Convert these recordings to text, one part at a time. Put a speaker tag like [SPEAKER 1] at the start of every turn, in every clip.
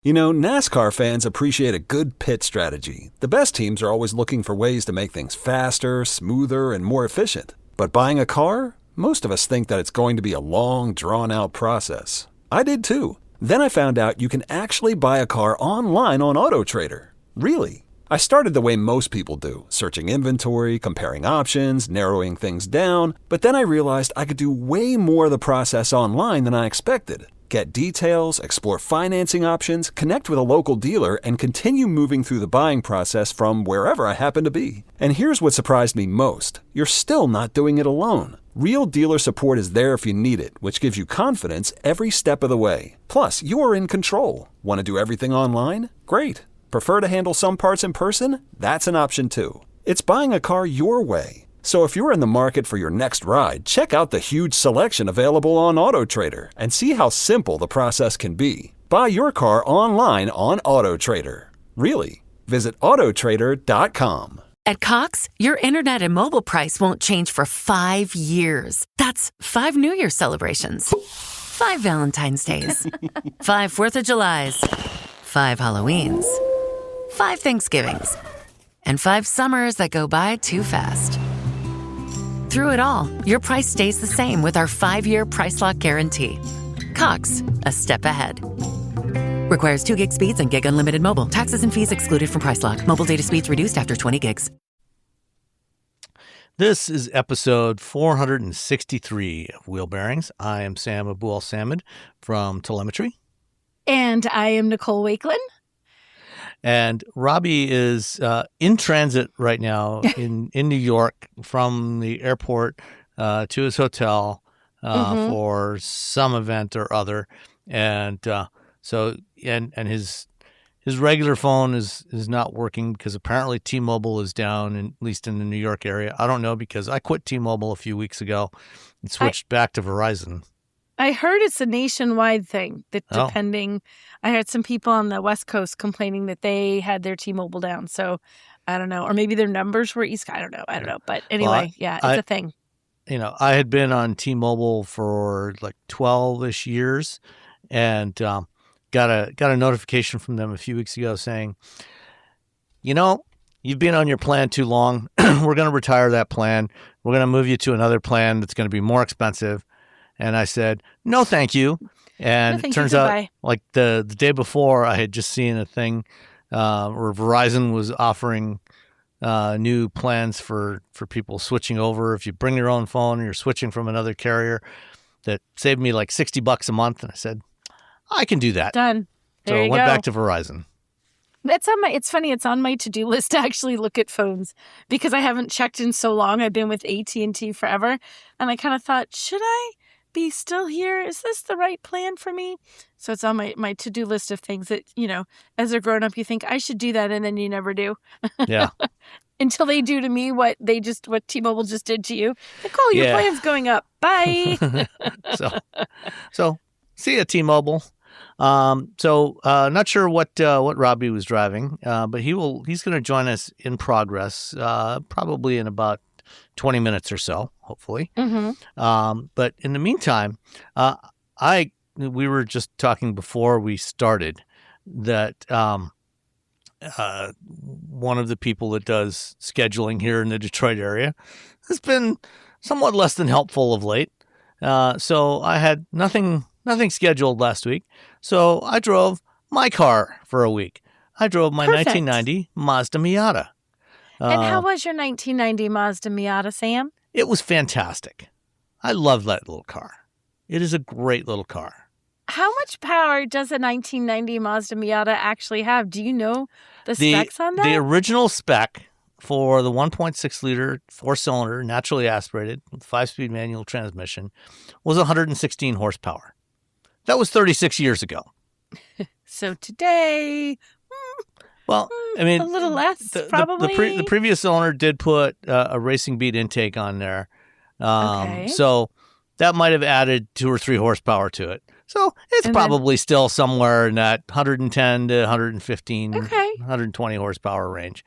[SPEAKER 1] You know, NASCAR fans appreciate a good pit strategy. The best teams are always looking for ways to make things faster, smoother, and more efficient. But buying a car? Most of us think that it's going to be a long, drawn-out process. I did too. Then I found out you can actually buy a car online on AutoTrader. Really? I started the way most people do, searching inventory, comparing options, narrowing things down. But then I realized I could do way more of the process online than I expected. Get details, explore financing options, connect with a local dealer, and continue moving through the buying process from wherever I happen to be. And here's what surprised me most. You're still not doing it alone. Real dealer support is there if you need it, which gives you confidence every step of the way. Plus, you're in control. Want to do everything online? Great. Prefer to handle some parts in person? That's an option too. It's buying a car your way. So if you're in the market for your next ride, check out the huge selection available on AutoTrader and see how simple the process can be. Buy your car online on AutoTrader. Really. Visit autotrader.com.
[SPEAKER 2] At Cox, your internet and mobile price won't change for 5 years. That's 5 New Year celebrations, 5 Valentine's Days, 5 4th of Julys, 5 Halloweens, 5 Thanksgivings, and 5 summers that go by too fast. Through it all, your price stays the same with our 5-year Price Lock Guarantee. Cox, a step ahead. Requires 2 gig speeds and gig unlimited mobile. Taxes and fees excluded from Price Lock. Mobile data speeds reduced after 20 gigs.
[SPEAKER 3] This is episode 463 of Wheel Bearings. I am Sam Abuel-Samad from Telemetry.
[SPEAKER 4] And I am Nicole Wakelin.
[SPEAKER 3] And Robbie is in transit right now in New York from the airport to his hotel for some event or other. And so his regular phone is not working because apparently T-Mobile is down, at least in the New York area. I don't know because I quit T-Mobile a few weeks ago and switched back to Verizon.
[SPEAKER 4] I heard it's a nationwide thing that depending, I heard some people on the West Coast complaining that they had their T-Mobile down. So I don't know. Or maybe their numbers were East. I don't know. But anyway, it's a thing.
[SPEAKER 3] You know, I had been on T-Mobile for like 12-ish years and got a notification from them a few weeks ago saying, you know, you've been on your plan too long. We're going to retire that plan. We're going to move you to another plan that's going to be more expensive. And I said, no, thank you. And it turns out, like the day before, I had just seen a thing where Verizon was offering new plans for people switching over. If you bring your own phone and you're switching from another carrier, that saved me like $60 a month. And I said, I can do that.
[SPEAKER 4] Done.
[SPEAKER 3] So I went back to Verizon.
[SPEAKER 4] It's funny. It's on my to-do list to actually look at phones because I haven't checked in so long. I've been with AT&T forever. And I kind of thought, should I be still here? Is this the right plan for me? So it's on my to-do list of things that, you know, as a grown-up, you think I should do that, and then you never do.
[SPEAKER 3] Yeah.
[SPEAKER 4] Until they do to me what T-Mobile just did to you. Nicole, your plan's going up. Bye.
[SPEAKER 3] So see ya, T-Mobile. Not sure what Robbie was driving, but he's going to join us in progress, probably in about 20 minutes or so, hopefully. But in the meantime, we were just talking before we started that one of the people that does scheduling here in the Detroit area has been somewhat less than helpful of late. So I had nothing scheduled last week. So I drove my car for a week. I drove my 1990 Mazda Miata.
[SPEAKER 4] And how was your 1990 Mazda Miata, Sam?
[SPEAKER 3] It was fantastic. I love that little car. It is a great little car.
[SPEAKER 4] How much power does a 1990 Mazda Miata actually have? Do you know the specs on that?
[SPEAKER 3] The original spec for the 1.6-liter 4-cylinder, naturally aspirated, with 5-speed manual transmission was 116 horsepower. That was 36 years ago.
[SPEAKER 4] So today...
[SPEAKER 3] Well, I mean,
[SPEAKER 4] a little less, probably.
[SPEAKER 3] The previous owner did put a racing beat intake on there. So that might have added 2 or 3 horsepower to it. So it's probably still somewhere in that 110 to 115, 120 horsepower range.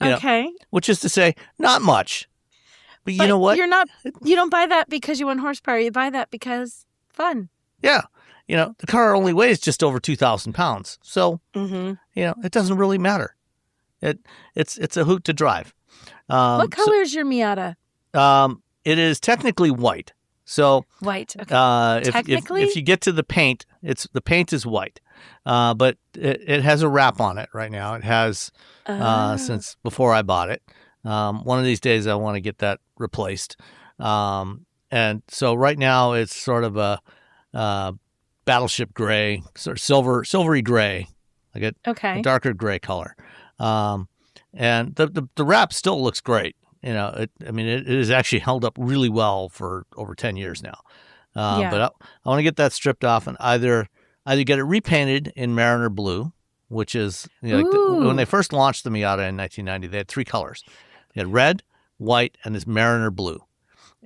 [SPEAKER 3] You know, which is to say, not much. But you know what?
[SPEAKER 4] You don't buy that because you want horsepower. You buy that because fun.
[SPEAKER 3] Yeah. the car only weighs just over 2,000 pounds. So, it doesn't really matter. It's a hoot to drive.
[SPEAKER 4] What color is your Miata?
[SPEAKER 3] It is technically white. So
[SPEAKER 4] white. Okay. Technically,
[SPEAKER 3] if you get to the paint, the paint is white, but it has a wrap on it right now. It has since before I bought it. One of these days, I want to get that replaced. And so right now, it's sort of a battleship gray, sort of silvery gray, like a darker gray color. And the wrap still looks great. It is actually held up really well for over 10 years now. But I want to get that stripped off and either get it repainted in Mariner Blue, which is, when they first launched the Miata in 1990, they had 3 colors. They had red, white, and this Mariner Blue.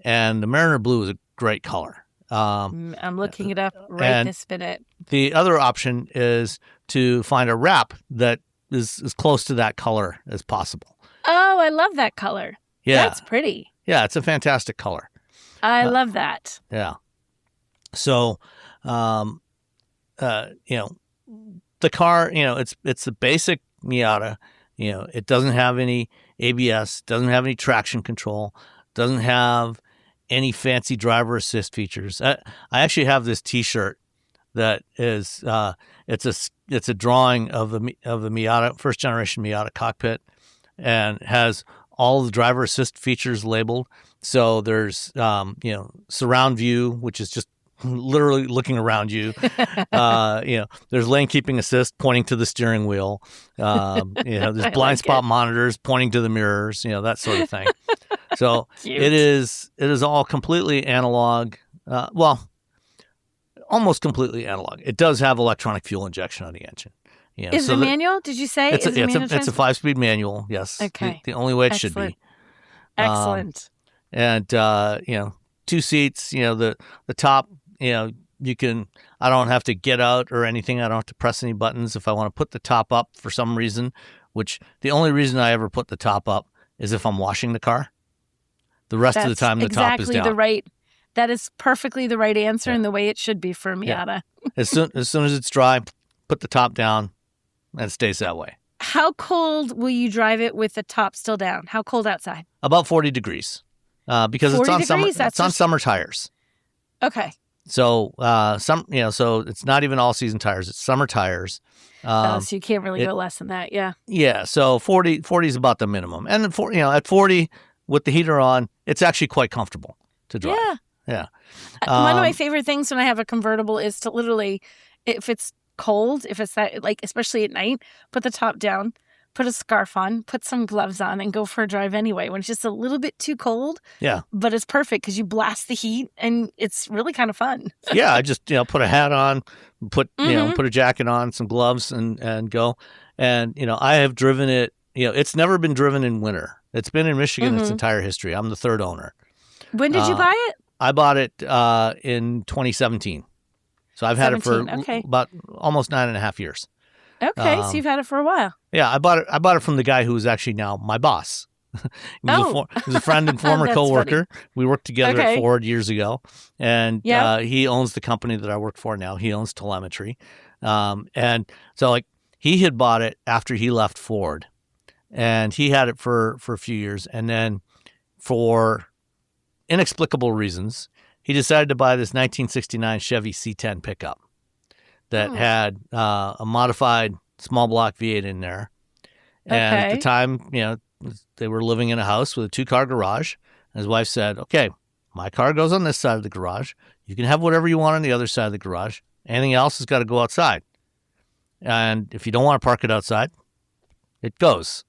[SPEAKER 3] And the Mariner Blue is a great color.
[SPEAKER 4] I'm looking it up right this minute.
[SPEAKER 3] The other option is to find a wrap that is as close to that color as possible.
[SPEAKER 4] Oh, I love that color.
[SPEAKER 3] Yeah.
[SPEAKER 4] That's pretty.
[SPEAKER 3] Yeah, it's a fantastic color.
[SPEAKER 4] I love that.
[SPEAKER 3] Yeah. So, the car, it's a basic Miata. It doesn't have any ABS, doesn't have any traction control, doesn't have any fancy driver assist features. I actually have this T-shirt that is it's a drawing of the Miata, first generation Miata cockpit, and has all the driver assist features labeled. So there's surround view, which is just literally looking around you. There's lane keeping assist pointing to the steering wheel. There's blind spot monitors pointing to the mirrors, that sort of thing. So it is all completely analog. Almost completely analog. It does have electronic fuel injection on the engine.
[SPEAKER 4] Is it manual? Did you say?
[SPEAKER 3] It's a 5-speed manual. Yes.
[SPEAKER 4] Okay.
[SPEAKER 3] The only way it should be.
[SPEAKER 4] Excellent.
[SPEAKER 3] And 2 seats. The top. You can. I don't have to get out or anything. I don't have to press any buttons. If I want to put the top up for some reason, which the only reason I ever put the top up is if I'm washing the car. The rest of the time, the top is down.
[SPEAKER 4] That is perfectly the right answer and the way it should be for a Miata.
[SPEAKER 3] Yeah. As soon as it's dry, put the top down, and it stays that way.
[SPEAKER 4] How cold will you drive it with the top still down? How cold outside?
[SPEAKER 3] About 40 degrees, because it's on summer tires.
[SPEAKER 4] Okay.
[SPEAKER 3] So so it's not even all season tires; it's summer tires.
[SPEAKER 4] So you can't really go less than that. Yeah.
[SPEAKER 3] Yeah. So 40 is about the minimum, and at 40 with the heater on, it's actually quite comfortable to drive.
[SPEAKER 4] Yeah.
[SPEAKER 3] Yeah.
[SPEAKER 4] One of my favorite things when I have a convertible is to literally, if it's cold, if it's that, especially at night, put the top down, put a scarf on, put some gloves on, and go for a drive anyway when it's just a little bit too cold.
[SPEAKER 3] Yeah.
[SPEAKER 4] But it's perfect because you blast the heat and it's really kind of fun.
[SPEAKER 3] Yeah. I just, put a hat on, put a jacket on, some gloves and go. And, I have driven it, it's never been driven in winter. It's been in Michigan its entire history. I'm the third owner.
[SPEAKER 4] When did you buy it?
[SPEAKER 3] I bought it in 2017. So I've had it for about almost 9.5 years.
[SPEAKER 4] Okay, so you've had it for a while.
[SPEAKER 3] Yeah, I bought it from the guy who is actually now my boss. He was a friend and former coworker. Funny. We worked together at Ford years ago, and he owns the company that I work for now. He owns telemetry, and so he had bought it after he left Ford, and he had it for a few years, and then for inexplicable reasons, he decided to buy this 1969 Chevy C10 pickup that had a modified small block V8 in there. And at the time, they were living in a house with a 2-car garage. And his wife said, okay, my car goes on this side of the garage. You can have whatever you want on the other side of the garage. Anything else has got to go outside. And if you don't want to park it outside, it goes.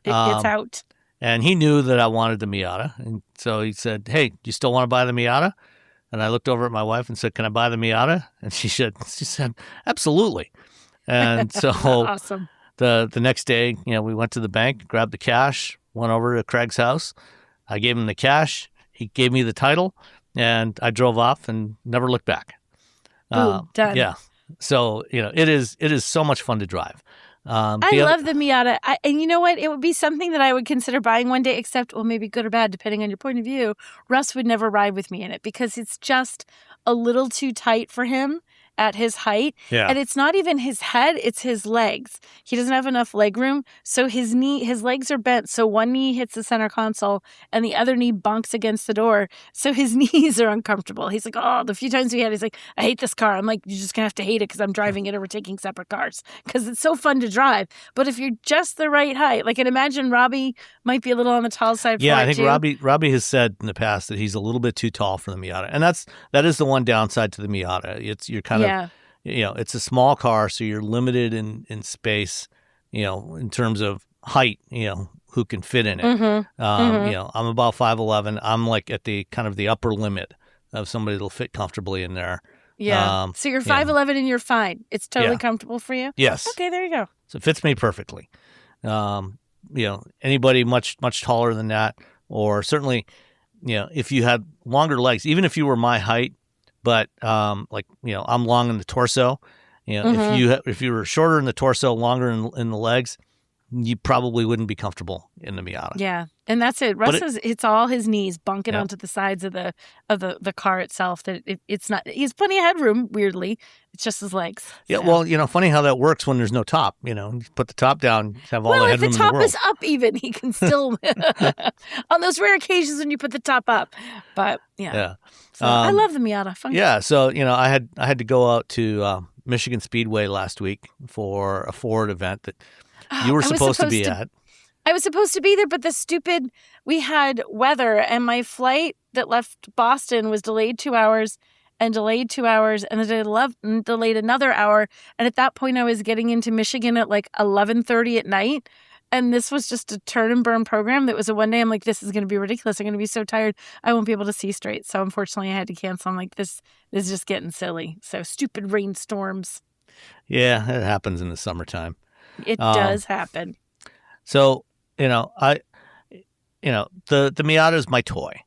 [SPEAKER 4] It's out.
[SPEAKER 3] And he knew that I wanted the Miata. And so he said, hey, do you still want to buy the Miata? And I looked over at my wife and said, can I buy the Miata? And she said, absolutely. And so
[SPEAKER 4] awesome.
[SPEAKER 3] The next day, we went to the bank, grabbed the cash, went over to Craig's house. I gave him the cash. He gave me the title, and I drove off and never looked back.
[SPEAKER 4] Boom, done.
[SPEAKER 3] Yeah. So, it is so much fun to drive.
[SPEAKER 4] I love the Miata. And you know what? It would be something that I would consider buying one day, except, well, maybe good or bad, depending on your point of view. Russ would never ride with me in it because it's just a little too tight for him. at his height.
[SPEAKER 3] Yeah.
[SPEAKER 4] And it's not even his head, it's his legs. He doesn't have enough leg room. So his legs are bent. So one knee hits the center console and the other knee bonks against the door. So his knees are uncomfortable. He's like, oh, the few times we had, he's like, I hate this car. I'm like, you're just going to have to hate it because I'm driving it or we're taking separate cars because it's so fun to drive. But if you're just the right height, like, and imagine Robbie might be a little on the tall side for
[SPEAKER 3] Yeah,
[SPEAKER 4] it
[SPEAKER 3] I think
[SPEAKER 4] too.
[SPEAKER 3] Robbie has said in the past that he's a little bit too tall for the Miata, and that is the one downside to the Miata. You're kind of, it's a small car, so you're limited in space, in terms of height, who can fit in it. I'm about 5'11". I'm like at the kind of the upper limit of somebody that'll fit comfortably in there.
[SPEAKER 4] Yeah. So you're 5'11" and you're fine. It's totally comfortable for you?
[SPEAKER 3] Yes.
[SPEAKER 4] Okay, there you go.
[SPEAKER 3] So it fits me perfectly. Anybody much taller than that, or certainly, if you had longer legs, even if you were my height, but I'm long in the torso. If you were shorter in the torso, longer in the legs, you probably wouldn't be comfortable in the Miata.
[SPEAKER 4] Yeah, and that's it. Russ it's all his knees bunking onto the sides of the car itself. That it's not. He has plenty of headroom. Weirdly, it's just his legs.
[SPEAKER 3] Yeah,
[SPEAKER 4] so.
[SPEAKER 3] well, funny how that works when there's no top. You put the top down, have all the headroom in the world.
[SPEAKER 4] Well, if the top is up, even he can still on those rare occasions when you put the top up. But yeah. So, I love the Miata. Fun.
[SPEAKER 3] Yeah, so I had to go out to Michigan Speedway last week for a Ford event that you were supposed to be at.
[SPEAKER 4] I was supposed to be there, but we had weather, and my flight that left Boston was delayed 2 hours and delayed 2 hours, and then delayed another hour. And at that point, I was getting into Michigan at like 11:30 at night. And this was just a turn and burn program that was a one day. I'm like, this is going to be ridiculous. I'm going to be so tired. I won't be able to see straight. So unfortunately, I had to cancel. I'm like, this is just getting silly. So stupid rainstorms.
[SPEAKER 3] Yeah, it happens in the summertime.
[SPEAKER 4] It does happen.
[SPEAKER 3] So, the Miata is my toy.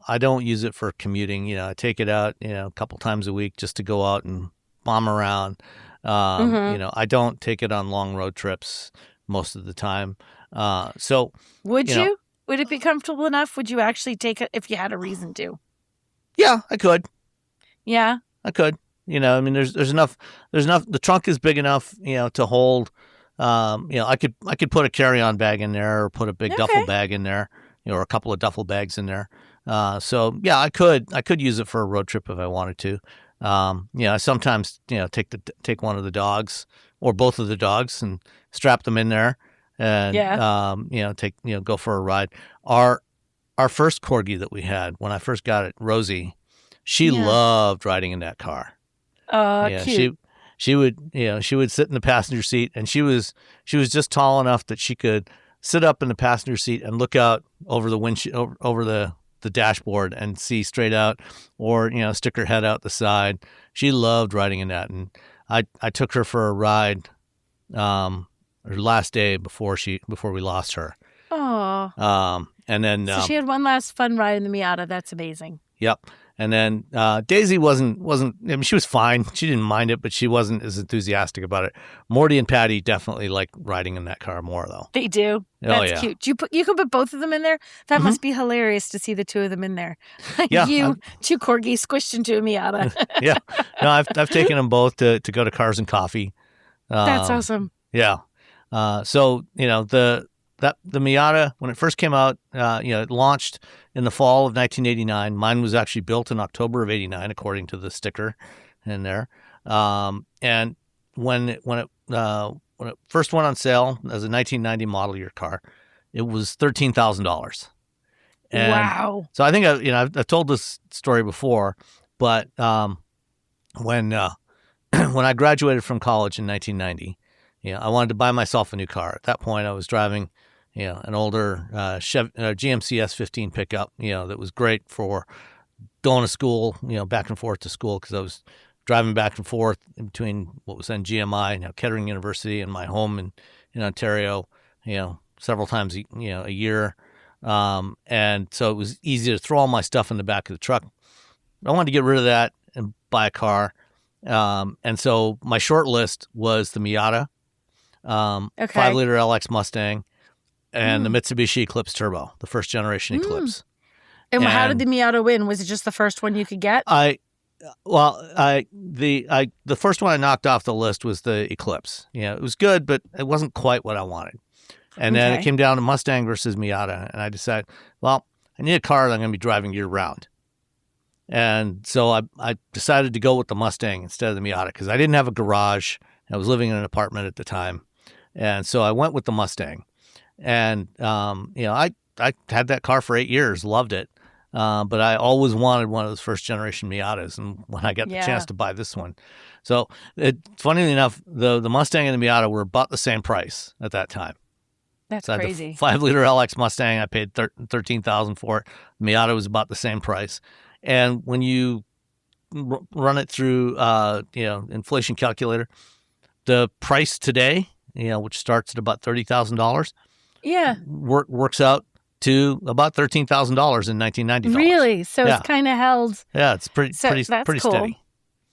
[SPEAKER 3] I don't use it for commuting. I take it out, a couple times a week just to go out and bomb around. I don't take it on long road trips most of the time. So
[SPEAKER 4] would you? Would it be comfortable enough? Would you actually take it if you had a reason to?
[SPEAKER 3] Yeah, I could.
[SPEAKER 4] Yeah,
[SPEAKER 3] I could. There's enough. The trunk is big enough, to hold. I could put a carry-on bag in there, or put a big duffel bag in there, or a couple of duffel bags in there. So yeah, I could use it for a road trip if I wanted to. I sometimes take one of the dogs or both of the dogs and strap them in there, and go for a ride. Our first corgi that we had when I first got it, Rosie, she loved riding in that car.
[SPEAKER 4] Cute.
[SPEAKER 3] She would sit in the passenger seat, and she was just tall enough that she could sit up in the passenger seat and look out over the windshield, over the dashboard, and see straight out, or stick her head out the side. She loved riding in that, and I took her for a ride, her last day before we lost her.
[SPEAKER 4] Oh.
[SPEAKER 3] And then
[SPEAKER 4] so she had one last fun ride in the Miata. That's amazing.
[SPEAKER 3] Yep. And then Daisy wasn't. I mean, she was fine. She didn't mind it, but she wasn't as enthusiastic about it. Morty and Patty definitely like riding in that car more, though.
[SPEAKER 4] They do. That's cute. You can put both of them in there. That must be hilarious to see the two of them in there.
[SPEAKER 3] Yeah,
[SPEAKER 4] two corgis squished into a Miata.
[SPEAKER 3] Yeah. No, I've taken them both to go to Cars and Coffee.
[SPEAKER 4] That's awesome.
[SPEAKER 3] Yeah. So the Miata, when it first came out, it launched in the fall of 1989. Mine was actually built in October of 89, according to the sticker in there. And when it first went on sale as a 1990 model year car, it was $13,000.
[SPEAKER 4] Wow!
[SPEAKER 3] So I think I've told this story before, but when I graduated from college in 1990, I wanted to buy myself a new car. At that point, I was driving an older GMC S15 pickup, that was great for going to school, back and forth to school, because I was driving back and forth in between what was then GMI, now Kettering University, and my home in Ontario, several times a year. And so it was easy to throw all my stuff in the back of the truck. I wanted to get rid of that and buy a car. And so my short list was the Miata, 5-liter LX Mustang, and the Mitsubishi Eclipse Turbo, the first generation Eclipse.
[SPEAKER 4] And how did the Miata win? Was it just the first one you could get?
[SPEAKER 3] The first one I knocked off the list was the Eclipse. It was good, but it wasn't quite what I wanted. And then it came down to Mustang versus Miata, and I decided, well, I need a car that I'm going to be driving year round. And so I decided to go with the Mustang instead of the Miata because I didn't have a garage. I was living in an apartment at the time. And so I went with the Mustang. And, I had that car for 8 years, loved it. But I always wanted one of those first generation Miatas. And when I got the chance to buy this one. So funnily enough, the Mustang and the Miata were about the same price at that time.
[SPEAKER 4] That's
[SPEAKER 3] so
[SPEAKER 4] crazy.
[SPEAKER 3] 5-liter LX Mustang, I paid $13,000 for it. Miata was about the same price. And when you run it through, inflation calculator, the price today, which starts at about $30,000, works out to about $13,000 in 1990.
[SPEAKER 4] Really? So it's kind of held.
[SPEAKER 3] Yeah, it's pretty
[SPEAKER 4] cool.
[SPEAKER 3] steady.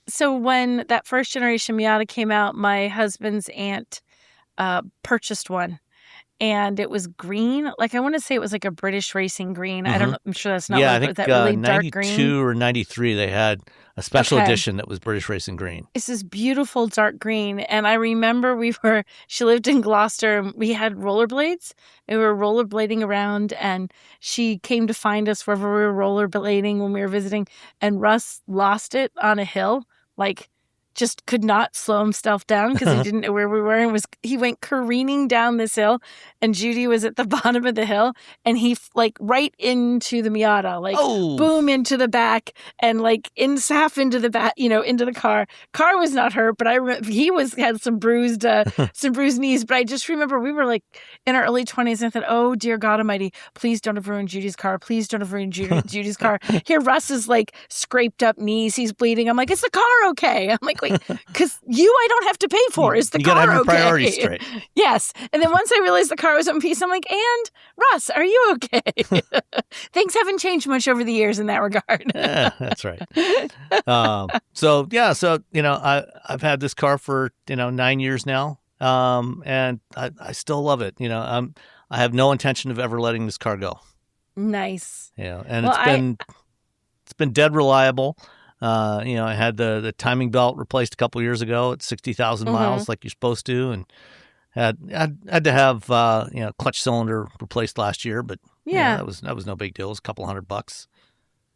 [SPEAKER 4] So when that first generation Miata came out, my husband's aunt purchased one. And it was green. Like, I want to say it was like a British racing green. I don't know. I'm sure that's not
[SPEAKER 3] I think
[SPEAKER 4] that really dark
[SPEAKER 3] 92
[SPEAKER 4] green.
[SPEAKER 3] or 93, they had a special edition that was British racing green.
[SPEAKER 4] It's this beautiful dark green. And I remember she lived in Gloucester, and we had rollerblades. And we were rollerblading around, and she came to find us wherever we were rollerblading when we were visiting. And Russ lost it on a hill, like, just could not slow himself down because he didn't know where we were, and he went careening down this hill, and Judy was at the bottom of the hill, and he right into the Miata, boom into the back, and half into the back, into the car. Car was not hurt, but he had some bruised knees. But I just remember we were in our early 20s, and I thought, oh dear God Almighty, please don't have ruined Judy's car. Please don't have ruined Judy's car. Here, Russ is scraped up knees. He's bleeding. I'm like, is the car okay? I'm like, because I don't have to pay for. Is the car okay? You gotta have your priorities straight. Yes. And then once I realized the car was in peace, I'm like, and Russ, are you okay? Things haven't changed much over the years in that regard.
[SPEAKER 3] Yeah, that's right. I've had this car for 9 years now, and I still love it. I have no intention of ever letting this car go.
[SPEAKER 4] Nice.
[SPEAKER 3] And it's been dead reliable. I had the timing belt replaced a couple years ago at 60,000 miles, like you're supposed to, and had to have clutch cylinder replaced last year, but that was no big deal. It was a couple $100.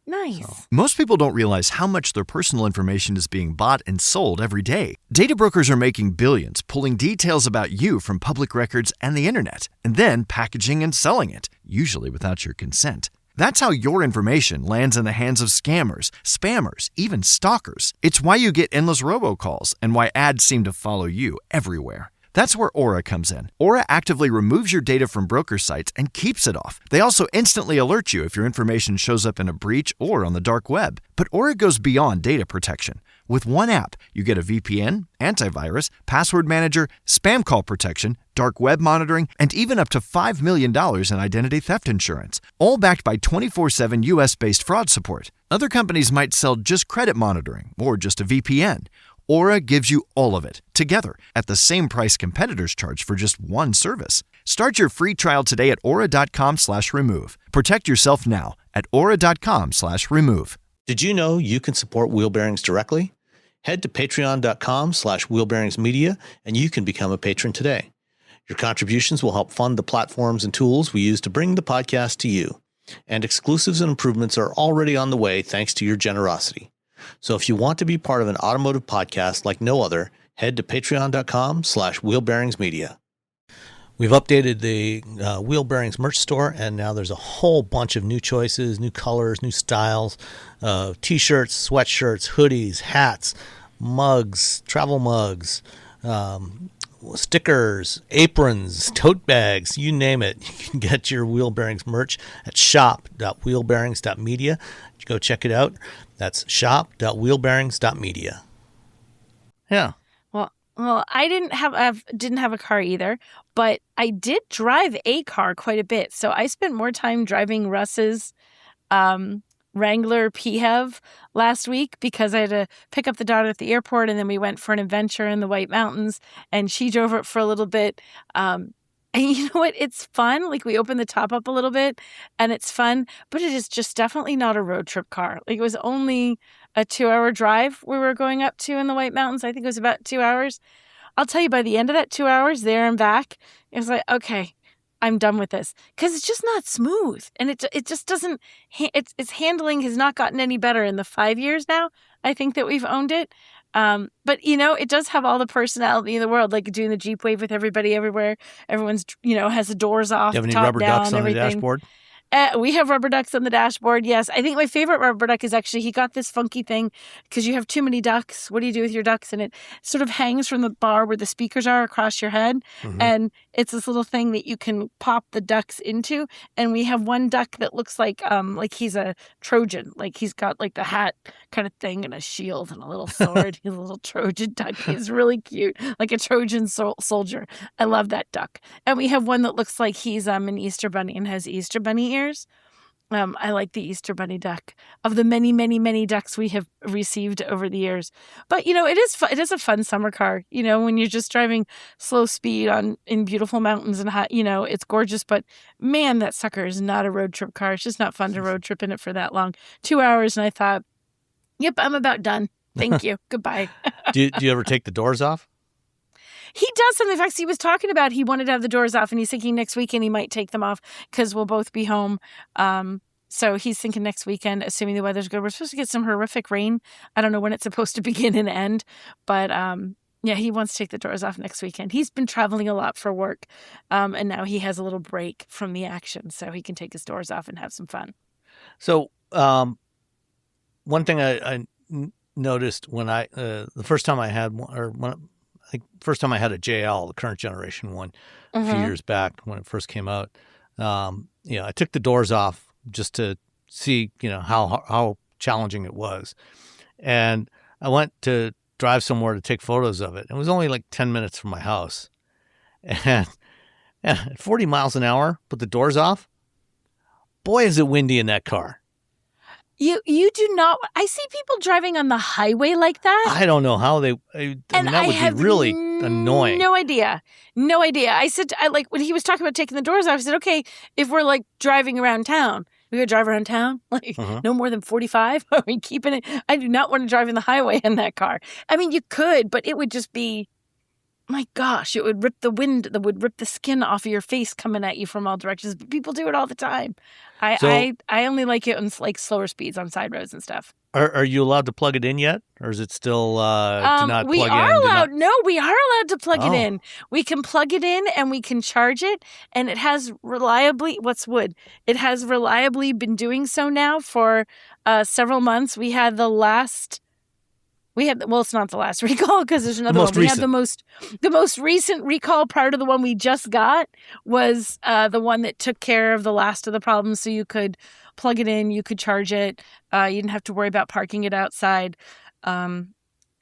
[SPEAKER 4] Nice.
[SPEAKER 3] So.
[SPEAKER 5] Most people don't realize how much their personal information is being bought and sold every day. Data brokers are making billions, pulling details about you from public records and the internet, and then packaging and selling it, usually without your consent. That's how your information lands in the hands of scammers, spammers, even stalkers. It's why you get endless robocalls and why ads seem to follow you everywhere. That's where Aura comes in. Aura actively removes your data from broker sites and keeps it off. They also instantly alert you if your information shows up in a breach or on the dark web. But Aura goes beyond data protection. With one app, you get a VPN, antivirus, password manager, spam call protection, dark web monitoring, and even up to $5 million in identity theft insurance, all backed by 24/7 US-based fraud support. Other companies might sell just credit monitoring or just a VPN. Aura gives you all of it, together, at the same price competitors charge for just one service. Start your free trial today at aura.com/remove. Protect yourself now at aura.com/remove.
[SPEAKER 3] Did you know you can support Wheel Bearings directly? Head to patreon.com/wheelbearingsmedia and you can become a patron today. Your contributions will help fund the platforms and tools we use to bring the podcast to you. And exclusives and improvements are already on the way thanks to your generosity. So if you want to be part of an automotive podcast like no other, head to patreon.com/wheelbearingsmedia. We've updated the Wheel Bearings merch store, and now there's a whole bunch of new choices, new colors, new styles, t-shirts, sweatshirts, hoodies, hats, mugs, travel mugs, stickers, aprons, tote bags, you name it. You can get your Wheel Bearings merch at shop.wheelbearings.media. Go check it out. That's shop.wheelbearings.media. Yeah.
[SPEAKER 4] Well, I didn't have a car either, but I did drive a car quite a bit. So I spent more time driving Russ's Wrangler PHEV last week because I had to pick up the daughter at the airport, and then we went for an adventure in the White Mountains, and she drove it for a little bit. And you know what? It's fun. Like, we open the top up a little bit and it's fun, but it is just definitely not a road trip car. Like, it was only a 2-hour drive we were going up to in the White Mountains. I think it was about 2 hours. I'll tell you, by the end of that 2 hours there and back, it was like, okay, I'm done with this, because it's just not smooth. And it just doesn't, its handling has not gotten any better in the 5 years now, I think, that we've owned it. But, you know, it does have all the personality in the world, like doing the Jeep wave with everybody everywhere. Everyone's, you know, has the doors off,
[SPEAKER 3] Do you have any
[SPEAKER 4] top
[SPEAKER 3] rubber
[SPEAKER 4] down,
[SPEAKER 3] ducks on
[SPEAKER 4] everything.
[SPEAKER 3] the dashboard?
[SPEAKER 4] We have rubber ducks on the dashboard, yes. I think my favorite rubber duck is actually, he got this funky thing because you have too many ducks. What do you do with your ducks? And it sort of hangs from the bar where the speakers are across your head.
[SPEAKER 3] Mm-hmm.
[SPEAKER 4] And it's this little thing that you can pop the ducks into. And we have one duck that looks like he's a Trojan. Like, he's got like the hat kind of thing and a shield and a little sword. He's a little Trojan duck. He's really cute, like a Trojan soldier. I love that duck. And we have one that looks like he's an Easter bunny and has Easter bunny ears. I like the Easter bunny duck of the many, many, many ducks we have received over the years. But, you know, it is fun. It is a fun summer car, you know, when you're just driving slow speed in beautiful mountains and hot, you know, it's gorgeous. But man, that sucker is not a road trip car. It's just not fun to road trip in it for that long. 2 hours. And I thought, yep, I'm about done. Thank you. Goodbye.
[SPEAKER 3] Do you ever take the doors off?
[SPEAKER 4] He does something. In fact, he was talking about he wanted to have the doors off, and he's thinking next weekend he might take them off because we'll both be home. So he's thinking next weekend, assuming the weather's good. We're supposed to get some horrific rain. I don't know when it's supposed to begin and end, but yeah, he wants to take the doors off next weekend. He's been traveling a lot for work, and now he has a little break from the action, so he can take his doors off and have some fun.
[SPEAKER 3] So one thing I noticed when the first time I had one, or I think first time I had a JL, the current generation one, a few years back when it first came out, you know, I took the doors off just to see, you know, how challenging it was. And I went to drive somewhere to take photos of it. It was only like 10 minutes from my house. And at 40 miles an hour, put the doors off. Boy, is it windy in that car.
[SPEAKER 4] You do not. I see people driving on the highway like that.
[SPEAKER 3] I don't know how they. That would be really annoying.
[SPEAKER 4] No idea. I said, when he was talking about taking the doors off, I said, okay, if we're like driving around town, we could drive around town, like no more than 45. Are we keeping it? I do not want to drive in the highway in that car. I mean, you could, but it would just be. My gosh, it would rip the wind, that would rip the skin off of your face coming at you from all directions. But people do it all the time. I only like it on like slower speeds on side roads and stuff.
[SPEAKER 3] Are you allowed to plug it in yet? Or is it still do not plug in?
[SPEAKER 4] We are allowed to plug it in. We can plug it in and we can charge it. And it has reliably, it has reliably been doing so now for several months. It's not the last recall because there's another one. We had the most recent recall. Part of the one we just got was the one that took care of the last of the problems. So you could plug it in, you could charge it. You didn't have to worry about parking it outside. I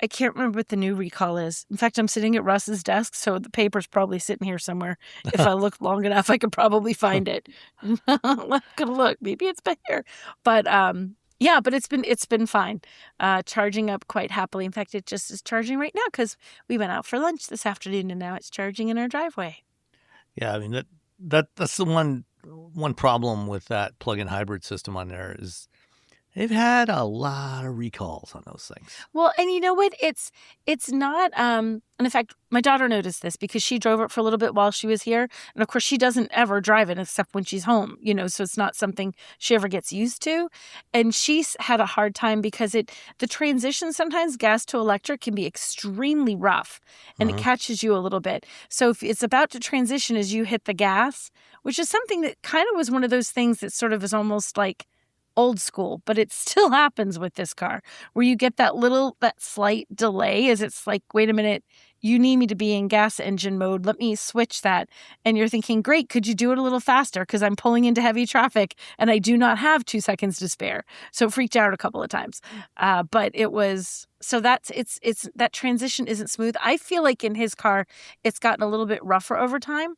[SPEAKER 4] can't remember what the new recall is. In fact, I'm sitting at Russ's desk, so the paper's probably sitting here somewhere. If I look long enough, I could probably find it. I'm gonna look. Maybe it's back here, but. Yeah, but it's been fine. Charging up quite happily. In fact, it just is charging right now because we went out for lunch this afternoon and now it's charging in our driveway.
[SPEAKER 3] Yeah, I mean that's the one problem with that plug-in hybrid system on there is they've had a lot of recalls on those things.
[SPEAKER 4] Well, and you know what? It's not. And in fact, my daughter noticed this because she drove it for a little bit while she was here, and of course, she doesn't ever drive it except when she's home. You know, so it's not something she ever gets used to. And she's had a hard time because the transition sometimes gas to electric can be extremely rough, and it catches you a little bit. So if it's about to transition as you hit the gas, which is something that kind of was one of those things that sort of is almost like old school, but it still happens with this car where you get that slight delay as it's like, wait a minute, you need me to be in gas engine mode. Let me switch that. And you're thinking, great, could you do it a little faster? Because I'm pulling into heavy traffic and I do not have 2 seconds to spare. So it freaked out a couple of times. But it was, so it's that transition isn't smooth. I feel like in his car, it's gotten a little bit rougher over time.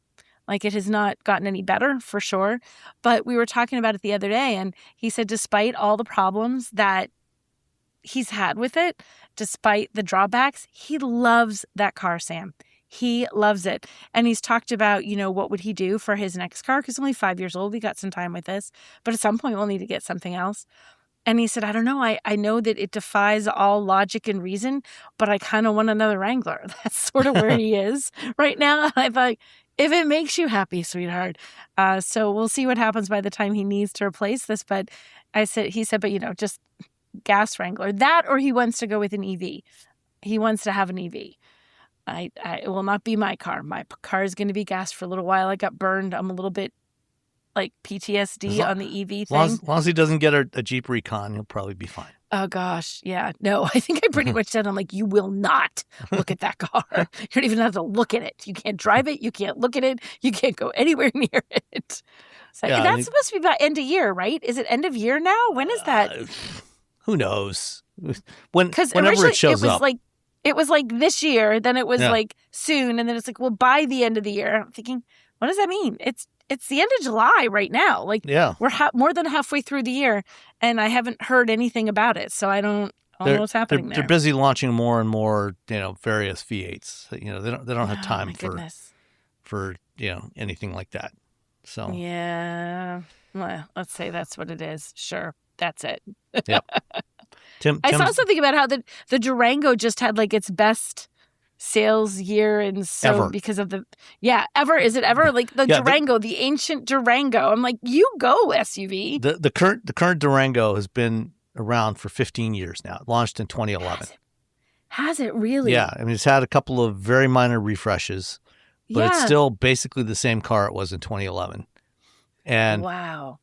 [SPEAKER 4] Like it has not gotten any better for sure. But we were talking about it the other day and he said despite all the problems that he's had with it, despite the drawbacks, he loves that car, Sam. He loves it. And he's talked about, what would he do for his next car? Because he's only 5 years old. We got some time with this. But at some point, we'll need to get something else. And he said, I don't know. I know that it defies all logic and reason, but I kind of want another Wrangler. That's sort of where he is right now. I thought, if it makes you happy, sweetheart. So we'll see what happens by the time he needs to replace this. But he said, but just gas Wrangler. That, or he wants to go with an EV. He wants to have an EV. It will not be my car. My car is going to be gas for a little while. I got burned. I'm a little bit like PTSD on the EV thing.
[SPEAKER 3] As long as he doesn't get a Jeep Recon, he'll probably be fine.
[SPEAKER 4] Oh, gosh. Yeah. No, I think I pretty much said, I'm like, you will not look at that car. You don't even have to look at it. You can't drive it. You can't look at it. You can't go anywhere near it. So that's supposed to be about end of year, right? Is it end of year now? When is that?
[SPEAKER 3] Who knows? Whenever it shows up.
[SPEAKER 4] It was like this year, then it was like soon, and then it's like, well, by the end of the year. I'm thinking, what does that mean? It's the end of July right now. We're more than halfway through the year, and I haven't heard anything about it, so I don't know what's happening there.
[SPEAKER 3] They're busy launching more and more, various V8s. They don't have time for anything like that. So
[SPEAKER 4] yeah, well, let's say that's what it is. Sure, that's it.
[SPEAKER 3] Yep.
[SPEAKER 4] I saw something about how the Durango just had like its best sales year, and so
[SPEAKER 3] ever.
[SPEAKER 4] Because of ever. Is it ever? Like the Durango, the ancient Durango. I'm like, you go SUV.
[SPEAKER 3] The current Durango has been around for 15 years now. It launched in 2011.
[SPEAKER 4] Has it really?
[SPEAKER 3] Yeah, I mean it's had a couple of very minor refreshes, but it's still basically the same car it was in 2011. And
[SPEAKER 4] wow,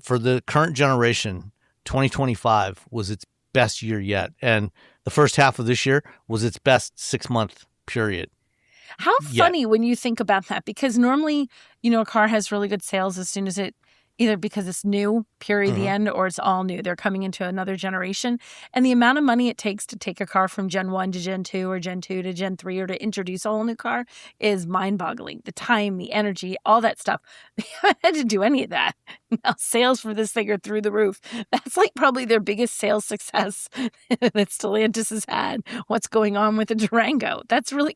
[SPEAKER 3] for the current generation, 2025 was its best year yet, and the first half of this year was its best 6-month period.
[SPEAKER 4] How funny when you think about that, because normally, a car has really good sales as soon as it, either because it's new, period, the end, or it's all new. They're coming into another generation. And the amount of money it takes to take a car from Gen 1 to Gen 2 or Gen 2 to Gen 3 or to introduce a whole new car is mind-boggling. The time, the energy, all that stuff. They haven't had to do any of that. Now sales for this thing are through the roof. That's like probably their biggest sales success that Stellantis has had. What's going on with the Durango? That's really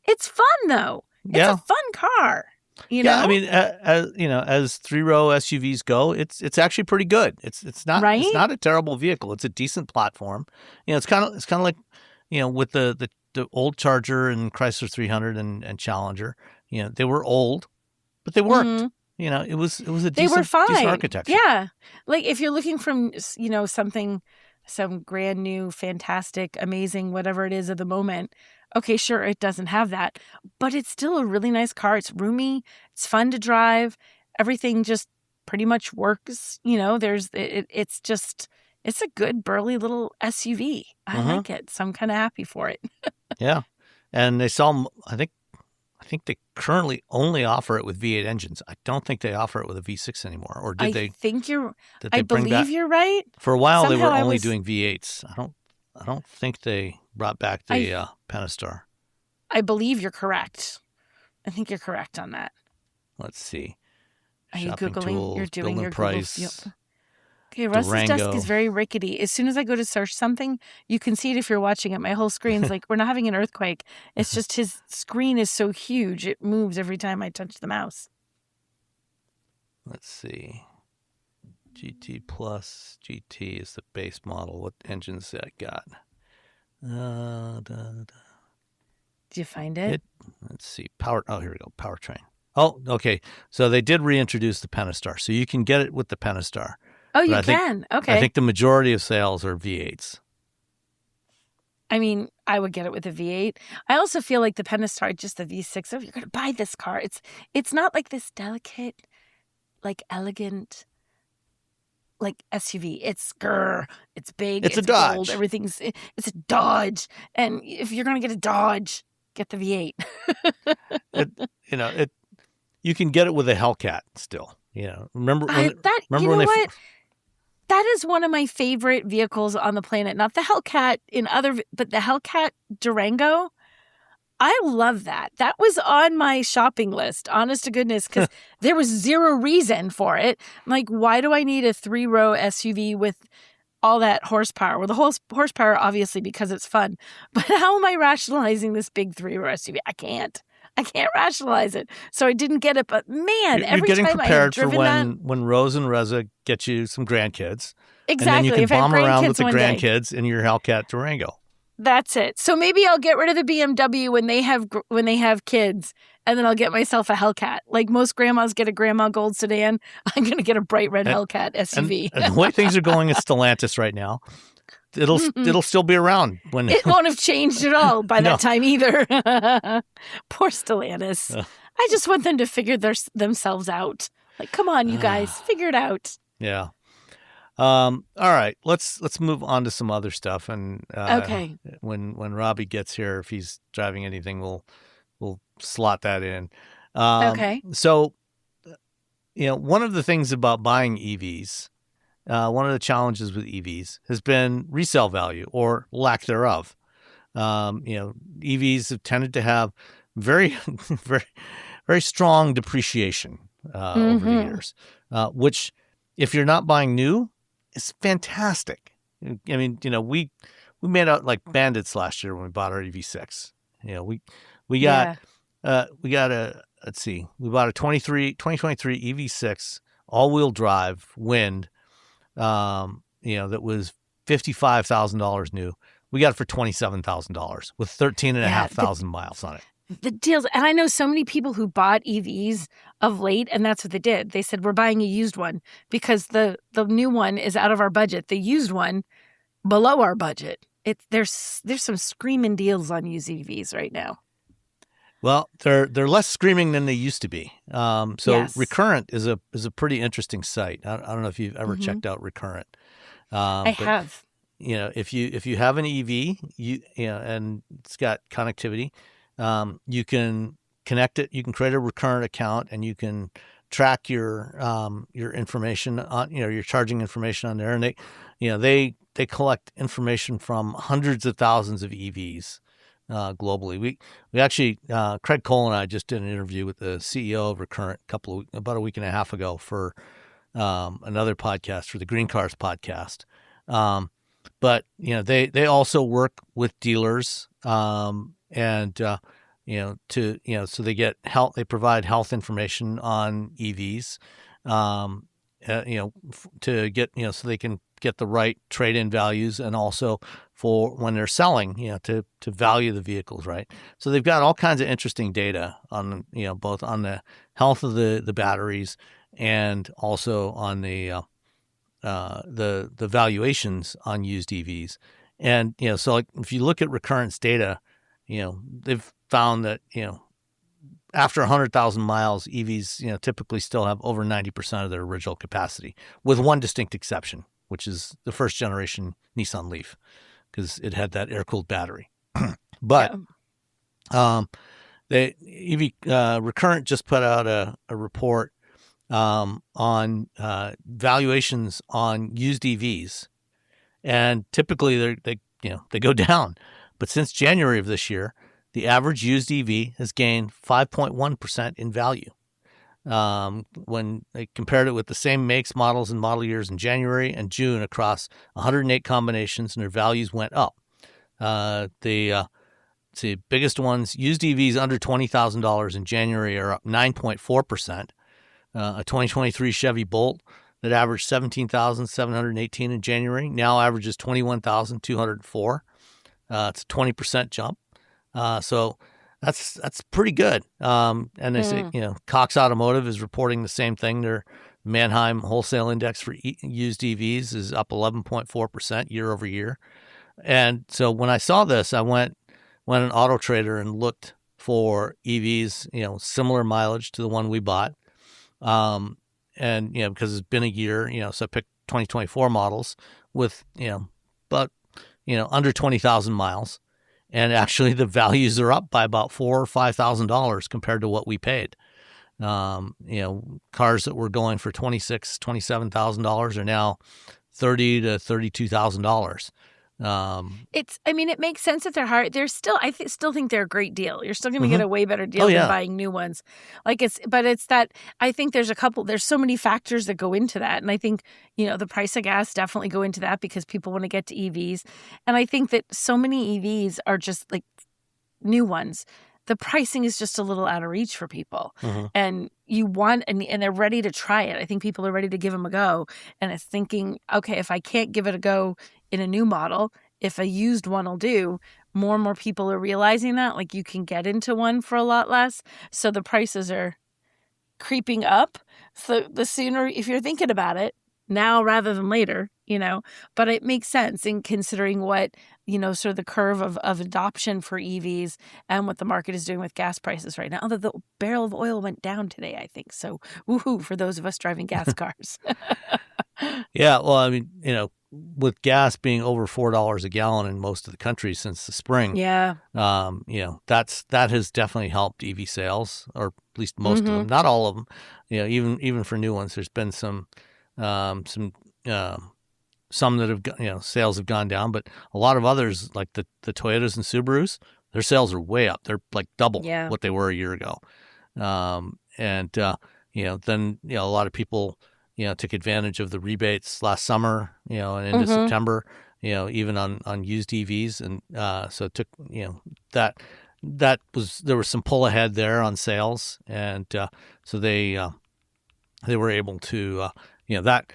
[SPEAKER 4] it's fun though. It's a fun car.
[SPEAKER 3] Yeah, I mean, as 3-row SUVs go, it's actually pretty good. It's not
[SPEAKER 4] right?
[SPEAKER 3] It's not a terrible vehicle. It's a decent platform. It's kind of like, with the old Charger and Chrysler 300 and Challenger. They were old, but they worked. Mm-hmm. It was a decent architecture.
[SPEAKER 4] Yeah, like if you're looking from something, some brand new, fantastic, amazing, whatever it is of the moment. Okay, sure, it doesn't have that, but it's still a really nice car. It's roomy. It's fun to drive. Everything just pretty much works. It's a good burly little SUV. I like it, so I'm kind of happy for it.
[SPEAKER 3] Yeah, and they sell. I think they currently only offer it with V8 engines. I don't think they offer it with a V6 anymore. Or did they? I
[SPEAKER 4] believe you're right.
[SPEAKER 3] For a while, somehow they were only doing V8s. I don't think they brought back the Pentastar.
[SPEAKER 4] I believe you're correct. I think you're correct on that.
[SPEAKER 3] Let's see.
[SPEAKER 4] Are you
[SPEAKER 3] Shopping
[SPEAKER 4] Googling?
[SPEAKER 3] tools,
[SPEAKER 4] You're doing your
[SPEAKER 3] price.
[SPEAKER 4] Google. Yep. Okay, Russ's desk is very rickety. As soon as I go to search something, you can see it if you're watching it. My whole screen's like, we're not having an earthquake. It's just his screen is so huge. It moves every time I touch the mouse.
[SPEAKER 3] Let's see. GT Plus. GT is the base model. What engines that got?
[SPEAKER 4] Do you find it?
[SPEAKER 3] Let's see. Here we go. Powertrain. Oh, okay. So they did reintroduce the Pentastar. So you can get it with the Pentastar.
[SPEAKER 4] Oh, you can? Okay.
[SPEAKER 3] I think the majority of sales are V8s.
[SPEAKER 4] I mean, I would get it with a V8. I also feel like the Pentastar, just the V6. So if you're going to buy this car, it's not like this delicate, like elegant, like SUV. It's big.
[SPEAKER 3] It's a Dodge.
[SPEAKER 4] Bold, it's a Dodge. And if you're going to get a Dodge, get the V8.
[SPEAKER 3] You can get it with a Hellcat still. Remember when
[SPEAKER 4] that is one of my favorite vehicles on the planet. Not the Hellcat but the Hellcat Durango. I love that. That was on my shopping list, honest to goodness, because there was zero reason for it. I'm like, why do I need a 3-row SUV with all that horsepower? Well, the whole horsepower, obviously, because it's fun. But how am I rationalizing this big 3-row SUV? I can't. I can't rationalize it. So I didn't get it. But man,
[SPEAKER 3] You're
[SPEAKER 4] every
[SPEAKER 3] getting
[SPEAKER 4] time I have
[SPEAKER 3] prepared for
[SPEAKER 4] driven that.
[SPEAKER 3] when Rose and Reza get you some grandkids.
[SPEAKER 4] Exactly.
[SPEAKER 3] And then you can
[SPEAKER 4] if I have
[SPEAKER 3] bomb around with
[SPEAKER 4] grandkids
[SPEAKER 3] the
[SPEAKER 4] one day.
[SPEAKER 3] grandkids in your Hellcat Durango.
[SPEAKER 4] That's it. So maybe I'll get rid of the BMW when they have kids, and then I'll get myself a Hellcat. Like most grandmas get a grandma gold sedan, I'm going to get a bright red Hellcat SUV.
[SPEAKER 3] And the way things are going at Stellantis right now, it'll still be around when
[SPEAKER 4] It won't have changed at all by that time either. Poor Stellantis. I just want them to figure themselves out. Like, come on, you guys, figure it out.
[SPEAKER 3] Yeah. All right, let's move on to some other stuff. And
[SPEAKER 4] Okay.
[SPEAKER 3] when Robbie gets here, if he's driving anything, we'll slot that in.
[SPEAKER 4] Okay.
[SPEAKER 3] So, one of the things about buying EVs, one of the challenges with EVs has been resale value or lack thereof. EVs have tended to have very, very, very strong depreciation over the years, which, if you're not buying new, is fantastic. I mean, we made out like bandits last year when we bought our EV6. We got we bought a 2023 EV6 all-wheel drive wind, that was $55,000 new. We got it for $27,000 with 13,500 miles on it.
[SPEAKER 4] The deals, and I know so many people who bought EVs of late, and that's what they did. They said, we're buying a used one because the new one is out of our budget. The used one, below our budget. There's some screaming deals on used EVs right now.
[SPEAKER 3] Well, they're less screaming than they used to be.
[SPEAKER 4] Yes.
[SPEAKER 3] Recurrent is a pretty interesting site. I don't know if you've ever checked out Recurrent.
[SPEAKER 4] I have.
[SPEAKER 3] If you have an EV, and it's got connectivity, you can connect it. You can create a Recurrent account, and you can track your information on your charging information on there. And they collect information from hundreds of thousands of EVs globally. We actually Craig Cole and I just did an interview with the CEO of Recurrent about a week and a half ago for another podcast, for the Green Cars podcast. But they also work with dealers, and so they get health. They provide health information on EVs, to get so they can get the right trade-in values, and also for when they're selling, to value the vehicles right. So they've got all kinds of interesting data on both on the health of the batteries and also on the valuations on used EVs. And so like if you look at Recurrent's data, they've found that after 100,000 miles, EVs typically still have over 90% of their original capacity, with one distinct exception, which is the first generation Nissan Leaf, because it had that air-cooled battery. But Recurrent just put out a report on valuations on used EVs, and typically they go down. But since January of this year, the average used EV has gained 5.1% in value. When they compared it with the same makes, models, and model years in January and June across 108 combinations, and their values went up. The biggest ones, used EVs under $20,000 in January, are up 9.4%. A 2023 Chevy Bolt that averaged $17,718 in January now averages $21,204. It's a 20% jump. So that's pretty good. And they say, Cox Automotive is reporting the same thing. Their Manheim Wholesale Index for used EVs is up 11.4% year over year. And so when I saw this, I went on Auto Trader and looked for EVs, similar mileage to the one we bought. And because it's been a year, so I picked 2024 models with, about, under 20,000 miles. And actually the values are up by about $4,000 or $5,000 compared to what we paid. Cars that were going for $26,000, $27,000 are now $30,000 to $32,000.
[SPEAKER 4] It makes sense that they're hard. They're still, still think they're a great deal. You're still going to get a way better deal than buying new ones. It's that I think there's so many factors that go into that. And I think, the price of gas definitely go into that because people want to get to EVs. And I think that so many EVs are just like new ones. the pricing is just a little out of reach for people.
[SPEAKER 3] Mm-hmm.
[SPEAKER 4] And and they're ready to try it. I think people are ready to give them a go. And it's thinking, okay, if I can't give it a go in a new model, if a used one will do, more and more people are realizing that, like, you can get into one for a lot less. So the prices are creeping up. So the sooner, if you're thinking about it, now rather than later, but it makes sense in considering what, sort of the curve of adoption for EVs and what the market is doing with gas prices right now. Although the barrel of oil went down today, I think. So woohoo for those of us driving gas cars.
[SPEAKER 3] Yeah. Well, I mean, with gas being over $4 a gallon in most of the country since the spring.
[SPEAKER 4] Yeah.
[SPEAKER 3] That has definitely helped EV sales, or at least most of them, not all of them. Even for new ones, there's been some that have, sales have gone down, but a lot of others, like the Toyotas and Subarus, their sales are way up. They're like double what they were a year ago. Then a lot of people, took advantage of the rebates last summer, and into September, even on used EVs. And so it took, there was some pull ahead there on sales. And so they were able to, that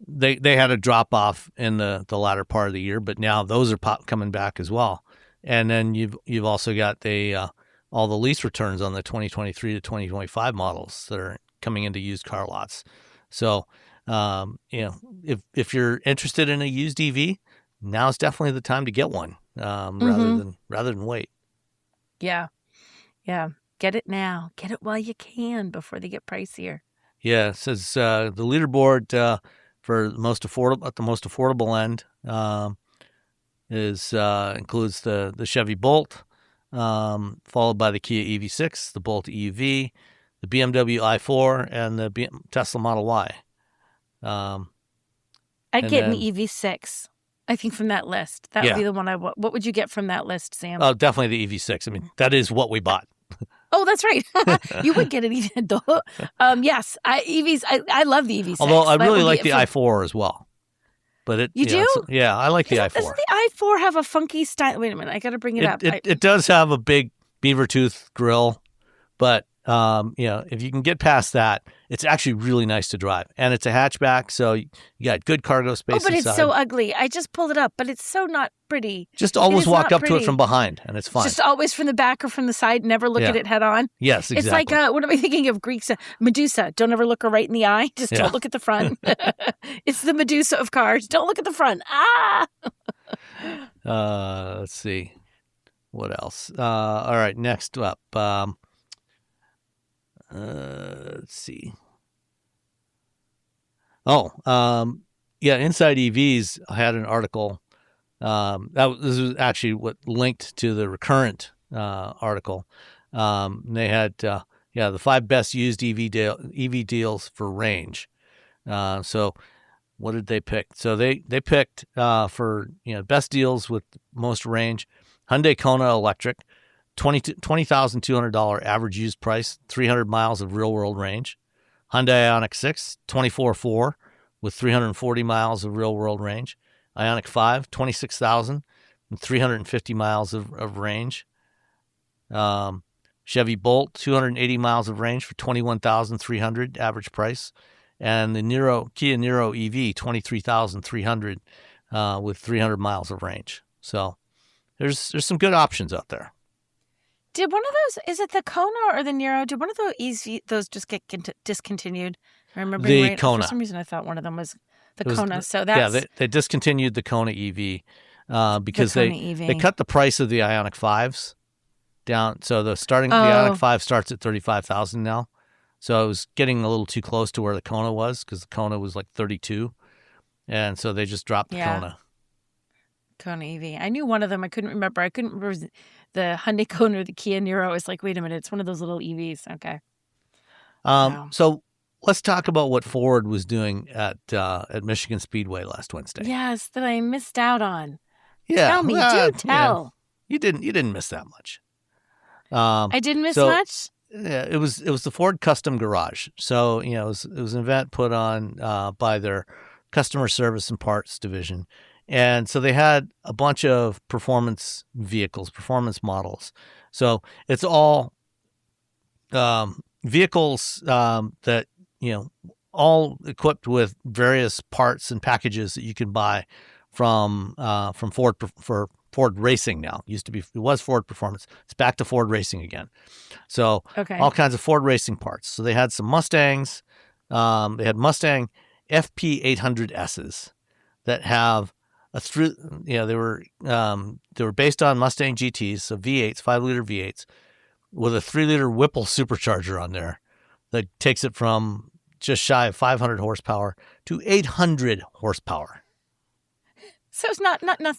[SPEAKER 3] they had a drop off in the latter part of the year, but now those are coming back as well. And then you've also got all the lease returns on the 2023 to 2025 models that are coming into used car lots. So, if you're interested in a used EV, now's definitely the time to get one, rather than wait.
[SPEAKER 4] Yeah. Yeah. Get it now. Get it while you can before they get pricier.
[SPEAKER 3] Yeah. It says, the leaderboard, for the most affordable end, includes the Chevy Bolt, followed by the Kia EV6, the Bolt EUV, the BMW i4, and the Tesla Model Y.
[SPEAKER 4] I'd get an EV6, I think, from that list. That would be the one I want. What would you get from that list, Sam?
[SPEAKER 3] Oh, definitely the EV6. I mean, that is what we bought.
[SPEAKER 4] Oh, that's right. You would get an EV. Yes, EVs. I love the EV6.
[SPEAKER 3] Although I really like the i4 as well. But
[SPEAKER 4] you do?
[SPEAKER 3] I like the i4.
[SPEAKER 4] Doesn't the i4 have a funky style? Wait a minute, I got to bring it up.
[SPEAKER 3] It does have a big beaver tooth grill, but if you can get past that, it's actually really nice to drive, and it's a hatchback, so you got good cargo space.
[SPEAKER 4] Oh, but
[SPEAKER 3] inside.
[SPEAKER 4] It's so ugly. I just pulled it up, but it's so not pretty.
[SPEAKER 3] Just always walk up to it from behind, and it's fine.
[SPEAKER 4] Just always from the back or from the side. Never look at it head on.
[SPEAKER 3] Yes, exactly.
[SPEAKER 4] It's like what am I thinking of? Greeks, Medusa. Don't ever look her right in the eye. Just don't look at the front. It's the Medusa of cars. Don't look at the front.
[SPEAKER 3] Let's see. What else? All right, next up. Let's see. Inside EVs, I had an article. This was actually what linked to the Recurrent article. They had the 5 best used EV deals for range. So what did they pick? So they picked for best deals with most range. Hyundai Kona Electric, $20,200 average used price, 300 miles of real-world range. Hyundai Ioniq 6, $24,400 with 340 miles of real-world range. Ioniq 5, $26,000 and 350 miles of range. Chevy Bolt, 280 miles of range for $21,300 average price. And the Kia Niro EV, $23,300 with 300 miles of range. So there's some good options out there.
[SPEAKER 4] Did one of those, is it the Kona or the Niro? Did one of those just get discontinued? I remember
[SPEAKER 3] the Kona.
[SPEAKER 4] For some reason I thought one of them was the Kona. So that's
[SPEAKER 3] they discontinued the Kona EV because
[SPEAKER 4] the
[SPEAKER 3] they cut the price of the Ioniq 5s down. So the Ioniq 5 starts at $35,000 now. So it was getting a little too close to where the Kona was, because the Kona was like $32,000, and so they just dropped the Kona.
[SPEAKER 4] Kona EV. I knew one of them. I couldn't remember. The Hyundai Kona or the Kia Niro. I was like, wait a minute, it's one of those little EVs. Okay.
[SPEAKER 3] So let's talk about what Ford was doing at Michigan Speedway last Wednesday.
[SPEAKER 4] Yes, that I missed out on.
[SPEAKER 3] Yeah,
[SPEAKER 4] tell me. Do tell.
[SPEAKER 3] Yeah. You didn't miss that much.
[SPEAKER 4] I didn't miss much.
[SPEAKER 3] Yeah, it was the Ford Custom Garage. So it was an event put on by their customer service and parts division, And so they had a bunch of performance vehicles, performance models. So it's all vehicles that, all equipped with various parts and packages that you can buy from Ford for Ford Racing now. It was Ford Performance. It's back to Ford Racing again. So all kinds of Ford Racing parts. So they had some Mustangs. They had Mustang FP800Ss that have they were based on Mustang GTs, so V8s, 5-liter V8s, with a 3-liter Whipple supercharger on there that takes it from just shy of 500 horsepower to 800 horsepower.
[SPEAKER 4] So it's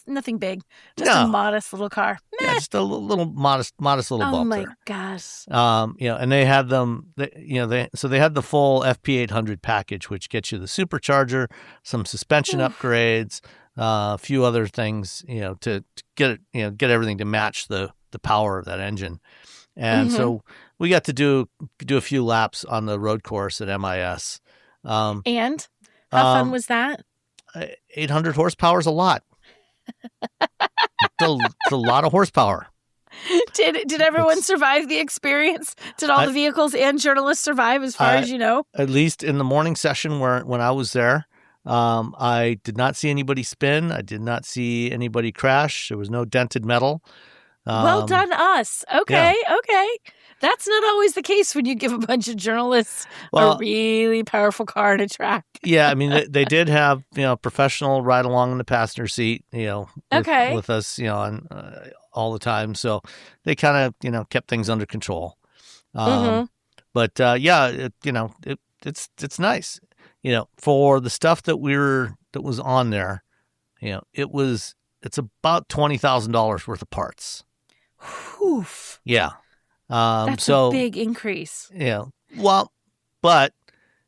[SPEAKER 4] nothing big, just a modest little car.
[SPEAKER 3] Yeah, just a little modest little bump.
[SPEAKER 4] Oh my
[SPEAKER 3] there.
[SPEAKER 4] gosh!
[SPEAKER 3] And they had them. They had the full FP800 package, which gets you the supercharger, some suspension upgrades, a few other things, to get it, get everything to match the power of that engine. And so we got to do a few laps on the road course at MIS.
[SPEAKER 4] And how fun was that?
[SPEAKER 3] 800 horsepower is a lot. It's a lot of horsepower.
[SPEAKER 4] Did everyone survive the experience? Did all the vehicles and journalists survive, as far as you know? At
[SPEAKER 3] least in the morning session when I was there, I did not see anybody spin. I did not see anybody crash. There was no dented metal.
[SPEAKER 4] Well done, us. Okay. That's not always the case when you give a bunch of journalists a really powerful car to track.
[SPEAKER 3] Yeah, I mean, they did have, professional ride along in the passenger seat, with us, on all the time. So they kind of, kept things under control. But it's nice, for the stuff that was on there, it's about $20,000 worth of parts.
[SPEAKER 4] Oof.
[SPEAKER 3] Yeah.
[SPEAKER 4] That's a big increase.
[SPEAKER 3] Yeah. Well, but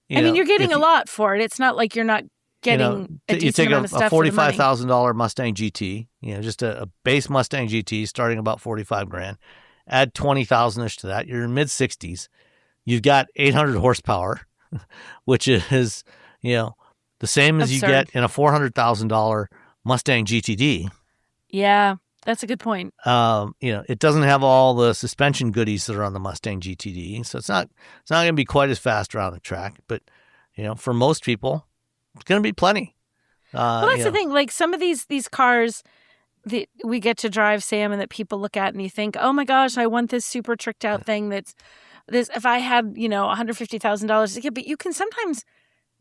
[SPEAKER 4] you're getting a lot for it. It's not like you're not getting a decent amount of stuff for the money.
[SPEAKER 3] You take a $45,000 Mustang GT, just a base Mustang GT starting about $45,000. Add 20,000-ish to that, you're in mid-60s. You've got 800 horsepower, which is the same as
[SPEAKER 4] absurd.
[SPEAKER 3] You get in a $400,000 Mustang GTD.
[SPEAKER 4] Yeah. That's a good point.
[SPEAKER 3] It doesn't have all the suspension goodies that are on the Mustang GTD, so it's not going to be quite as fast around the track. But for most people, it's going to be plenty.
[SPEAKER 4] Well, that's the thing. Like some of these cars that we get to drive, Sam, and that people look at and you think, oh my gosh, I want this super tricked out thing. That's this. If I had $150,000, yeah, but you can sometimes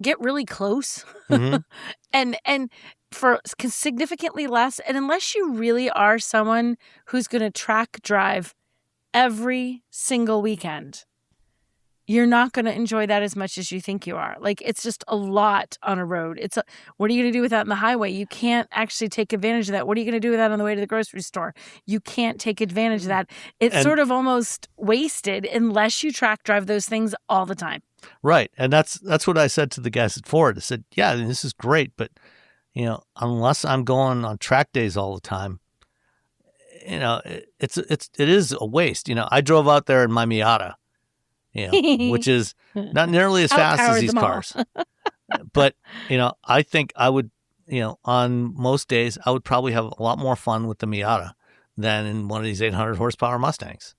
[SPEAKER 4] get really close, and for significantly less. And unless you really are someone who's going to track drive every single weekend, you're not going to enjoy that as much as you think you are. Like, it's just a lot on a road. What are you going to do with that on the highway? You can't actually take advantage of that. What are you going to do with that on the way to the grocery store? You can't take advantage of that. It's sort of almost wasted unless you track drive those things all the time.
[SPEAKER 3] Right. And that's what I said to the guys at Ford. I said, yeah, this is great, but unless I'm going on track days all the time, it is a waste. I drove out there in my Miata, which is not nearly as fast as these cars. But, I think I would, on most days, I would probably have a lot more fun with the Miata than in one of these 800 horsepower Mustangs.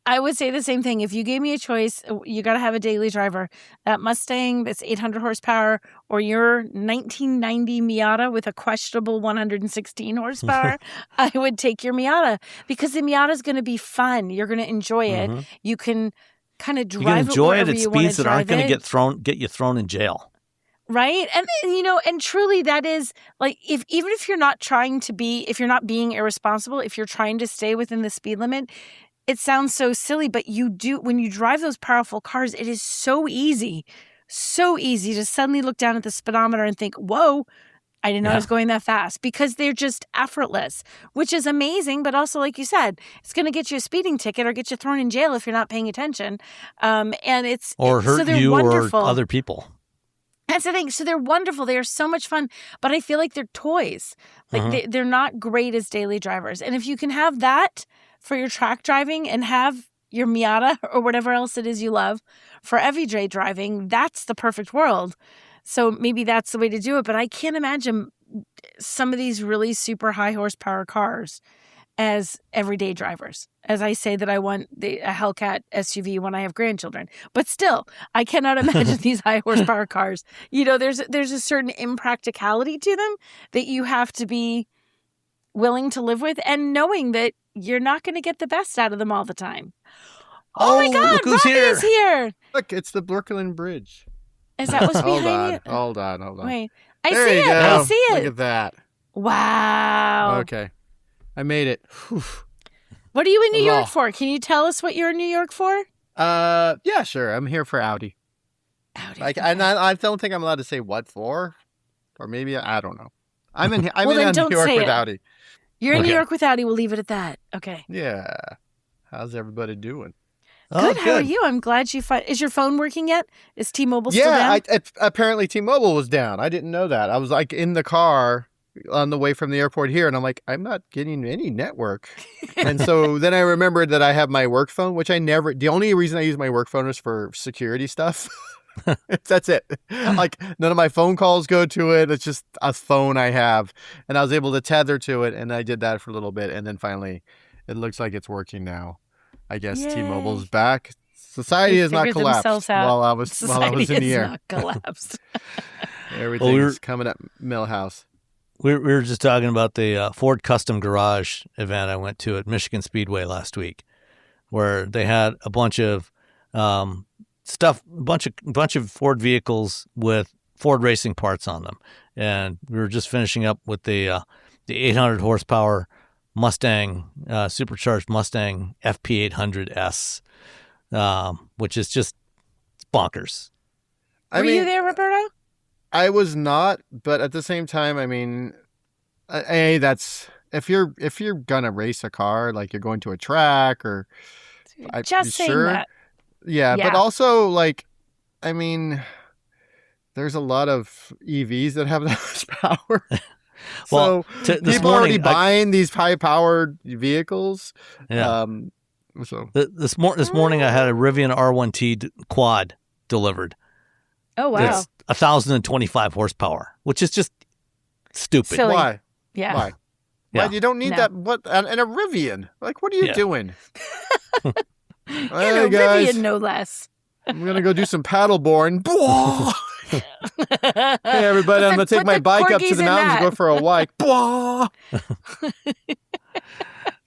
[SPEAKER 4] I would say the same thing. If you gave me a choice, you got to have a daily driver. That Mustang that's 800 horsepower or your 1990 Miata with a questionable 116 horsepower, I would take your Miata because the Miata is going to be fun. You're going to enjoy it. You can kind of drive it wherever you want to drive it. You can enjoy it at speeds that aren't
[SPEAKER 3] going to get you thrown in jail.
[SPEAKER 4] Right. And and truly that is like, even if you're not if you're not being irresponsible, if you're trying to stay within the speed limit, it sounds so silly, but when you drive those powerful cars, it is so easy to suddenly look down at the speedometer and think, whoa, I didn't know I was going that fast, because they're just effortless, which is amazing. But also, like you said, it's going to get you a speeding ticket or get you thrown in jail if you're not paying attention. Or
[SPEAKER 3] hurt you
[SPEAKER 4] wonderful.
[SPEAKER 3] Or other people.
[SPEAKER 4] That's the thing. So they're wonderful. They are so much fun, but I feel like they're toys. Like they're not great as daily drivers. And if you can have that for your track driving and have your Miata or whatever else it is you love for everyday driving, that's the perfect world. So maybe that's the way to do it. But I can't imagine some of these really super high horsepower cars as everyday drivers. As I say that I want a Hellcat SUV when I have grandchildren. But still, I cannot imagine these high horsepower cars. There's a certain impracticality to them that you have to be willing to live with, and knowing that you're not going to get the best out of them all the time. Oh my God,
[SPEAKER 3] look who's
[SPEAKER 4] Robbie is here.
[SPEAKER 6] Look, it's the Brooklyn Bridge.
[SPEAKER 4] Is that what's behind you?
[SPEAKER 6] Hold on.
[SPEAKER 4] Wait,
[SPEAKER 6] There
[SPEAKER 4] see
[SPEAKER 6] you
[SPEAKER 4] it.
[SPEAKER 6] go.
[SPEAKER 4] I see it.
[SPEAKER 6] Look at that.
[SPEAKER 4] Wow.
[SPEAKER 6] Okay. I made it. Whew.
[SPEAKER 4] What are you in New York for? Can you tell us what you're in New York for?
[SPEAKER 6] Yeah, sure. I'm here for Audi.
[SPEAKER 4] Audi.
[SPEAKER 6] I don't think I'm allowed to say what for, or maybe I don't know. I'm in. I'm
[SPEAKER 4] Well, then
[SPEAKER 6] in
[SPEAKER 4] don't
[SPEAKER 6] New York
[SPEAKER 4] say
[SPEAKER 6] with
[SPEAKER 4] it.
[SPEAKER 6] Audi.
[SPEAKER 4] You're in New
[SPEAKER 3] Okay.
[SPEAKER 4] York with Audi. We'll leave it at that. Okay.
[SPEAKER 6] Yeah. How's everybody doing?
[SPEAKER 4] Good. How are you? I'm glad you is your phone working yet? Is T-Mobile still
[SPEAKER 6] Yeah.
[SPEAKER 4] down?
[SPEAKER 6] Apparently T-Mobile was down. I didn't know that. I was like in the car on the way from the airport here, and I'm like, I'm not getting any network. And so then I remembered that I have my work phone, which the only reason I use my work phone is for security stuff. That's it. Like none of my phone calls go to it. It's just a phone I have, and I was able to tether to it, and I did that for a little bit, and then finally it looks like it's working now. I guess
[SPEAKER 4] Yay.
[SPEAKER 6] T-Mobile's back. Society
[SPEAKER 4] They
[SPEAKER 6] has not
[SPEAKER 4] figured
[SPEAKER 6] collapsed
[SPEAKER 4] themselves out.
[SPEAKER 6] while I was in
[SPEAKER 4] Society
[SPEAKER 6] the
[SPEAKER 4] has
[SPEAKER 6] air.
[SPEAKER 4] not collapsed.
[SPEAKER 6] Everything's coming up Millhouse.
[SPEAKER 3] We were just talking about the Ford Custom Garage event I went to at Michigan Speedway last week, where they had a bunch of stuff, a bunch of Ford vehicles with Ford racing parts on them, and we were just finishing up with the 800 horsepower Mustang, supercharged Mustang FP800S, which is just bonkers.
[SPEAKER 4] Were you there, Roberto?
[SPEAKER 6] I was not, but at the same time, I mean, that's if you're gonna race a car, like you're going to a track or
[SPEAKER 4] Just saying
[SPEAKER 6] sure?
[SPEAKER 4] that.
[SPEAKER 6] Yeah,
[SPEAKER 4] Yeah.
[SPEAKER 6] but also like, I mean, there's a lot of EVs that have that much power.
[SPEAKER 3] Well,
[SPEAKER 6] so
[SPEAKER 3] this
[SPEAKER 6] people are already
[SPEAKER 3] morning,
[SPEAKER 6] buying these high-powered vehicles.
[SPEAKER 3] Yeah.
[SPEAKER 6] So
[SPEAKER 3] This morning I had a Rivian R1T quad delivered.
[SPEAKER 4] Oh, wow.
[SPEAKER 3] It's 1,025 horsepower, which is just stupid.
[SPEAKER 4] Silly.
[SPEAKER 6] why?
[SPEAKER 4] Yeah.
[SPEAKER 6] Why?
[SPEAKER 3] Yeah.
[SPEAKER 6] Why? You don't need
[SPEAKER 4] No.
[SPEAKER 6] that. What? And a Rivian? Like, what are you
[SPEAKER 3] Yeah.
[SPEAKER 6] doing?
[SPEAKER 4] And
[SPEAKER 6] Hey
[SPEAKER 4] a
[SPEAKER 6] guys,
[SPEAKER 4] Rivian, no less.
[SPEAKER 6] I'm gonna go do some paddleboarding. Hey everybody, I'm gonna take
[SPEAKER 4] Put
[SPEAKER 6] my
[SPEAKER 4] the
[SPEAKER 6] bike up to
[SPEAKER 4] corgis
[SPEAKER 6] the
[SPEAKER 4] in
[SPEAKER 6] mountains and
[SPEAKER 4] that.
[SPEAKER 6] go for a hike.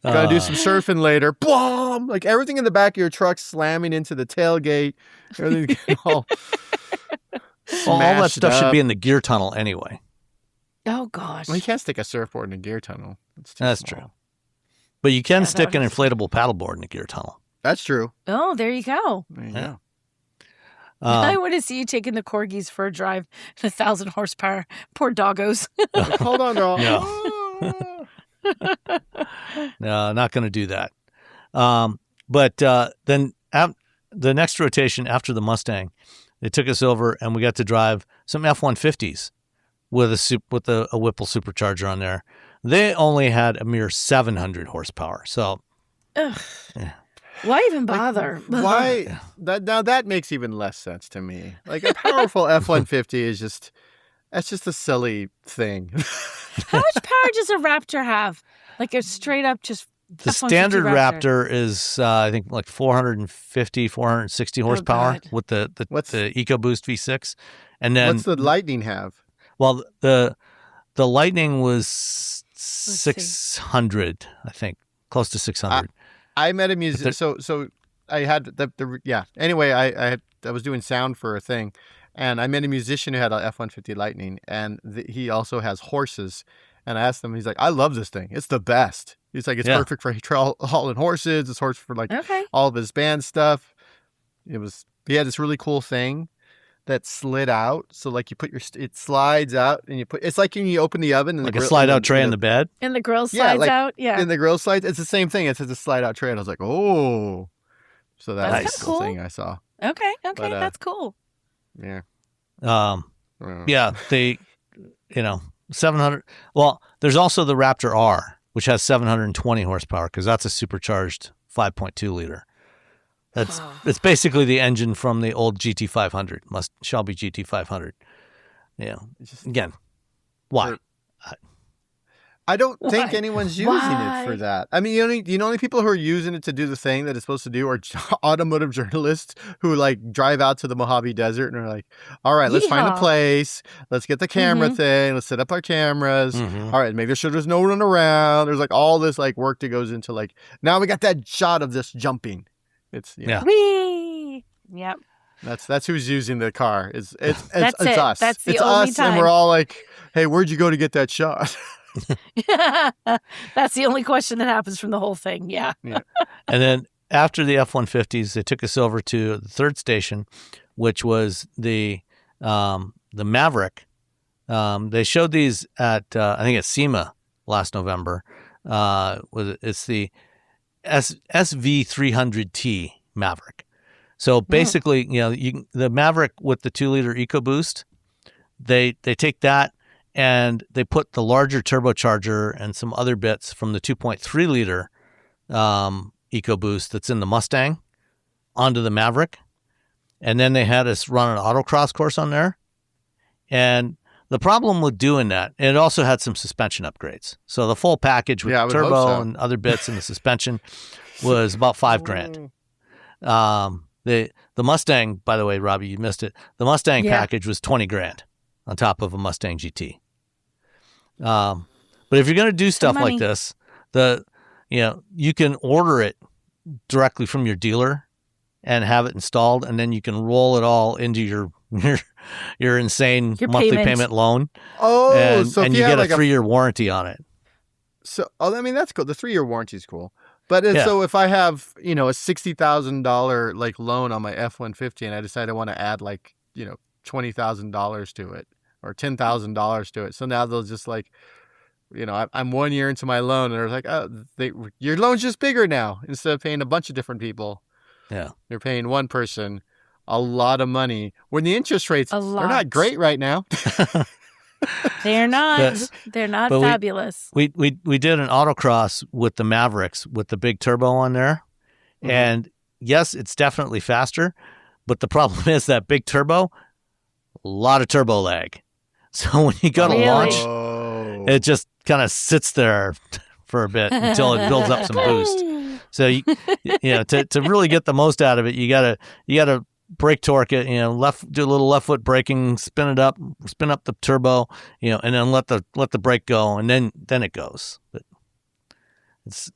[SPEAKER 6] Gotta do some surfing later. Like everything in the back of your truck slamming into the tailgate. Everything's getting all
[SPEAKER 3] Well, all that
[SPEAKER 6] smashed
[SPEAKER 3] stuff should
[SPEAKER 6] up.
[SPEAKER 3] be in the gear tunnel anyway.
[SPEAKER 4] Oh, gosh.
[SPEAKER 6] Well, you can't stick a surfboard in a gear tunnel. It's too
[SPEAKER 3] That's
[SPEAKER 6] small.
[SPEAKER 3] true. But you can
[SPEAKER 4] Yeah,
[SPEAKER 3] stick
[SPEAKER 4] that
[SPEAKER 3] an
[SPEAKER 4] is-
[SPEAKER 3] inflatable paddleboard in the gear tunnel.
[SPEAKER 6] That's true.
[SPEAKER 4] Oh, there you go.
[SPEAKER 6] There you
[SPEAKER 3] Yeah.
[SPEAKER 6] go.
[SPEAKER 4] I want to see you taking the corgis for a drive in 1,000 horsepower. Poor doggos.
[SPEAKER 6] Like, hold on, girl.
[SPEAKER 3] No, not going to do that. But then the next rotation after the Mustang, they took us over and we got to drive some F-150s with a Whipple supercharger on there. They only had a mere 700 horsepower. So
[SPEAKER 4] Ugh. Why even bother?
[SPEAKER 6] Why? That makes even less sense to me. Like a powerful F-150 is just a silly thing.
[SPEAKER 4] How much power does a Raptor have? Like a straight up just
[SPEAKER 3] the
[SPEAKER 4] F-150
[SPEAKER 3] standard Raptor is, I think, like 450, 460 horsepower
[SPEAKER 4] God.
[SPEAKER 3] with the
[SPEAKER 6] What's-
[SPEAKER 3] EcoBoost V6. And then,
[SPEAKER 6] What's the Lightning have?
[SPEAKER 3] well, the Lightning was
[SPEAKER 4] see.
[SPEAKER 3] 600, I think, close to 600.
[SPEAKER 6] I met a musician. So I had the yeah. Anyway, I was doing sound for a thing, and I met a musician who had an F-150 Lightning, and he also has horses. And I asked him, he's like, I love this thing. It's the best. He's like, it's
[SPEAKER 3] Yeah.
[SPEAKER 6] perfect for hauling horses. It's horse for like
[SPEAKER 4] Okay.
[SPEAKER 6] all of his band stuff. He had this really cool thing that slid out. So like it slides out and it's like when you open the oven and
[SPEAKER 3] Like
[SPEAKER 6] the
[SPEAKER 3] a
[SPEAKER 6] grill-
[SPEAKER 3] slide out
[SPEAKER 6] and
[SPEAKER 3] tray in the bed.
[SPEAKER 4] And the grill
[SPEAKER 6] Yeah,
[SPEAKER 4] slides
[SPEAKER 6] like-
[SPEAKER 4] out. Yeah.
[SPEAKER 6] and the grill slides. It's the same thing. It says a slide out tray. And I was like, oh, so
[SPEAKER 4] That's
[SPEAKER 6] that's
[SPEAKER 4] kinda
[SPEAKER 6] the cool
[SPEAKER 4] cool.
[SPEAKER 6] thing I saw.
[SPEAKER 4] Okay.
[SPEAKER 6] But,
[SPEAKER 4] That's cool.
[SPEAKER 6] Yeah.
[SPEAKER 3] Yeah, they, 700. Well, there's also the Raptor R, which has 720 horsepower because that's a supercharged 5.2 liter. It's basically the engine from the old GT500, Shelby GT500. Yeah. Again, why?
[SPEAKER 6] I don't think
[SPEAKER 4] Why?
[SPEAKER 6] anyone's using it for that. I mean, the only people who are using it to do the thing that it's supposed to do are automotive journalists who like drive out to the Mojave Desert and are like, all right, let's find a place. Let's get the camera thing. Let's set up our cameras. All right, make sure there's no one around. There's like all this like work that goes into like, now we got that shot of this jumping. It's,
[SPEAKER 4] Whee! Yep.
[SPEAKER 6] That's who's using the car. It's us.
[SPEAKER 4] That's the
[SPEAKER 6] it's
[SPEAKER 4] only
[SPEAKER 6] us,
[SPEAKER 4] time.
[SPEAKER 6] and we're all like, hey, where'd you go to get that shot?
[SPEAKER 4] That's the only question that happens from the whole thing. Yeah.
[SPEAKER 3] And then after the F-150s, they took us over to the third station, which was the Maverick. They showed these at I think at SEMA last November. It's the SV300T Maverick. So basically, the Maverick with the 2-liter EcoBoost, they take that and they put the larger turbocharger and some other bits from the 2.3-liter EcoBoost that's in the Mustang onto the Maverick. And then they had us run an autocross course on there. And the problem with doing that, and it also had some suspension upgrades. So the full package with turbo and other bits in the suspension was about $5,000. The Mustang, by the way, Robbie, you missed it. The Mustang package was $20,000 on top of a Mustang GT. But if you're going to do stuff like this, you can order it directly from your dealer and have it installed, and then you can roll it all into your insane monthly payment loan.
[SPEAKER 6] Oh,
[SPEAKER 3] so you get a 3-year warranty on it.
[SPEAKER 6] So, I mean, that's cool. The 3-year warranty is cool. But so if I have, a $60,000 like loan on my F-150 and I decide I want to add like, $20,000 to it or $10,000 to it. So now they'll just like, I'm 1 year into my loan and they're like, oh, your loan's just bigger now. Instead of paying a bunch of different people.
[SPEAKER 3] Yeah.
[SPEAKER 6] You're paying one person a lot of money when the interest rates are not great right now.
[SPEAKER 4] They're not. They're not fabulous.
[SPEAKER 3] We did an autocross with the Mavericks with the big turbo on there. And yes, it's definitely faster. But the problem is that big turbo, a lot of turbo lag. So when you go to launch, it just kind of sits there for a bit until it builds up some boost. So to really get the most out of it, you gotta brake torque it, do a little left foot braking, spin up the turbo, and then let the brake go, and then it goes. But it's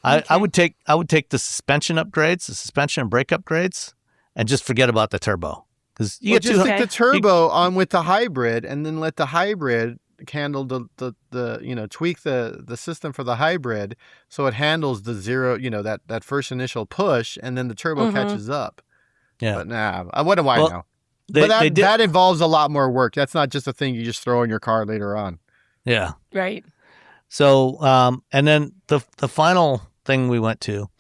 [SPEAKER 3] I would take the suspension upgrades, the suspension and brake upgrades, and just forget about the turbo because you get
[SPEAKER 6] just stick the turbo on with the hybrid, and then let the hybrid handle the tweak the system for the hybrid so it handles the zero, that first initial push, and then the turbo catches up.
[SPEAKER 3] Yeah.
[SPEAKER 6] But what do I know? That involves a lot more work. That's not just a thing you just throw in your car later on.
[SPEAKER 3] Yeah.
[SPEAKER 4] Right.
[SPEAKER 3] So, and then the final thing we went to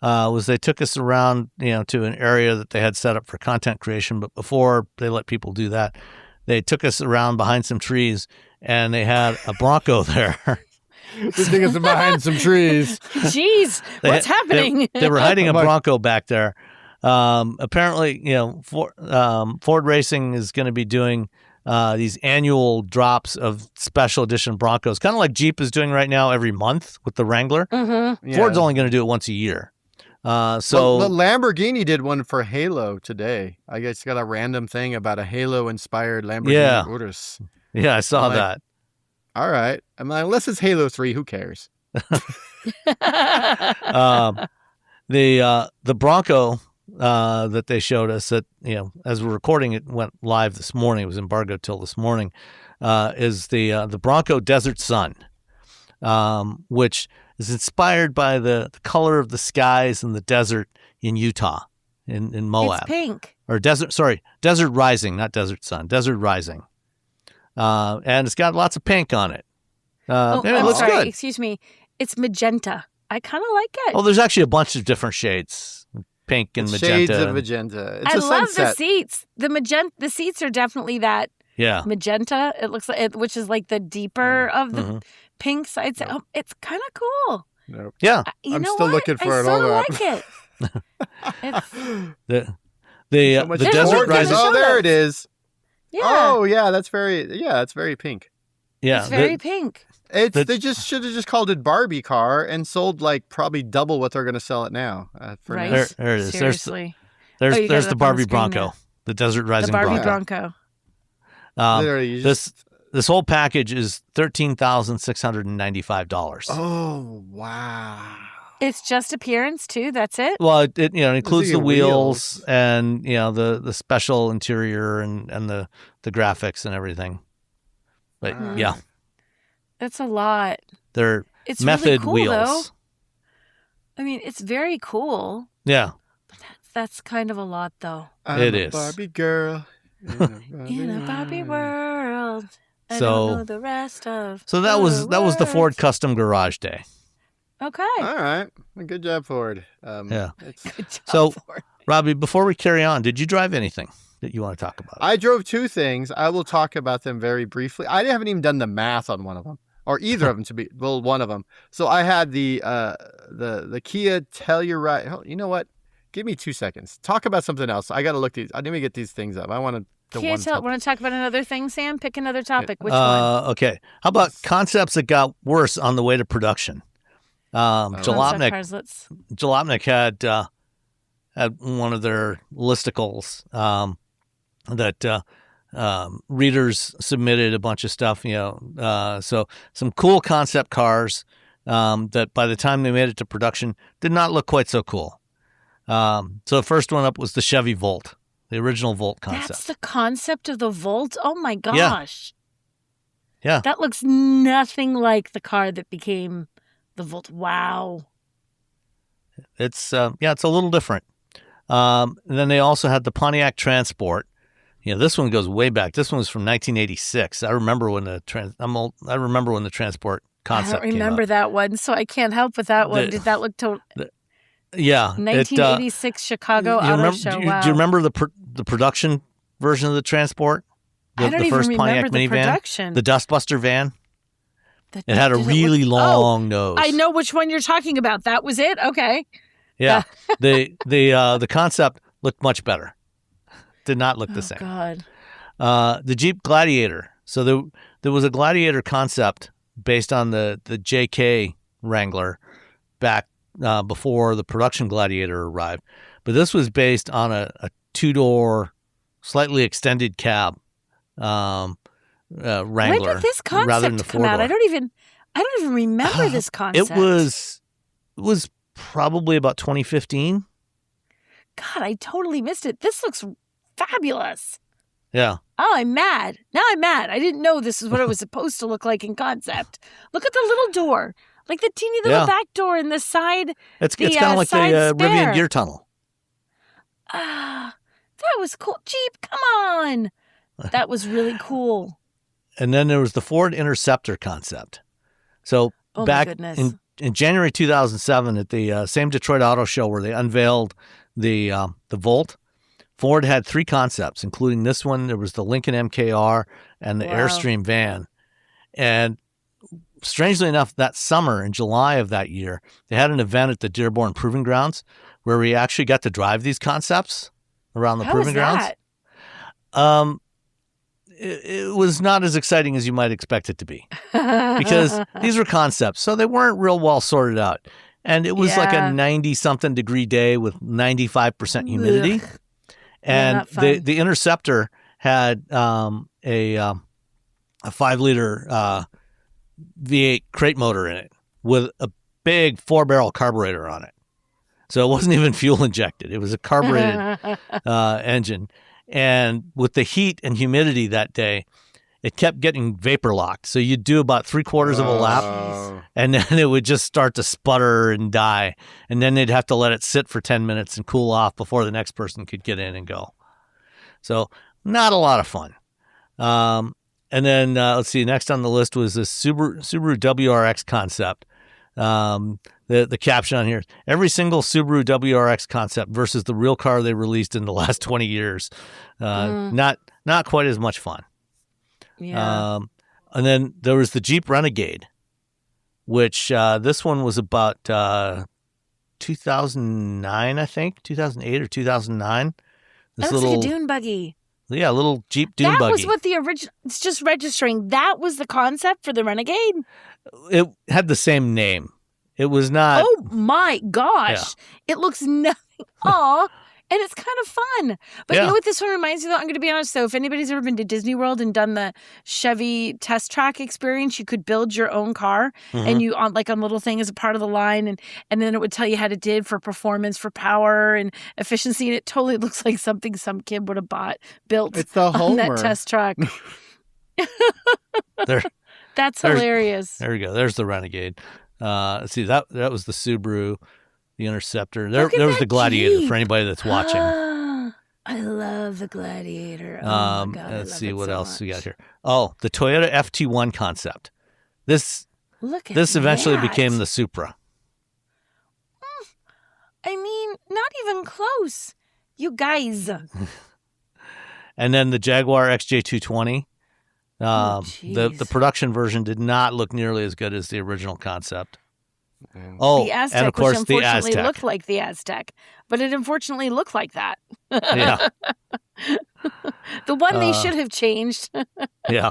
[SPEAKER 3] was they took us around, to an area that they had set up for content creation. But before they let people do that, they took us around behind some trees, and they had a Bronco there.
[SPEAKER 6] This thing is behind some trees.
[SPEAKER 4] Jeez, what's happening?
[SPEAKER 3] They were hiding a Bronco back there. Apparently, Ford Racing is going to be doing these annual drops of special edition Broncos, kind of like Jeep is doing right now every month with the Wrangler. Ford's only going to do it once a year. The
[SPEAKER 6] Lamborghini did one for Halo today. I guess got a random thing about a Halo-inspired Lamborghini Urus.
[SPEAKER 3] Yeah, I saw that.
[SPEAKER 6] All right. I'm like, unless it's Halo 3, who cares?
[SPEAKER 3] The Bronco that they showed us that, as we're recording, it went live this morning. It was embargoed till this morning, is the Bronco Desert Sun, which is inspired by the color of the skies in the desert in Utah, in Moab.
[SPEAKER 4] It's pink.
[SPEAKER 3] Or Desert Rising, not Desert Sun, Desert Rising. And it's got lots of pink on it. And it looks good.
[SPEAKER 4] Excuse me. It's magenta. I kind of like it.
[SPEAKER 3] Oh, there's actually a bunch of different shades. Pink and magenta.
[SPEAKER 6] Shades of magenta. It's
[SPEAKER 4] I
[SPEAKER 6] a
[SPEAKER 4] love
[SPEAKER 6] sunset.
[SPEAKER 4] the seats. The seats are definitely that magenta. It looks like which is like the deeper of the pink side. So it's kind of cool.
[SPEAKER 6] Nope.
[SPEAKER 3] Yeah,
[SPEAKER 6] I'm still looking for it.
[SPEAKER 4] I
[SPEAKER 6] Hold on.
[SPEAKER 4] like it.
[SPEAKER 3] the Desert Rising.
[SPEAKER 6] Oh, there it is.
[SPEAKER 4] Yeah.
[SPEAKER 6] Oh, yeah. That's very pink.
[SPEAKER 3] Yeah,
[SPEAKER 4] It's very pink.
[SPEAKER 6] They just should have just called it Barbie car and sold like probably double what they're going to sell it now. For
[SPEAKER 4] Right.
[SPEAKER 6] now.
[SPEAKER 3] there it is.
[SPEAKER 4] Seriously.
[SPEAKER 3] There's
[SPEAKER 4] it
[SPEAKER 3] the
[SPEAKER 4] up on
[SPEAKER 3] Barbie
[SPEAKER 4] screen
[SPEAKER 3] Bronco,
[SPEAKER 4] now.
[SPEAKER 3] the Desert Rising
[SPEAKER 4] The Barbie
[SPEAKER 3] Bronco.
[SPEAKER 4] Bronco.
[SPEAKER 6] Literally, you just...
[SPEAKER 3] This whole package is $13,695.
[SPEAKER 6] Oh, wow.
[SPEAKER 4] It's just appearance too. That's it.
[SPEAKER 3] Well, it includes the
[SPEAKER 6] your
[SPEAKER 3] wheels and the special interior and the graphics and everything. But yeah,
[SPEAKER 4] That's a lot.
[SPEAKER 3] they're
[SPEAKER 4] It's
[SPEAKER 3] method
[SPEAKER 4] really cool,
[SPEAKER 3] wheels.
[SPEAKER 4] though. I mean, it's very cool.
[SPEAKER 3] Yeah,
[SPEAKER 4] That's kind of a lot, though.
[SPEAKER 3] It is.
[SPEAKER 6] Barbie girl.
[SPEAKER 4] In a Barbie world, I
[SPEAKER 3] So-
[SPEAKER 4] don't know the rest of.
[SPEAKER 3] so that was the Ford
[SPEAKER 4] words.
[SPEAKER 3] Custom Garage Day.
[SPEAKER 4] Okay.
[SPEAKER 6] All right. Good job, Ford.
[SPEAKER 3] Yeah.
[SPEAKER 6] It's...
[SPEAKER 4] Good job,
[SPEAKER 3] So-
[SPEAKER 4] Ford.
[SPEAKER 3] Robbie, before we carry on, did you drive anything that you want to talk about?
[SPEAKER 6] I drove two things. I will talk about them very briefly. I haven't even done the math on one of them, or either of them one of them. So I had the Kia Telluride. Oh, you know what? Give me 2 seconds. Talk about something else. I got to look these. Let me get these things up. I want to.
[SPEAKER 4] Want to talk about another thing, Sam? Pick another topic. Which one?
[SPEAKER 3] Okay. How about concepts that got worse on the way to production?
[SPEAKER 4] Concept
[SPEAKER 3] Jalopnik
[SPEAKER 4] cars, let's.
[SPEAKER 3] Jalopnik had one of their listicles that readers submitted a bunch of stuff, so some cool concept cars that by the time they made it to production did not look quite so cool. So the first one up was the Chevy Volt, the original Volt concept.
[SPEAKER 4] That's the concept of the Volt? Oh my gosh.
[SPEAKER 3] Yeah.
[SPEAKER 4] That looks nothing like the car that became the Volt. Wow.
[SPEAKER 3] It's it's a little different. And then they also had the Pontiac Transport. This one goes way back. This one was from 1986. I remember when the Transport concept
[SPEAKER 4] I don't remember
[SPEAKER 3] came
[SPEAKER 4] that one, so I can't help with that one. Did that look
[SPEAKER 3] Yeah.
[SPEAKER 4] 1986 Chicago Auto Show?
[SPEAKER 3] Do you
[SPEAKER 4] Wow.
[SPEAKER 3] remember the production version of the Transport?
[SPEAKER 4] I don't
[SPEAKER 3] the
[SPEAKER 4] even
[SPEAKER 3] first
[SPEAKER 4] remember
[SPEAKER 3] Pontiac
[SPEAKER 4] the
[SPEAKER 3] minivan,
[SPEAKER 4] production.
[SPEAKER 3] the Dustbuster van.
[SPEAKER 4] That-
[SPEAKER 3] It had a
[SPEAKER 4] did
[SPEAKER 3] really
[SPEAKER 4] look-
[SPEAKER 3] long nose.
[SPEAKER 4] I know which one you're talking about. That was it? Okay.
[SPEAKER 3] Yeah. the concept looked much better. Did not look the same.
[SPEAKER 4] God.
[SPEAKER 3] The Jeep Gladiator. So there was a Gladiator concept based on the JK Wrangler back before the production Gladiator arrived. But this was based on a two-door, slightly extended cab Wrangler.
[SPEAKER 4] When did this
[SPEAKER 3] rather than the
[SPEAKER 4] concept come out?
[SPEAKER 3] four-door.
[SPEAKER 4] I don't even remember this concept.
[SPEAKER 3] It was probably about 2015.
[SPEAKER 4] God, I totally missed it. This looks fabulous.
[SPEAKER 3] Yeah.
[SPEAKER 4] Oh, I'm mad. Now I'm mad. I didn't know this is what it was supposed to look like in concept. Look at the little door. Like the teeny little
[SPEAKER 3] Yeah.
[SPEAKER 4] back door in the side.
[SPEAKER 3] It's
[SPEAKER 4] The,
[SPEAKER 3] kind of like
[SPEAKER 4] side
[SPEAKER 3] the
[SPEAKER 4] spare.
[SPEAKER 3] Rivian gear tunnel.
[SPEAKER 4] Ah, that was cool. Jeep, come on. That was really cool.
[SPEAKER 3] And then there was the Ford Interceptor concept. So
[SPEAKER 4] Oh, my
[SPEAKER 3] back
[SPEAKER 4] goodness.
[SPEAKER 3] in January 2007 at the same Detroit Auto Show where they unveiled the Volt, Ford had three concepts, including this one. There was the Lincoln MKR and the
[SPEAKER 4] Wow.
[SPEAKER 3] Airstream van. And strangely enough, that summer in July of that year, they had an event at the Dearborn Proving Grounds where we actually got to drive these concepts around the
[SPEAKER 4] How was
[SPEAKER 3] Proving Grounds.
[SPEAKER 4] that?
[SPEAKER 3] It was not as exciting as you might expect it to be because these were concepts, so they weren't real well sorted out. And it was like a
[SPEAKER 4] Yeah.
[SPEAKER 3] 90-something degree day with 95% humidity.
[SPEAKER 4] Ugh.
[SPEAKER 3] And
[SPEAKER 4] not fun.
[SPEAKER 3] the Interceptor had a 5-liter V8 crate motor in it with a big 4-barrel carburetor on it. So it wasn't even fuel injected. It was a carbureted engine. And with the heat and humidity that day, it kept getting vapor locked. So you'd do about 3/4 of a lap, and then it would just start to sputter and die. And then they'd have to let it sit for 10 minutes and cool off before the next person could get in and go. So not a lot of fun. And then let's see, next on the list was the Subaru WRX concept. The caption on here: every single Subaru WRX concept versus the real car they released in the last 20 years. Not quite as much fun.
[SPEAKER 4] Yeah.
[SPEAKER 3] And then there was the Jeep Renegade, which this one was about 2009, I think, 2008 or 2009.
[SPEAKER 4] That looks like a dune buggy.
[SPEAKER 3] Yeah, a little Jeep dune
[SPEAKER 4] That
[SPEAKER 3] buggy.
[SPEAKER 4] was what the original. It's just registering. That was the concept for the Renegade.
[SPEAKER 3] It had the same name. It was not.
[SPEAKER 4] Oh my gosh! It looks nothing. Aw. And it's kind of fun. But you know what this one reminds me of? I'm going to be honest. So if anybody's ever been to Disney World and done the Chevy test track experience, you could build your own car and you on little thing as a part of the line. And then it would tell you how it did for performance, for power and efficiency. And it totally looks like something some kid would have built
[SPEAKER 6] It's the
[SPEAKER 4] on
[SPEAKER 6] Homer.
[SPEAKER 4] that test track. That's
[SPEAKER 3] There's-
[SPEAKER 4] hilarious.
[SPEAKER 3] There we go. There's the Renegade. Let's see, that was the Subaru, the Interceptor. There
[SPEAKER 4] Look at
[SPEAKER 3] was
[SPEAKER 4] that
[SPEAKER 3] the Gladiator
[SPEAKER 4] Jeep.
[SPEAKER 3] for anybody that's watching.
[SPEAKER 4] I love the Gladiator. Oh my God.
[SPEAKER 3] Let's
[SPEAKER 4] I
[SPEAKER 3] see
[SPEAKER 4] love it
[SPEAKER 3] what
[SPEAKER 4] so
[SPEAKER 3] else we got
[SPEAKER 4] much.
[SPEAKER 3] here. Oh, the Toyota FT1 concept. This eventually
[SPEAKER 4] that.
[SPEAKER 3] became the Supra.
[SPEAKER 4] I mean, not even close. You guys.
[SPEAKER 3] And then the Jaguar XJ220. The
[SPEAKER 4] jeez.
[SPEAKER 3] production version did not look nearly as good as the original concept.
[SPEAKER 6] Mm.
[SPEAKER 3] Oh,
[SPEAKER 4] The Aztec,
[SPEAKER 3] and of course
[SPEAKER 4] which
[SPEAKER 3] the
[SPEAKER 4] unfortunately
[SPEAKER 3] Aztec.
[SPEAKER 4] looked like the Aztec, but it unfortunately looked like that.
[SPEAKER 3] Yeah,
[SPEAKER 4] The one they should have changed.
[SPEAKER 3] yeah.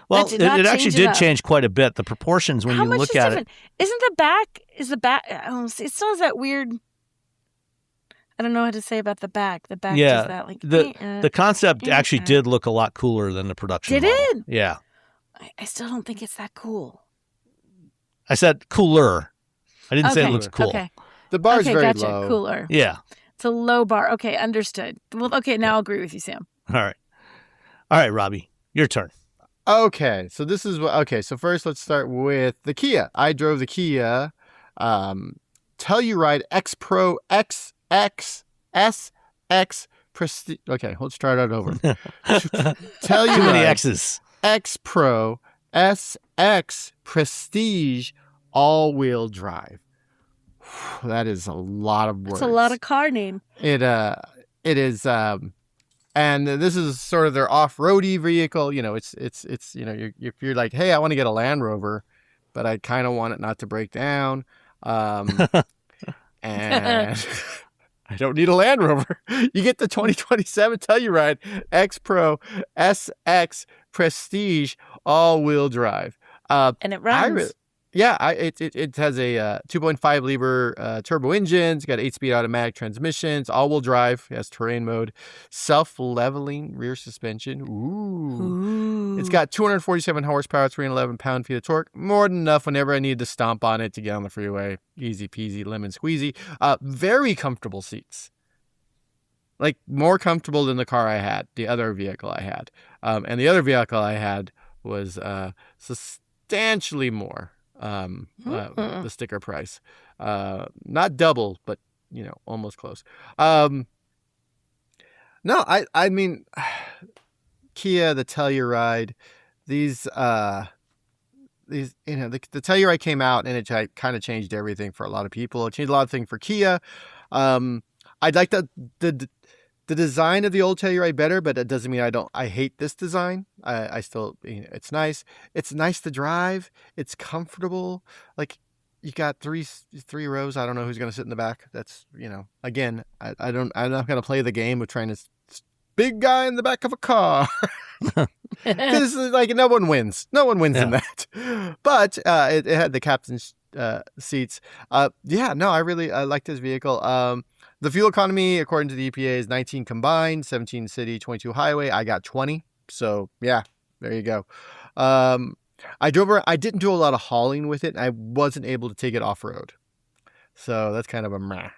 [SPEAKER 3] Well,
[SPEAKER 4] did not
[SPEAKER 3] it actually
[SPEAKER 4] change
[SPEAKER 3] did
[SPEAKER 4] enough.
[SPEAKER 3] change quite a bit. The proportions when
[SPEAKER 4] How
[SPEAKER 3] you
[SPEAKER 4] much
[SPEAKER 3] look
[SPEAKER 4] is
[SPEAKER 3] at
[SPEAKER 4] different? Isn't the back? It still has that weird. I don't know how to say about the back. The back
[SPEAKER 3] Yeah,
[SPEAKER 4] does that like
[SPEAKER 3] the concept actually did look a lot cooler than the production.
[SPEAKER 4] Did
[SPEAKER 3] model.
[SPEAKER 4] it?
[SPEAKER 3] Yeah.
[SPEAKER 4] I still don't think it's that cool.
[SPEAKER 3] I said cooler. I didn't say it looks cool.
[SPEAKER 4] Okay.
[SPEAKER 6] The bar's
[SPEAKER 4] Okay,
[SPEAKER 6] very
[SPEAKER 4] gotcha.
[SPEAKER 6] low.
[SPEAKER 4] Cooler.
[SPEAKER 3] Yeah.
[SPEAKER 4] It's a low bar. Okay, understood. Well, okay, now I'll agree with you, Sam.
[SPEAKER 3] All right, Robbie, your turn.
[SPEAKER 6] Okay, so this is what. Okay, so first let's start with the Kia. I drove the Kia Telluride X Pro XX SX Prestige. Okay, let's start it over.
[SPEAKER 3] Too many
[SPEAKER 6] Telluride
[SPEAKER 3] X's.
[SPEAKER 6] X Pro SX Prestige all-wheel drive. That is a lot of words.
[SPEAKER 4] It's a lot of car name.
[SPEAKER 6] It is and this is sort of their off-roady vehicle. You know, it's you know, if you're like, hey, I want to get a Land Rover, but I kind of want it not to break down, and I don't need a Land Rover. You get the 2027 Telluride X Pro SX Prestige all-wheel drive.
[SPEAKER 4] And it runs.
[SPEAKER 6] It has a 2.5 liter turbo engine. It's got 8-speed automatic transmissions, all-wheel drive. It has terrain mode, self-leveling rear suspension. Ooh. It's got 247 horsepower, 311 pound-feet of torque. More than enough whenever I need to stomp on it to get on the freeway. Easy peasy, lemon squeezy. Very comfortable seats. Like more comfortable than the car I had, the other vehicle I had. And the other vehicle I had was substantially more. The sticker price, not double, but you know, almost close. No, I mean, Kia, the Telluride, these, you know, the Telluride came out and it kind of changed everything for a lot of people. It changed a lot of things for Kia. I'd like the design of the old Telluride better, but that doesn't mean I hate this design. I still, you know, it's nice. It's nice to drive. It's comfortable. Like you got three rows. I don't know who's going to sit in the back. That's, you know, again, I'm not going to play the game of trying to big guy in the back of a car. Because like no one wins. No one wins in that. But it had the captain's seats. I like this vehicle. The fuel economy, according to the EPA, is 19 combined, 17 city, 22 highway. I got 20. So, yeah, there you go. I drove around. I didn't do a lot of hauling with it. I wasn't able to take it off-road. So, that's kind of a meh.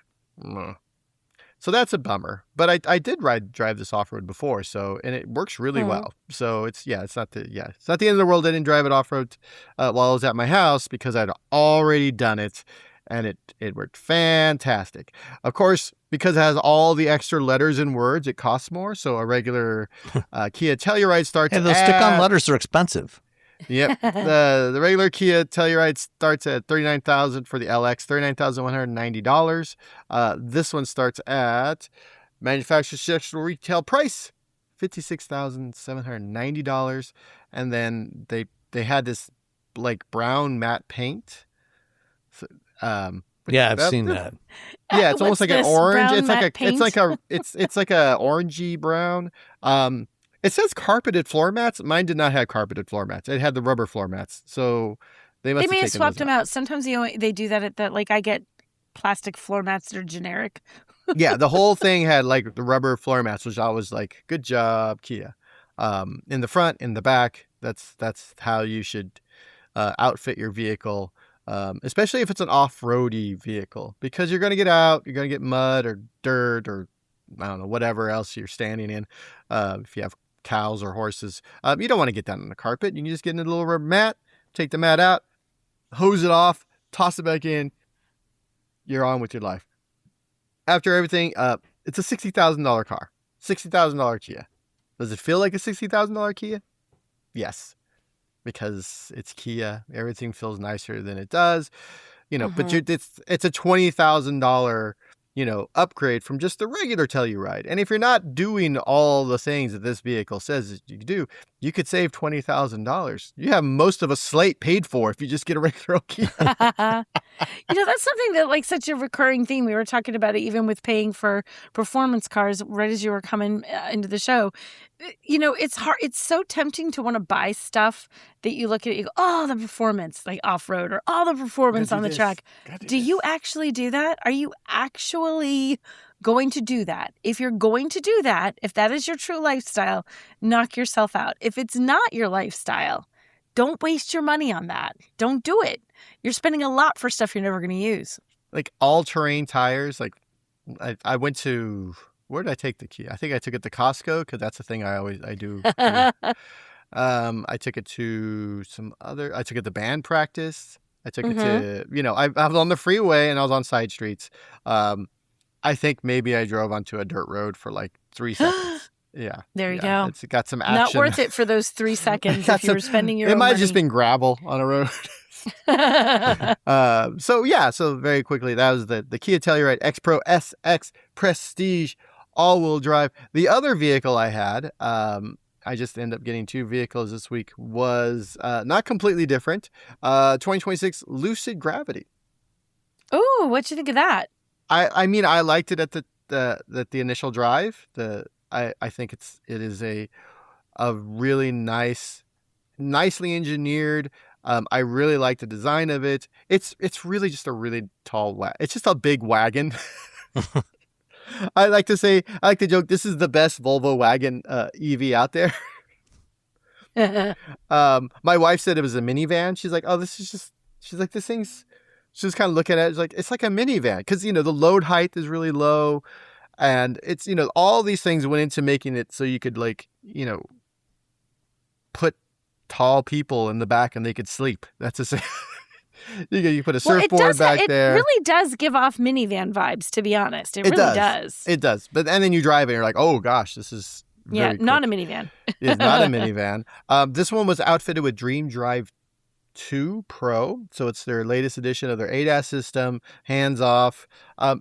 [SPEAKER 6] So, that's a bummer. But I did drive this off-road before, so and it works really well. So, it's not the end of the world. I didn't drive it off-road while I was at my house because I'd already done it. And it worked fantastic. Of course, because it has all the extra letters and words, it costs more. So a regular Kia Telluride starts
[SPEAKER 3] Those stick-on letters are expensive.
[SPEAKER 6] Yep. The regular Kia Telluride starts at $39,000 for the LX, $39,190. This one starts at manufacturer's suggested retail price, $56,790. And then they had this like brown matte paint.
[SPEAKER 3] Yeah, I've seen that.
[SPEAKER 6] Yeah, it's almost
[SPEAKER 4] What's
[SPEAKER 6] like an
[SPEAKER 4] this,
[SPEAKER 6] orange.
[SPEAKER 4] brown
[SPEAKER 6] It's like
[SPEAKER 4] matte paint?
[SPEAKER 6] it's like a orangey brown. It says carpeted floor mats. Mine did not have carpeted floor mats. It had the rubber floor mats. So they must
[SPEAKER 4] They may
[SPEAKER 6] have
[SPEAKER 4] have
[SPEAKER 6] taken
[SPEAKER 4] swapped
[SPEAKER 6] those
[SPEAKER 4] them out. Sometimes they do that at the, like, I get plastic floor mats that are generic.
[SPEAKER 6] Yeah, the whole thing had like the rubber floor mats, which I was like, good job, Kia. In the front, in the back, that's how you should outfit your vehicle, especially if it's an off-roady vehicle, because you're going to get out, you're going to get mud or dirt or I don't know, whatever else you're standing in. If you have cows or horses, you don't want to get down on the carpet. You can just get in a little rubber mat, take the mat out, hose it off, toss it back in. You're on with your life. After everything, it's a $60,000 car, $60,000 Kia. Does it feel like a $60,000 Kia? Yes, because it's Kia. Everything feels nicer than it does, But it's a $20,000 upgrade from just the regular Telluride. And if you're not doing all the things that this vehicle says that you can do, you could save $20,000. You have most of a slate paid for if you just get a regular old Kia.
[SPEAKER 4] That's something that, like, such a recurring theme. We were talking about it even with paying for performance cars right as you were coming into the show. It's hard. It's so tempting to want to buy stuff that you look at it, you go, oh, the performance, like off-road, or all the performance on the track. Do you actually do that? Are you actually going to do that? If you're going to do that, if that is your true lifestyle, knock yourself out. If it's not your lifestyle, don't waste your money on that. Don't do it. You're spending a lot for stuff you're never going to use.
[SPEAKER 6] Like all-terrain tires. Like I went to, where did I take the Kia? I think I took it to Costco because that's the thing I do. I took it to I took it to band practice. I took it to, I was on the freeway and I was on side streets. I think maybe I drove onto a dirt road for like 3 seconds. Yeah.
[SPEAKER 4] There you go.
[SPEAKER 6] It's got some action.
[SPEAKER 4] Not worth it for those 3 seconds if you were spending your own
[SPEAKER 6] It might
[SPEAKER 4] money.
[SPEAKER 6] have just been gravel on a road. So very quickly, that was the Kia Telluride X Pro SX Prestige all-wheel drive. The other vehicle I had, I just ended up getting 2 vehicles this week, was not completely different. 2026 Lucid Gravity.
[SPEAKER 4] Ooh, what'd you think of that?
[SPEAKER 6] I mean, I liked it at the initial drive. I think it is a really nicely engineered. I really like the design of it. It's really just a really tall it's just a big wagon. I like to joke, this is the best Volvo wagon EV out there. My wife said it was a minivan. She's like, oh, this thing's, she's kind of looking at it. It's like a minivan because, the load height is really low. And it's, all these things went into making it so you could put tall people in the back and they could sleep. That's a you put a surfboard back there.
[SPEAKER 4] It really does give off minivan vibes, to be honest. It really does.
[SPEAKER 6] It does. But and then you drive it and you're like, oh gosh, this is very
[SPEAKER 4] not a
[SPEAKER 6] quick.
[SPEAKER 4] minivan.
[SPEAKER 6] It's not a minivan. This one was outfitted with Dream Drive 2 Pro. So it's their latest edition of their ADAS system, hands off.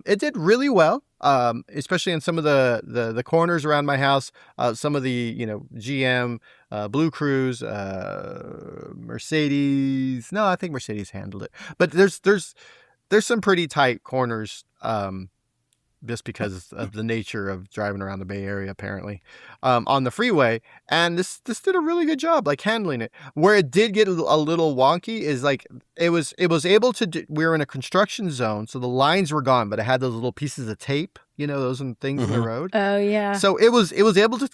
[SPEAKER 6] It did really well. Especially in some of the corners around my house, some of the, GM, Blue Cruise, Mercedes. No, I think Mercedes handled it, but there's some pretty tight corners, just because of the nature of driving around the Bay Area, apparently, on the freeway. And this did a really good job, like handling it. Where it did get a little wonky is like it was able to do, we were in a construction zone, so the lines were gone, but it had those little pieces of tape, those things in the road.
[SPEAKER 4] Oh yeah.
[SPEAKER 6] So it was able to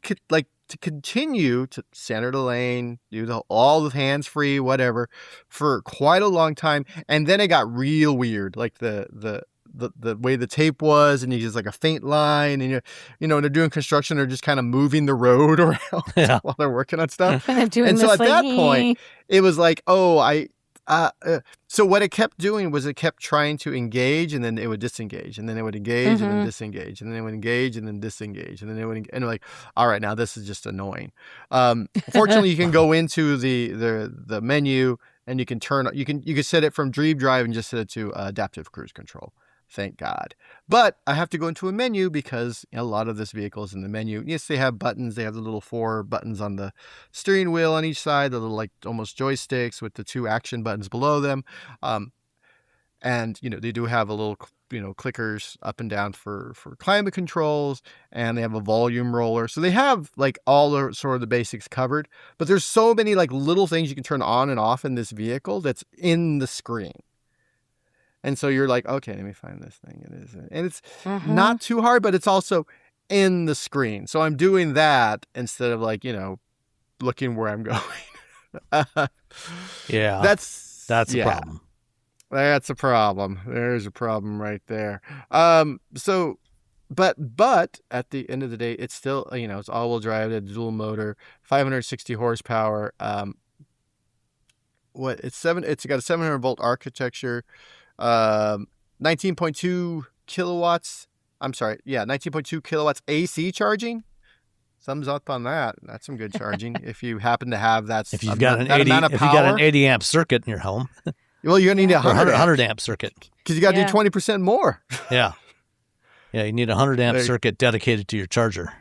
[SPEAKER 6] continue to center the lane, do all the hands free, whatever, for quite a long time, and then it got real weird, like the way the tape was, and you just like a faint line, and when they're doing construction, they're just kind of moving the road around while they're working on stuff.
[SPEAKER 4] And
[SPEAKER 6] so at that point, it was like, so what it kept doing was it kept trying to engage, and then it would disengage, and then it would engage, and then disengage, and then it would engage, and then disengage, and then it would, and like, all right, now this is just annoying. Fortunately, you can go into the menu, and you can you can set it from Dream Drive and just set it to adaptive cruise control. Thank God. But I have to go into a menu because a lot of this vehicle is in the menu. Yes, they have buttons. They have the little 4 buttons on the steering wheel on each side, the little like almost joysticks with the 2 action buttons below them. And And, they do have a little, clickers up and down for climate controls, and they have a volume roller. So they have like all the sort of the basics covered, but there's so many like little things you can turn on and off in this vehicle that's in the screen. And so you're like, okay, let me find this thing. And it's not too hard, but it's also in the screen. So I'm doing that instead of like, looking where I'm going.
[SPEAKER 3] Yeah.
[SPEAKER 6] That's
[SPEAKER 3] a problem.
[SPEAKER 6] That's a problem. There's a problem right there. So, but at the end of the day, it's still, it's all-wheel drive, a dual motor, 560 horsepower. It's got a 700 volt architecture, 19.2 kilowatts. I'm sorry. Yeah. 19.2 kilowatts AC charging. Thumbs up on that. That's some good charging. If you happen to have that.
[SPEAKER 3] If you've got an 80 amp circuit in your home.
[SPEAKER 6] Well, you're going to need a
[SPEAKER 3] 100 amp circuit.
[SPEAKER 6] Because you got to do 20% more.
[SPEAKER 3] Yeah. Yeah, you need a 100 amp circuit dedicated to your charger.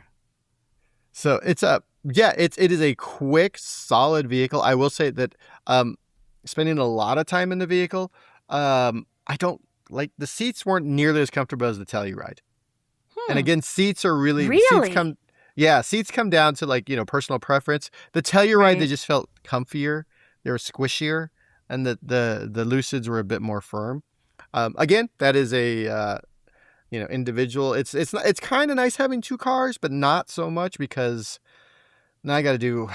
[SPEAKER 6] So it is a quick, solid vehicle. I will say that spending a lot of time in the vehicle, I don't like the seats weren't nearly as comfortable as the Telluride. And again, seats are really? Seats come down to like, personal preference. The Telluride, they just felt comfier. They were squishier. And the Lucids were a bit more firm. Again, that is a individual. It's kind of nice having two cars, but not so much because now I got to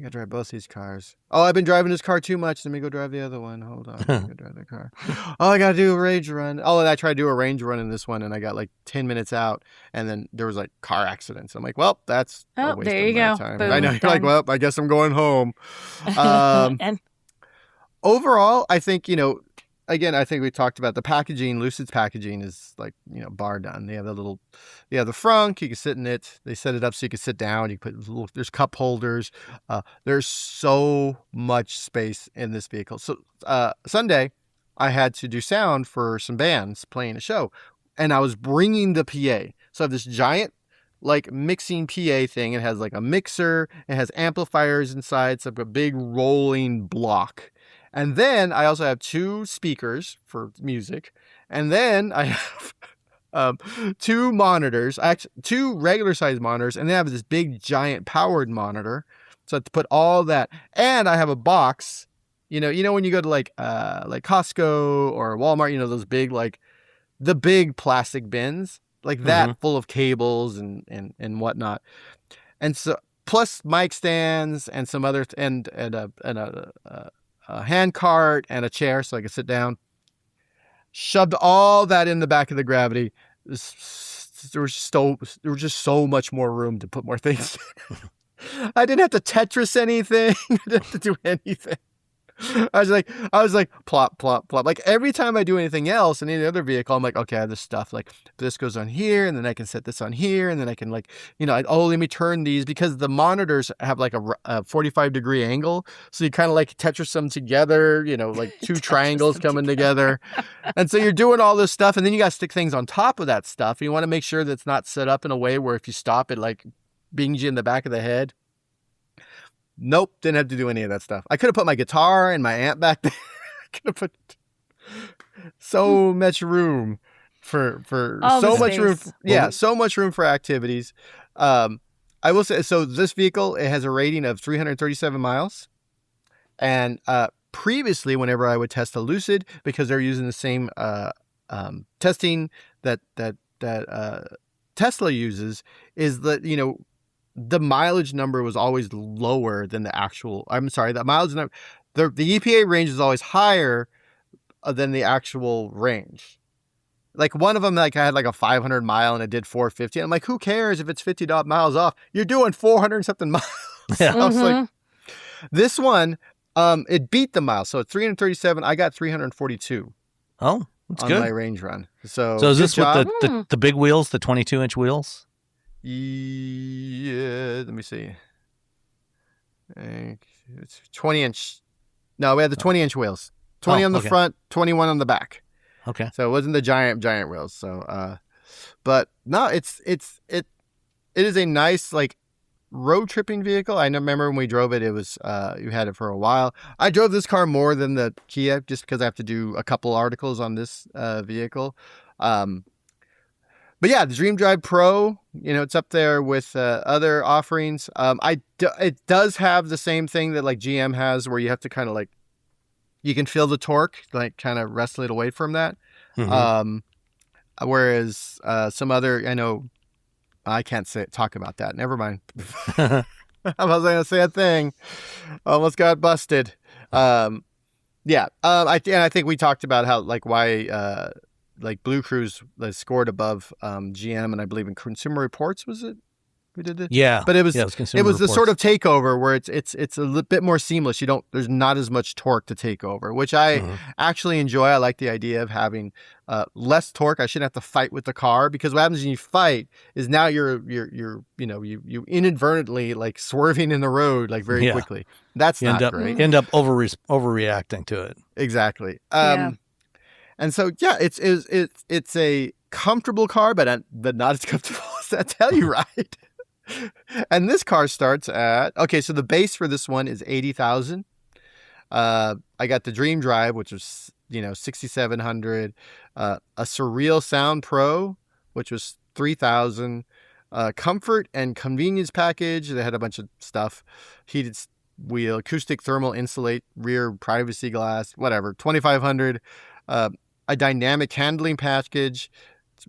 [SPEAKER 6] drive both these cars. Oh, I've been driving this car too much. Let me go drive the other one. Hold on, let me go drive the car. Oh, I got to do a range run. Oh, and I tried to do a range run in this one, and I got like 10 minutes out, and then there was like car accidents. I'm like, well, that's a waste
[SPEAKER 4] there you
[SPEAKER 6] of my
[SPEAKER 4] go.
[SPEAKER 6] time.
[SPEAKER 4] Boom,
[SPEAKER 6] I know you're
[SPEAKER 4] done.
[SPEAKER 6] like, well, I guess I'm going home.
[SPEAKER 4] And
[SPEAKER 6] Overall, I think, again, I think we talked about the packaging. Lucid's packaging is like, bar done. They have the frunk, you can sit in it. They set it up so you can sit down. You put there's cup holders. There's so much space in this vehicle. So Sunday, I had to do sound for some bands playing a show, and I was bringing the PA. So I have this giant like mixing PA thing. It has like a mixer. It has amplifiers inside. It's like a big rolling block. And then I also have two speakers for music. And then I have two monitors, actually two regular size monitors. And then I have this big giant powered monitor. So I have to put all that. And I have a box, when you go to like Costco or Walmart, those big, like the big plastic bins like that full of cables and whatnot. And so plus mic stands and some other, and a hand cart and a chair so I could sit down. Shoved all that in the back of the Gravity. There was just so much more room to put more things. I didn't have to Tetris anything. I didn't have to do anything. I was like, plop, plop, plop. Like every time I do anything else in any other vehicle, I'm like, okay, I have this stuff. Like this goes on here, and then I can set this on here, and then I can like, let me turn these because the monitors have like a 45-degree angle. So you kind of like Tetris them together, like two triangles coming together. And so you're doing all this stuff, and then you got to stick things on top of that stuff. You want to make sure that it's not set up in a way where if you stop it, like bings you in the back of the head. Nope, didn't have to do any of that stuff. I could have put my guitar and my amp back there. I could have put so much room for
[SPEAKER 4] all
[SPEAKER 6] so
[SPEAKER 4] the
[SPEAKER 6] much
[SPEAKER 4] space.
[SPEAKER 6] room. So much room for activities. I will say, so this vehicle, it has a rating of 337 miles. And previously, whenever I would test a Lucid, because they're using the same testing that Tesla uses, is that, the mileage number was always lower than the mileage number. The EPA range is always higher than the actual range. Like one of them, like I had like a 500 mile and it did 450. I'm like, who cares if it's 50 miles off? You're doing 400 and something miles.
[SPEAKER 3] Yeah.
[SPEAKER 6] I was like, this one, it beat the miles. So at 337, I got 342.
[SPEAKER 3] Oh, that's
[SPEAKER 6] on
[SPEAKER 3] good.
[SPEAKER 6] my range run. So
[SPEAKER 3] is this
[SPEAKER 6] job.
[SPEAKER 3] with the big wheels, the 22-inch wheels?
[SPEAKER 6] Yeah, let me see. It's 20-inch. No, we had the 20-inch wheels. 20 on the front, 21 on the back.
[SPEAKER 3] Okay.
[SPEAKER 6] So it wasn't the giant wheels. So, but no, it is a nice, like, road tripping vehicle. I remember when we drove it, it was you had it for a while. I drove this car more than the Kia just because I have to do a couple articles on this vehicle. But yeah, the Dream Drive Pro, it's up there with other offerings. It does have the same thing that like GM has, where you have to kind of like, you can feel the torque, like kind of wrestle it away from that.
[SPEAKER 3] Mhm.
[SPEAKER 6] Whereas some other, I know, I can't talk about that. Never mind. I was going to say a thing. Almost got busted. I think we talked about how like why like Blue Cruise scored above GM, and I believe in Consumer Reports, was it? We did it.
[SPEAKER 3] Yeah,
[SPEAKER 6] but it was
[SPEAKER 3] Consumer
[SPEAKER 6] the sort of
[SPEAKER 3] Reports.
[SPEAKER 6] takeover where it's a little bit more seamless. There's not as much torque to take over, which I actually enjoy. I like the idea of having less torque. I shouldn't have to fight with the car, because what happens when you fight is now you're you inadvertently like swerving in the road like very quickly. That's not great.
[SPEAKER 3] End up overreacting to it.
[SPEAKER 6] Exactly.
[SPEAKER 4] Yeah.
[SPEAKER 6] And so, yeah, it's a comfortable car, but not as comfortable as that Telluride. And this car starts at, so the base for this one is $80,000. I got the Dream Drive, which was, $6,700. A Surreal Sound Pro, which was $3,000. Comfort and convenience package. They had a bunch of stuff. Heated wheel, acoustic thermal insulate, rear privacy glass, whatever, $2,500. A dynamic handling package.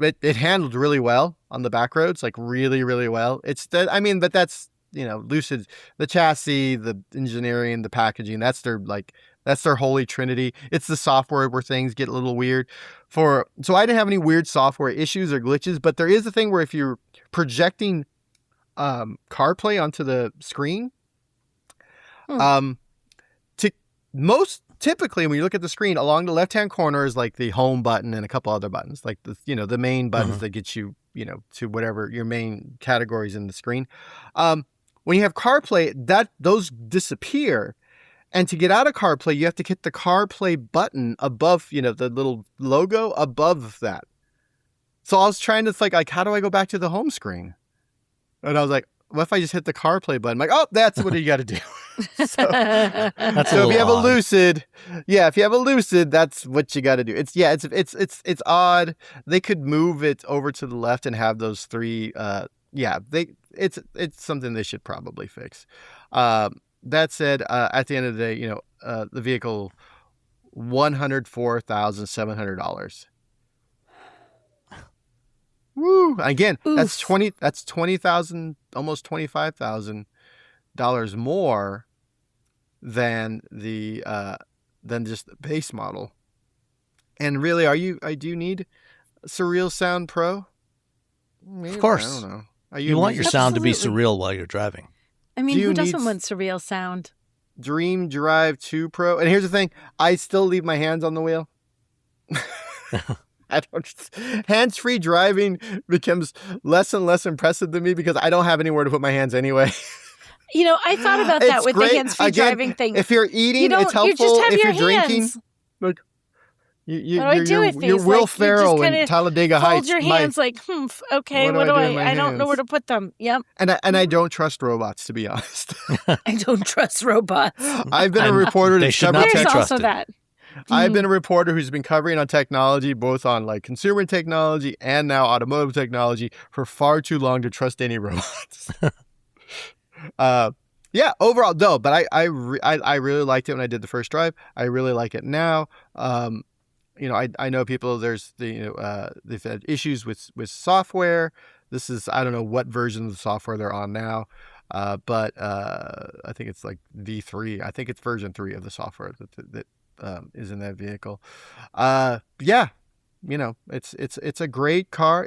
[SPEAKER 6] It handled really well on the back roads, like really, really well. But that's, Lucid, the chassis, the engineering, the packaging, that's their holy trinity. It's the software where things get a little weird. So I didn't have any weird software issues or glitches, but there is a thing where if you're projecting CarPlay onto the screen, typically, when you look at the screen, along the left-hand corner is like the home button and a couple other buttons, like the main buttons that get you, to whatever your main categories in the screen. When you have CarPlay, those disappear, and to get out of CarPlay, you have to hit the CarPlay button above, the little logo above that. So I was trying to think, like, how do I go back to the home screen? And I was like, what if I just hit the CarPlay button? I'm like, that's what you got to do. So if you have a Lucid, that's what you got to do. It's odd. They could move it over to the left and have those three. It's something they should probably fix. That said, at the end of the day, the vehicle, $104,700. Woo! Again, that's $20,000, almost $25,000 more than than just the base model. And really, do you need Surreal Sound Pro? Maybe,
[SPEAKER 3] of course.
[SPEAKER 6] I don't know.
[SPEAKER 3] You want your sound to be surreal while you're driving.
[SPEAKER 4] I mean, who doesn't want surreal sound?
[SPEAKER 6] Dream Drive 2 Pro. And here's the thing. I still leave my hands on the wheel. Hands-free driving becomes less and less impressive to me because I don't have anywhere to put my hands anyway.
[SPEAKER 4] I thought about that with
[SPEAKER 6] great.
[SPEAKER 4] the hands-free driving thing.
[SPEAKER 6] If you're eating, it's helpful.
[SPEAKER 4] You just have
[SPEAKER 6] if
[SPEAKER 4] your
[SPEAKER 6] you're drinking,
[SPEAKER 4] hands.
[SPEAKER 6] like
[SPEAKER 4] You're
[SPEAKER 6] Will Ferrell in Talladega Heights.
[SPEAKER 4] Fold your hands okay, what do I don't know where to put them. Yep.
[SPEAKER 6] And I don't trust robots, to be honest.
[SPEAKER 4] I don't trust robots.
[SPEAKER 6] I've been a reporter
[SPEAKER 3] they should not be
[SPEAKER 4] There's
[SPEAKER 3] trusted.
[SPEAKER 4] also that.
[SPEAKER 6] I've been a reporter who's been covering on technology, both on like consumer technology and now automotive technology, for far too long to trust any robots. Overall though, but I really liked it when I did the first drive. I really like it now. I know people. There's they've had issues with software. This is, I don't know what version of the software they're on now, but I think it's like V3. I think it's version 3 of the software that is in that vehicle. It's a great car.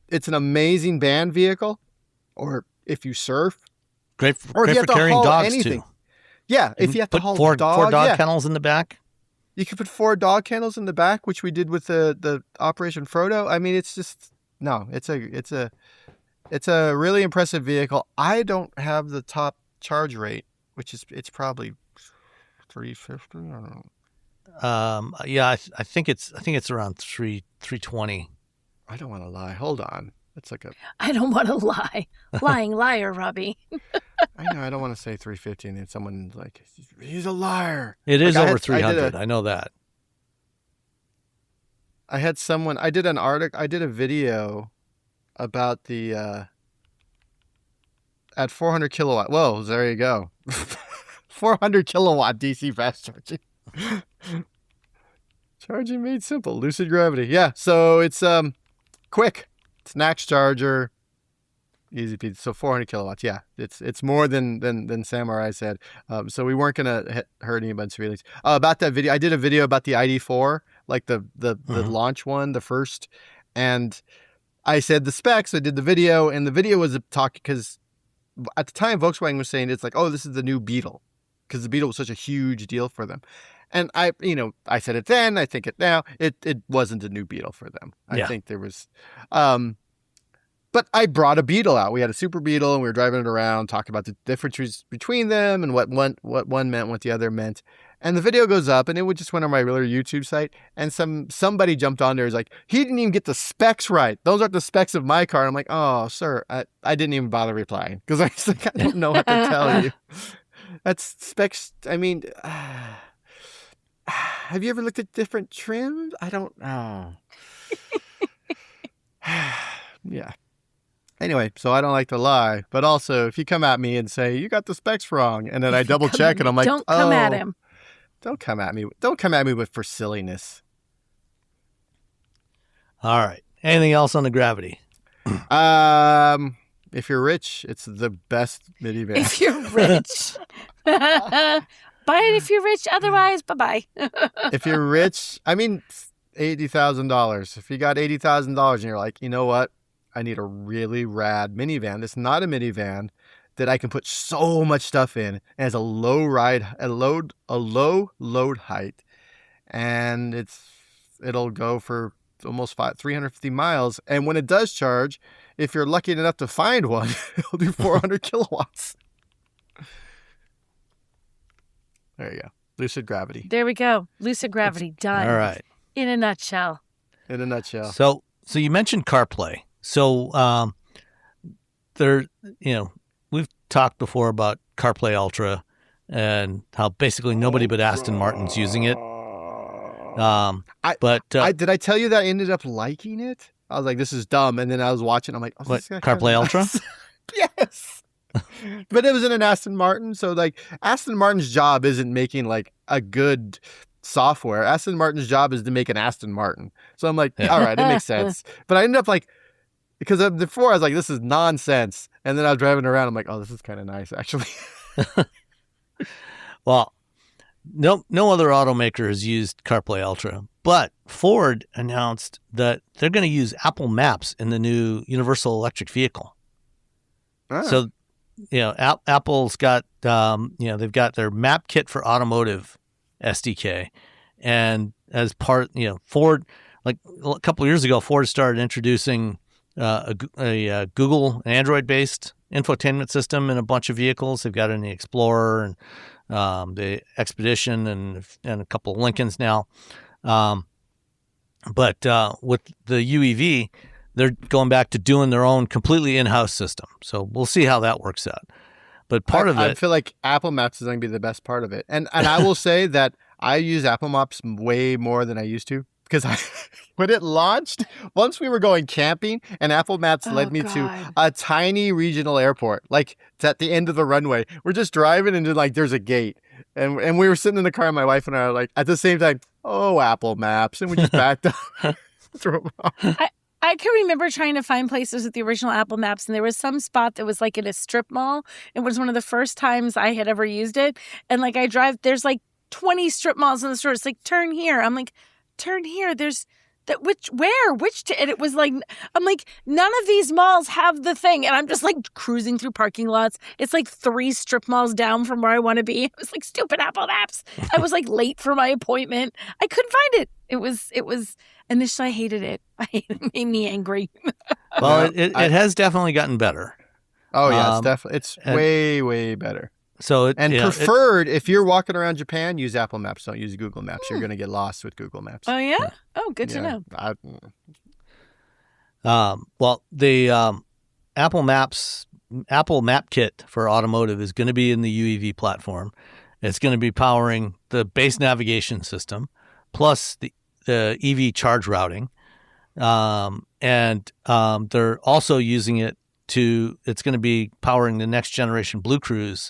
[SPEAKER 6] It's an amazing band vehicle, or if you surf,
[SPEAKER 3] great
[SPEAKER 6] or if you
[SPEAKER 3] for
[SPEAKER 6] have to
[SPEAKER 3] carrying
[SPEAKER 6] haul
[SPEAKER 3] dogs
[SPEAKER 6] anything.
[SPEAKER 3] too.
[SPEAKER 6] Yeah, if you have to
[SPEAKER 3] put
[SPEAKER 6] haul
[SPEAKER 3] four
[SPEAKER 6] dog
[SPEAKER 3] kennels in the back.
[SPEAKER 6] You could put 4 dog kennels in the back, which we did with the Operation Frodo. I mean, it's a really impressive vehicle. I don't have the top charge rate, it's probably 350. I don't know.
[SPEAKER 3] I think it's around 320.
[SPEAKER 6] I don't want to lie. Hold on. It's like a.
[SPEAKER 4] I don't want to lie. Lying liar, Robbie.
[SPEAKER 6] I know. I don't want to say 350, and then someone's like, "He's a liar."
[SPEAKER 3] It is
[SPEAKER 6] Like,
[SPEAKER 3] over 300. I know that.
[SPEAKER 6] I had someone. I did an article. I did a video about the at 400 kilowatt. Whoa, there you go. 400 kilowatt DC fast charging. Charging made simple. Lucid Gravity. Yeah. So it's quick. It's an axe charger. Easy peasy. So 400 kilowatts. Yeah. It's more than Samurai said. So we weren't gonna hurt anybody's feelings. About that video, I did a video about the ID4, like the launch one, the first, and I said the specs. I did the video, and the video was a talk because at the time Volkswagen was saying it's like, oh, this is the new Beetle, because the Beetle was such a huge deal for them. And I said it then, I think it now. It wasn't a new Beetle for them. I think there was, but I brought a Beetle out. We had a Super Beetle, and we were driving it around, talking about the differences between them and what one meant, what the other meant. And the video goes up, and it just went on my regular YouTube site. And somebody jumped on there, and was like, he didn't even get the specs right. Those aren't the specs of my car. And I'm like, oh, sir, I didn't even bother replying because I was like, I don't know what to tell you. That's specs. I mean. Have you ever looked at different trims? I don't know. Yeah. Anyway, so I don't like to lie. But also, if you come at me and say, you got the specs wrong, and then I double check and I'm like,
[SPEAKER 4] don't come at him.
[SPEAKER 6] Don't come at me. Don't come at me for silliness.
[SPEAKER 3] All right. Anything else on the Gravity?
[SPEAKER 6] If you're rich, it's the best minivan.
[SPEAKER 4] If you're rich. Buy it if you're rich. Otherwise, bye-bye.
[SPEAKER 6] If you're rich, I mean, $80,000. If you got $80,000 and you're like, you know what? I need a really rad minivan. That's not a minivan that I can put so much stuff in and has a low load height, and it'll go for almost 350 miles. And when it does charge, if you're lucky enough to find one, it'll do 400 kilowatts. There you go. Lucid Gravity.
[SPEAKER 4] There we go. Lucid Gravity. Done.
[SPEAKER 3] All right.
[SPEAKER 4] In a nutshell.
[SPEAKER 6] In a nutshell.
[SPEAKER 3] So you mentioned CarPlay. So we've talked before about CarPlay Ultra and how basically nobody but Aston Martin's using it.
[SPEAKER 6] Did I tell you that I ended up liking it? I was like, this is dumb. And then I was watching. I'm like, oh,
[SPEAKER 3] what, CarPlay Ultra?
[SPEAKER 6] Yes. But it was in an Aston Martin. So like Aston Martin's job isn't making like a good software. Aston Martin's job is to make an Aston Martin. So I'm like, all right, it makes sense. But I ended up like, because before I was like, this is nonsense. And then I was driving around. I'm like, oh, this is kind of nice, actually.
[SPEAKER 3] Well, no other automaker has used CarPlay Ultra, but Ford announced that they're going to use Apple Maps in the new universal electric vehicle. Ah. So, Apple's got, they've got their map kit for automotive SDK. And as part, Ford, like a couple of years ago, Ford started introducing a Google Android-based infotainment system in a bunch of vehicles. They've got it in the Explorer and the Expedition and a couple of Lincolns now. But with the UEV, they're going back to doing their own completely in-house system. So we'll see how that works out. But part of it,
[SPEAKER 6] I feel like Apple Maps is going to be the best part of it. And I will say that I use Apple Maps way more than I used to. Because when it launched, once we were going camping, and Apple Maps led me to a tiny regional airport. Like, it's at the end of the runway. We're just driving, and like there's a gate. And we were sitting in the car, and my wife and I were like, at the same time, oh, Apple Maps. And we just backed up. Drove off.
[SPEAKER 4] I can remember trying to find places with the original Apple Maps, and there was some spot that was like in a strip mall. It was one of the first times I had ever used it. And like I drive, there's like 20 strip malls in the store. It's like, turn here. I'm like, turn here. There's that. And it was like, I'm like, none of these malls have the thing. And I'm just like cruising through parking lots. It's like 3 strip malls down from where I want to be. It was like, stupid Apple Maps. I was like late for my appointment. I couldn't find it. It was, initially I hated it. It made me angry.
[SPEAKER 3] Well, it has definitely gotten better.
[SPEAKER 6] Oh yeah, it's way, way better.
[SPEAKER 3] So
[SPEAKER 6] preferred, if you're walking around Japan, use Apple Maps. Don't use Google Maps. You're going to get lost with Google Maps.
[SPEAKER 4] Oh yeah? Oh, good to know.
[SPEAKER 3] Well, the Apple Map Kit for automotive is going to be in the UEV platform. It's going to be powering the base navigation system, plus the EV charge routing, and they're also using it it's going to be powering the next generation Blue Cruise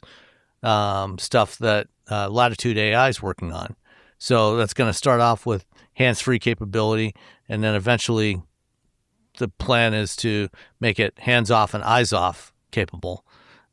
[SPEAKER 3] stuff that Latitude AI is working on. So that's going to start off with hands-free capability, and then eventually the plan is to make it hands-off and eyes-off capable.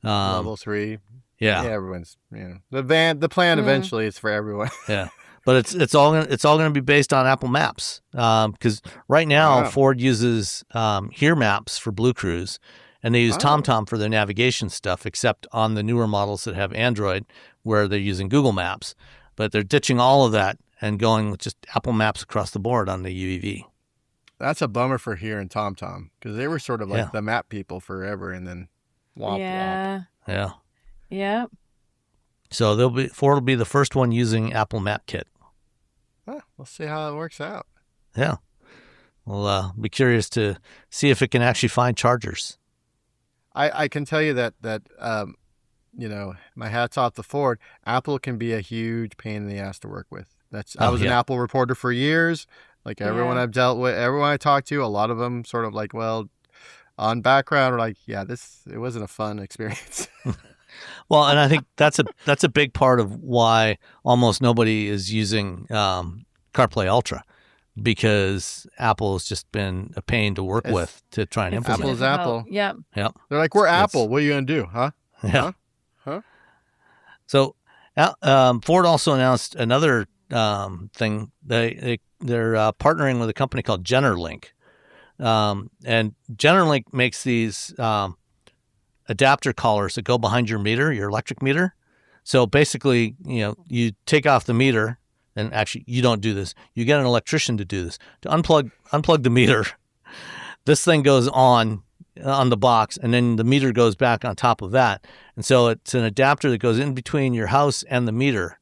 [SPEAKER 6] Level 3.
[SPEAKER 3] Yeah,
[SPEAKER 6] everyone's the plan eventually is for everyone.
[SPEAKER 3] Yeah, but it's all going to be based on Apple Maps, because right now Ford uses Here Maps for Blue Cruise, and they use TomTom for their navigation stuff, except on the newer models that have Android, where they're using Google Maps. But they're ditching all of that and going with just Apple Maps across the board on the UEV.
[SPEAKER 6] That's a bummer for Here and TomTom, because they were sort of like the map people forever, and then womp womp.
[SPEAKER 3] Yeah.
[SPEAKER 4] Yeah.
[SPEAKER 3] So Ford will be the first one using Apple Map Kit.
[SPEAKER 6] We'll see how it works out.
[SPEAKER 3] Yeah. We'll be curious to see if it can actually find chargers.
[SPEAKER 6] I can tell you that my hat's off to Ford. Apple can be a huge pain in the ass to work with. I was an Apple reporter for years. Like everyone I've dealt with, everyone I talked to, a lot of them sort of like, well, on background, are like, it wasn't a fun experience.
[SPEAKER 3] Well, and I think that's a big part of why almost nobody is using CarPlay Ultra, because Apple has just been a pain to work with to try and implement.
[SPEAKER 6] Apple's Apple.
[SPEAKER 4] Yeah.
[SPEAKER 3] Yeah.
[SPEAKER 6] They're like, we're Apple. What are you going to do? Huh?
[SPEAKER 3] Yeah.
[SPEAKER 6] Huh?
[SPEAKER 3] So Ford also announced another thing. They're partnering with a company called GenerLink. And GenerLink makes these adapter collars that go behind your meter, your electric meter. So basically, you take off the meter, and actually you don't do this. You get an electrician to do this. To unplug the meter, this thing goes on the box, and then the meter goes back on top of that. And so it's an adapter that goes in between your house and the meter,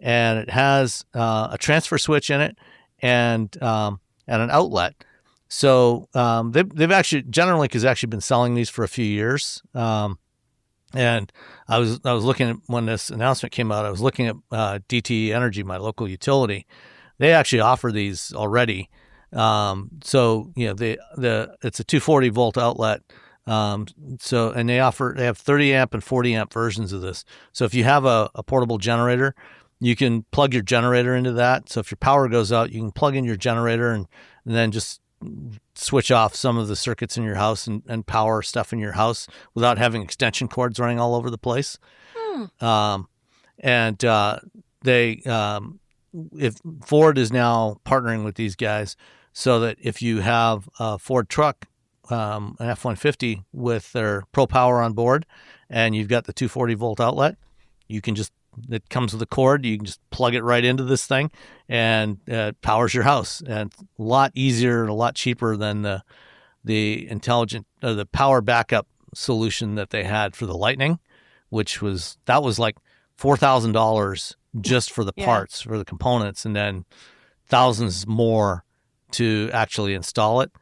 [SPEAKER 3] and it has a transfer switch in it and an outlet. So they've actually, GenerLink has actually been selling these for a few years. And I was looking at, when this announcement came out, I was looking at DTE Energy, my local utility. They actually offer these already. So it's a 240 volt outlet. And they have 30 amp and 40 amp versions of this. So if you have a portable generator, you can plug your generator into that. So if your power goes out, you can plug in your generator and then just switch off some of the circuits in your house and power stuff in your house without having extension cords running all over the place. If Ford is now partnering with these guys, so that if you have a Ford truck, an F-150 with their Pro Power on board, and you've got the 240 volt outlet, it comes with a cord. You can just plug it right into this thing, and it powers your house. And a lot easier and a lot cheaper than the intelligent the power backup solution that they had for the Lightning, which was like $4,000 just for the parts, for the components, and then thousands more to actually install it.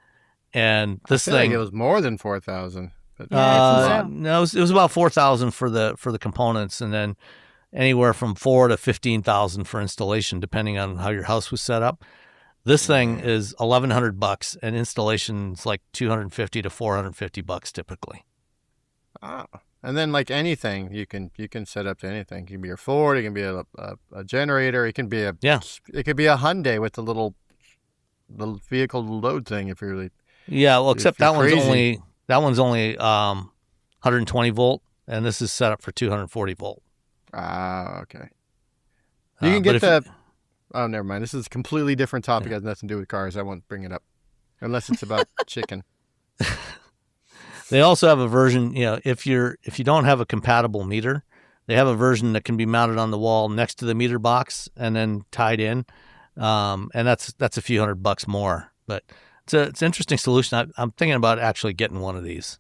[SPEAKER 3] And this thing,
[SPEAKER 6] like it was more than 4,000.
[SPEAKER 3] No, it was about 4,000 for the components, and then anywhere from 4 to 15,000 for installation, depending on how your house was set up. This thing is $1,100, and installation's like $250 to $450 typically.
[SPEAKER 6] Oh. And then, like anything, you can set up to anything. It can be your Ford, it can be a generator, it can be it could be a Hyundai with the little vehicle load thing if you're really
[SPEAKER 3] except that
[SPEAKER 6] crazy.
[SPEAKER 3] one's only 120 volt, and this is set up for 240 volt.
[SPEAKER 6] Okay. You can get oh, never mind. This is a completely different topic. It has nothing to do with cars. I won't bring it up unless it's about chicken.
[SPEAKER 3] They also have a version, if you don't have a compatible meter, they have a version that can be mounted on the wall next to the meter box and then tied in. And that's a few $100 more, but it's an interesting solution. I'm thinking about actually getting one of these.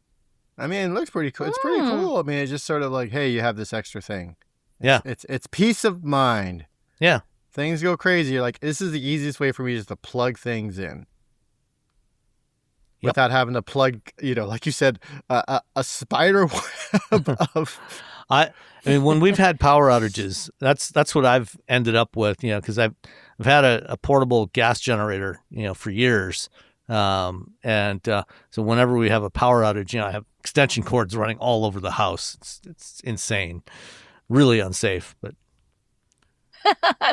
[SPEAKER 6] I mean, it looks pretty cool. It's pretty cool. I mean, it's just sort of like, hey, you have this extra thing. It's peace of mind.
[SPEAKER 3] Yeah.
[SPEAKER 6] Things go crazy. You're like, this is the easiest way for me just to plug things in. without having to plug, like you said, a spider web of.
[SPEAKER 3] I mean, when we've had power outages, that's what I've ended up with, because I've had a portable gas generator, for years. So whenever we have a power outage, I have extension cords running all over the house. It's insane, really unsafe. But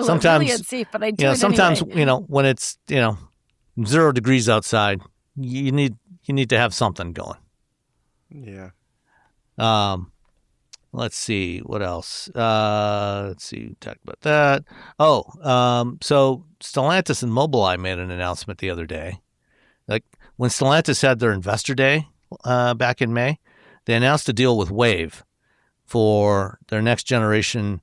[SPEAKER 3] sometimes
[SPEAKER 4] really unsafe, but I do it
[SPEAKER 3] sometimes
[SPEAKER 4] anyway.
[SPEAKER 3] When it's 0 degrees outside, you need to have something going.
[SPEAKER 6] Yeah.
[SPEAKER 3] Let's see what else. Let's see, talk about that. So Stellantis and Mobileye made an announcement the other day. Like when Stellantis had their investor day back in May, they announced a deal with Wave for their next generation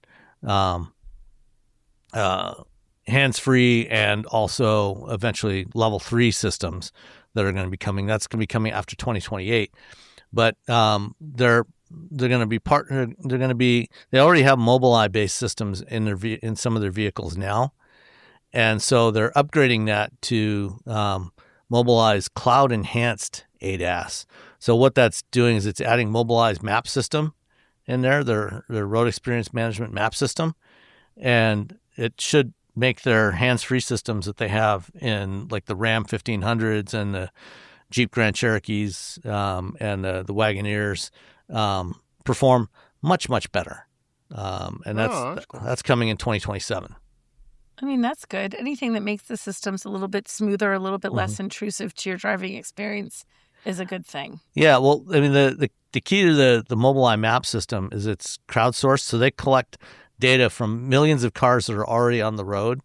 [SPEAKER 3] hands-free and also eventually level 3 systems that are going to be coming. That's going to be coming after 2028. But they're going to be they already have Mobileye based systems in some of their vehicles now. And so they're upgrading that to Mobileye's cloud enhanced ADAS. So what that's doing is it's adding Mobileye's map system in there, their road experience management map system. And it should make their hands-free systems that they have in like the Ram 1500s and the Jeep Grand Cherokees and the Wagoneers perform much, much better. And that's cool. That's coming in 2027.
[SPEAKER 4] I mean, that's good. Anything that makes the systems a little bit smoother, a little bit less intrusive to your driving experience is a good thing.
[SPEAKER 3] Yeah, well, I mean, the key to the Mobileye map system is it's crowdsourced, so they collect data from millions of cars that are already on the road.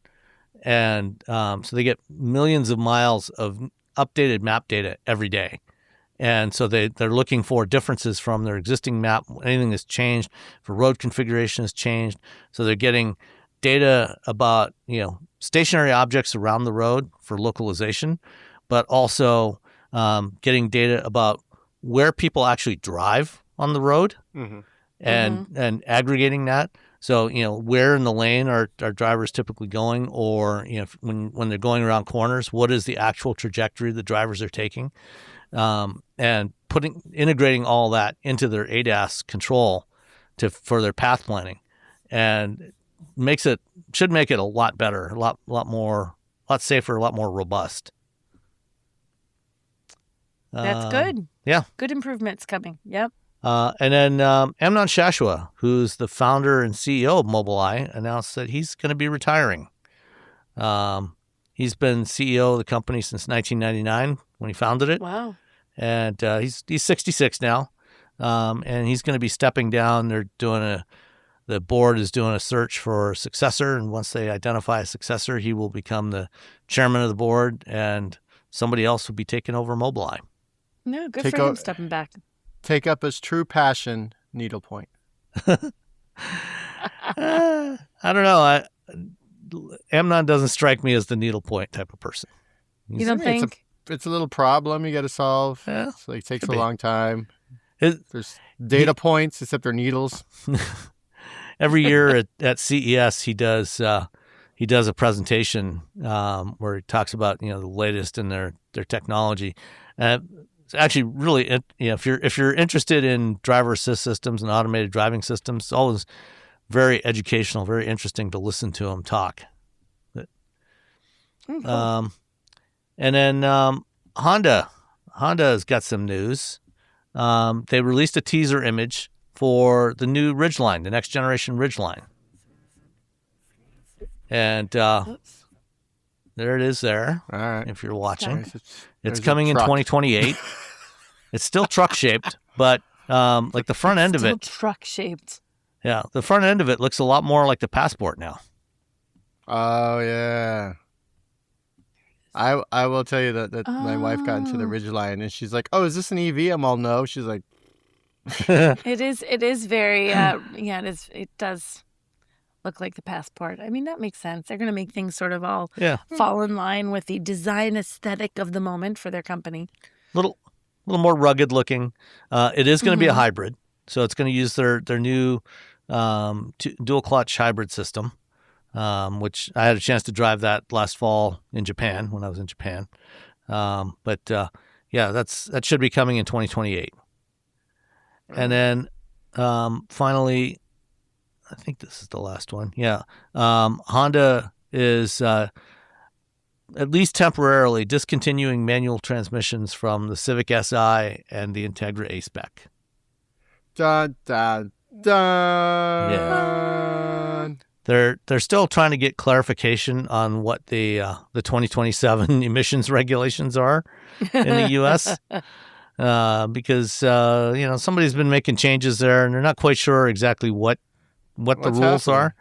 [SPEAKER 3] And so they get millions of miles of updated map data every day. And so they're looking for differences from their existing map. Anything that's changed, for road configuration has changed. So they're getting data about, stationary objects around the road for localization, but also getting data about where people actually drive on the road and aggregating that. So, where in the lane are drivers typically going, or, when they're going around corners, what is the actual trajectory the drivers are taking? And integrating all that into their ADAS control for their path planning, and should make it a lot better, a lot safer, a lot more robust.
[SPEAKER 4] That's good.
[SPEAKER 3] Yeah.
[SPEAKER 4] Good improvements coming. Yep.
[SPEAKER 3] And then Amnon Shashua, who's the founder and CEO of Mobileye, announced that he's going to be retiring. He's been CEO of the company since 1999 when he founded it.
[SPEAKER 4] Wow.
[SPEAKER 3] And he's 66 now, and he's going to be stepping down. The board is doing a search for a successor, and once they identify a successor, he will become the chairman of the board, and somebody else will be taking over Mobileye.
[SPEAKER 4] No, good for him stepping back.
[SPEAKER 6] Take up his true passion, needlepoint.
[SPEAKER 3] I don't know. Amnon doesn't strike me as the needlepoint type of person.
[SPEAKER 4] You don't think?
[SPEAKER 6] It's a little problem you got to solve.
[SPEAKER 3] Yeah,
[SPEAKER 6] so it takes a long time.
[SPEAKER 3] There's
[SPEAKER 6] data points, except they're needles.
[SPEAKER 3] Every year at CES, he does a presentation where he talks about the latest in their technology. It's actually really, if you're interested in driver assist systems and automated driving systems, it's always very educational, very interesting to listen to him talk.
[SPEAKER 4] Cool.
[SPEAKER 3] And then Honda has got some news. They released a teaser image for the new Ridgeline, the next generation Ridgeline. And there it is there,
[SPEAKER 6] all right.
[SPEAKER 3] If you're watching.
[SPEAKER 6] It's
[SPEAKER 3] It's coming in 2028. It's still truck-shaped, but like the front end of it.
[SPEAKER 4] Still truck-shaped.
[SPEAKER 3] Yeah, the front end of it looks a lot more like the Passport now.
[SPEAKER 6] Oh, yeah. I will tell you that my wife got into the Ridgeline, and she's like, "Oh, is this an EV?" I'm all, "No." She's like,
[SPEAKER 4] It is very, it does look like the Passport. I mean, that makes sense. They're going to make things sort of all fall in line with the design aesthetic of the moment for their company.
[SPEAKER 3] Little more rugged looking. It is going to be a hybrid, so it's going to use their new dual clutch hybrid system, which I had a chance to drive that last fall in Japan when I was in Japan. But Yeah, that should be coming in 2028. And then finally, I think this is the last one. Yeah. Honda is at least temporarily discontinuing manual transmissions from the Civic Si and the Integra A-Spec.
[SPEAKER 6] Dun, dun, dun.
[SPEAKER 3] They're still trying to get clarification on what the 2027 emissions regulations are in the U.S. Because somebody's been making changes there, and they're not quite sure exactly what the rules are,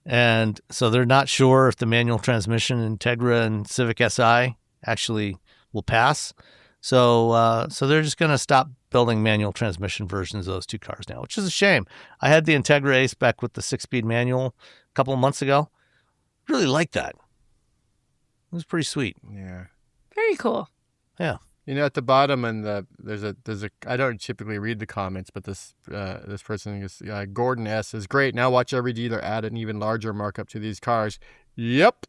[SPEAKER 3] and so they're not sure if the manual transmission Integra and Civic Si actually will pass. So they're just going to stop building manual transmission versions of those two cars now, which is a shame. I had the Integra A-Spec with the 6-speed manual a couple of months ago. Really liked that. It was pretty sweet.
[SPEAKER 6] Yeah.
[SPEAKER 4] Very cool.
[SPEAKER 3] Yeah.
[SPEAKER 6] At the bottom, and there's a. I don't typically read the comments, but this person is Gordon S is great. Now watch every dealer add an even larger markup to these cars. Yep.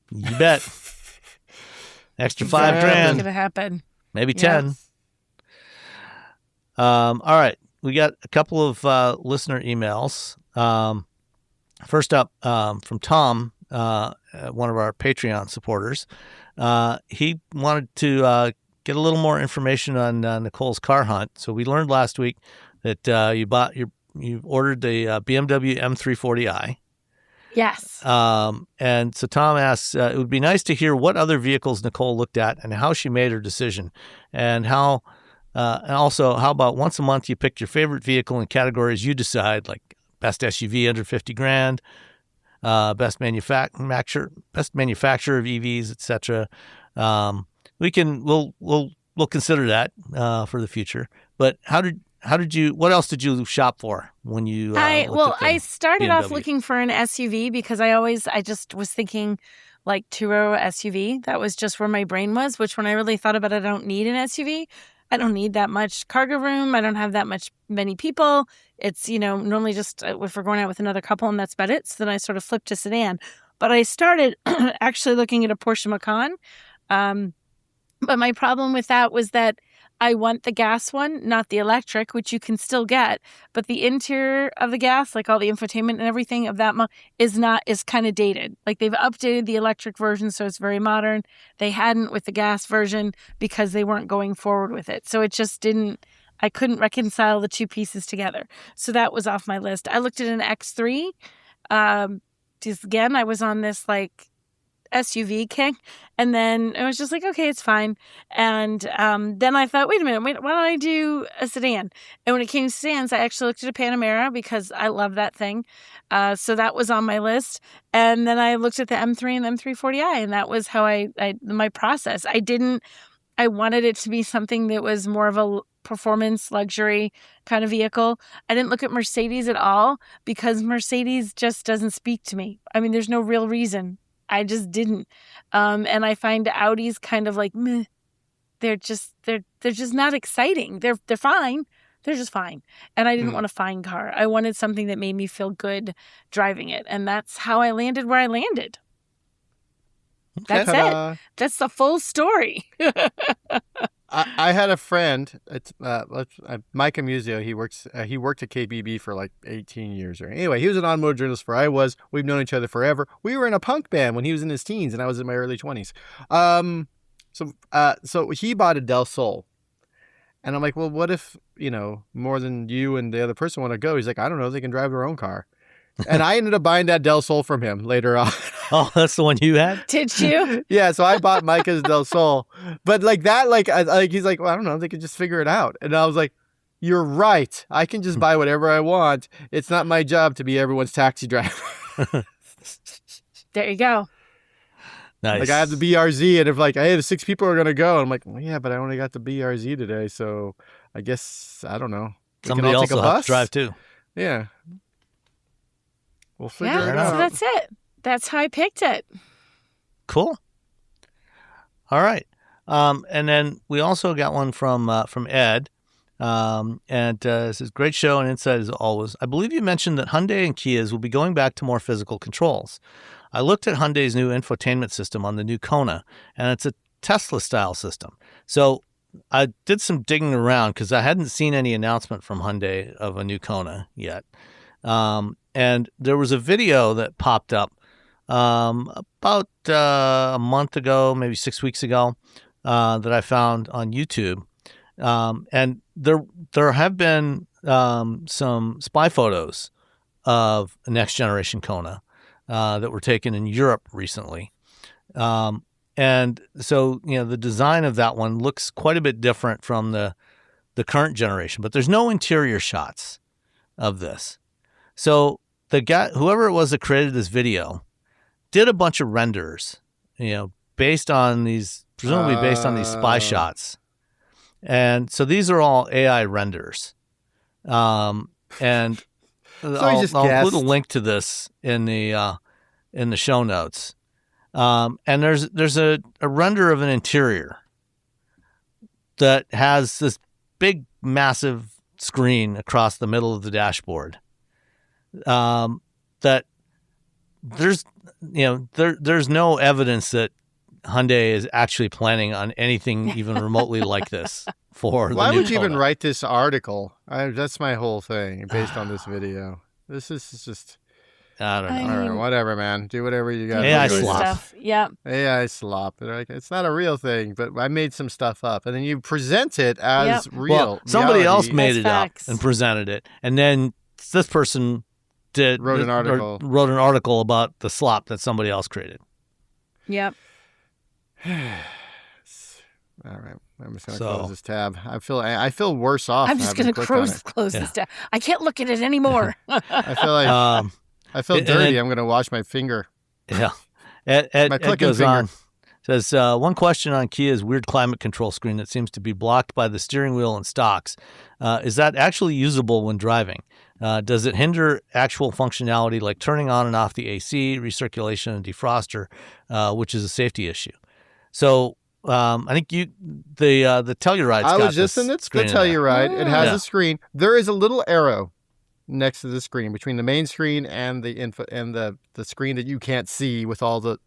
[SPEAKER 3] You bet. Extra $5,000.
[SPEAKER 4] It's gonna happen.
[SPEAKER 3] Maybe 10. All right. We got a couple of listener emails. First up, from Tom, one of our Patreon supporters. He wanted to get a little more information on Nicole's car hunt. So we learned last week that you ordered the BMW M340i.
[SPEAKER 4] Yes.
[SPEAKER 3] And so Tom asks, it would be nice to hear what other vehicles Nicole looked at and how she made her decision, and how, and also how about once a month you pick your favorite vehicle in categories you decide, like best SUV under $50,000, best manufacturer of EVs, etc. We'll consider that for the future. But what else did you shop for when you
[SPEAKER 4] I started off
[SPEAKER 3] BMW?
[SPEAKER 4] looking for an SUV because I just was thinking like two-row SUV. That was just where my brain was, which when I really thought about it, I don't need an SUV. I don't need that much cargo room. I don't have that many people. It's, normally just if we're going out with another couple and that's about it. So then I sort of flipped to sedan. But I started actually looking at a Porsche Macan. But my problem with that was that I want the gas one, not the electric, which you can still get. But the interior of the gas, like all the infotainment and everything of that is kind of dated. Like they've updated the electric version, so it's very modern. They hadn't with the gas version because they weren't going forward with it. So it just I couldn't reconcile the two pieces together. So that was off my list. I looked at an X3. Just again, I was on this like SUV kick, and then I was just like, okay, it's fine. And then I thought, wait a minute, why don't I do a sedan? And when it came to sedans, I actually looked at a Panamera because I love that thing. So that was on my list. And then I looked at the M3 and the M340i, and that was how my process. I wanted it to be something that was more of a performance luxury kind of vehicle. I didn't look at Mercedes at all because Mercedes just doesn't speak to me. I mean, there's no real reason. I just didn't. And I find Audis kind of like, meh. They're just not exciting. They're fine. They're just fine. And I didn't want a fine car. I wanted something that made me feel good driving it. And that's how I landed where I landed. That's it. That's the full story.
[SPEAKER 6] I had a friend. It's Mike Amuzio. He worked at KBB for like 18 years. Anyway, he was an automotive journalist before I was. We've known each other forever. We were in a punk band when he was in his teens and I was in my early 20s. So he bought a Del Sol, and I'm like, well, what if more than you and the other person want to go? He's like, I don't know. They can drive their own car. And I ended up buying that Del Sol from him later on.
[SPEAKER 3] Oh, that's the one you had?
[SPEAKER 4] Did you?
[SPEAKER 6] Yeah, so I bought Micah's Del Sol. But like that, he's like, well, I don't know, they could just figure it out. And I was like, you're right. I can just buy whatever I want. It's not my job to be everyone's taxi driver.
[SPEAKER 4] There you go.
[SPEAKER 3] Nice.
[SPEAKER 6] Like I have the BRZ, and if like, hey, the 6 people are gonna go, I'm like, well, yeah, but I only got the BRZ today, so I guess I don't know.
[SPEAKER 3] Somebody else will have to drive too.
[SPEAKER 6] Yeah. We'll figure it out.
[SPEAKER 4] So that's it. That's how I picked it.
[SPEAKER 3] Cool. All right. And then we also got one from Ed. And it says, great show and insight as always. I believe you mentioned that Hyundai and Kias will be going back to more physical controls. I looked at Hyundai's new infotainment system on the new Kona, and it's a Tesla-style system. So I did some digging around because I hadn't seen any announcement from Hyundai of a new Kona yet. And there was a video that popped up about a month ago, maybe 6 weeks ago, that I found on YouTube. And there have been some spy photos of a next generation Kona that were taken in Europe recently. And so, the design of that one looks quite a bit different from the current generation, but there's no interior shots of this. So the guy, whoever it was that created this video, did a bunch of renders, based on these, presumably based on these spy shots. And so these are all AI renders. And I'll include a link to this in the show notes. And there's a render of an interior that has this big, massive screen across the middle of the dashboard. That there's no evidence that Hyundai is actually planning on anything even remotely like this for the
[SPEAKER 6] Why
[SPEAKER 3] new
[SPEAKER 6] would you even
[SPEAKER 3] Kona.
[SPEAKER 6] write this article? That's my whole thing based on this video. This is just
[SPEAKER 3] I don't know.
[SPEAKER 6] all right, whatever, man. Do whatever you got.
[SPEAKER 3] AI
[SPEAKER 6] to do.
[SPEAKER 3] slop.
[SPEAKER 4] Stuff. Yep.
[SPEAKER 6] AI slop. They're like, it's not a real thing, but I made some stuff up, and then you present it as real.
[SPEAKER 3] Well, somebody else
[SPEAKER 6] reality.
[SPEAKER 3] made
[SPEAKER 4] As
[SPEAKER 3] it
[SPEAKER 4] facts.
[SPEAKER 3] up and presented it, and then this person wrote an article about the slop that somebody else created.
[SPEAKER 4] Yep.
[SPEAKER 6] All right, I'm just gonna
[SPEAKER 3] So-
[SPEAKER 6] close this tab. I feel worse off.
[SPEAKER 4] I'm just
[SPEAKER 6] having
[SPEAKER 4] going to
[SPEAKER 6] clicked on it.
[SPEAKER 4] close this down. I can't look at it anymore.
[SPEAKER 6] I feel like I feel
[SPEAKER 3] and
[SPEAKER 6] dirty.
[SPEAKER 3] then-
[SPEAKER 6] I'm gonna wash my finger.
[SPEAKER 3] Yeah. Ed
[SPEAKER 6] My clicking
[SPEAKER 3] goes
[SPEAKER 6] finger.
[SPEAKER 3] on. Says, one question on Kia's weird climate control screen that seems to be blocked by the steering wheel and stocks. Is that actually usable when driving? Does it hinder actual functionality like turning on and off the AC, recirculation, and defroster, which is a safety issue? So I think the Telluride's
[SPEAKER 6] I
[SPEAKER 3] got
[SPEAKER 6] was just
[SPEAKER 3] this
[SPEAKER 6] in the
[SPEAKER 3] screen in
[SPEAKER 6] Telluride. It has
[SPEAKER 3] Yeah.
[SPEAKER 6] a screen. There is a little arrow next to the screen between the main screen and the info and the screen that you can't see with all the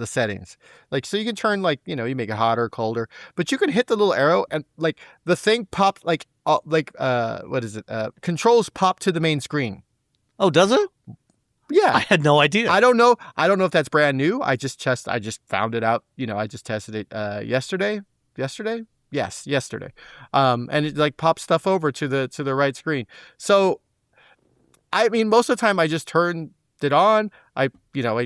[SPEAKER 6] settings. Like, so you can turn, like, you make it hotter or colder, but you can hit the little arrow and like the thing popped what is it? Controls pop to the main screen.
[SPEAKER 3] Oh, does it?
[SPEAKER 6] Yeah.
[SPEAKER 3] I had no idea.
[SPEAKER 6] I don't know if that's brand new. I just found it out. I just tested it yesterday. Yesterday? Yes, yesterday. And it like pops stuff over to the right screen. So I mean, most of the time I just turn it on. I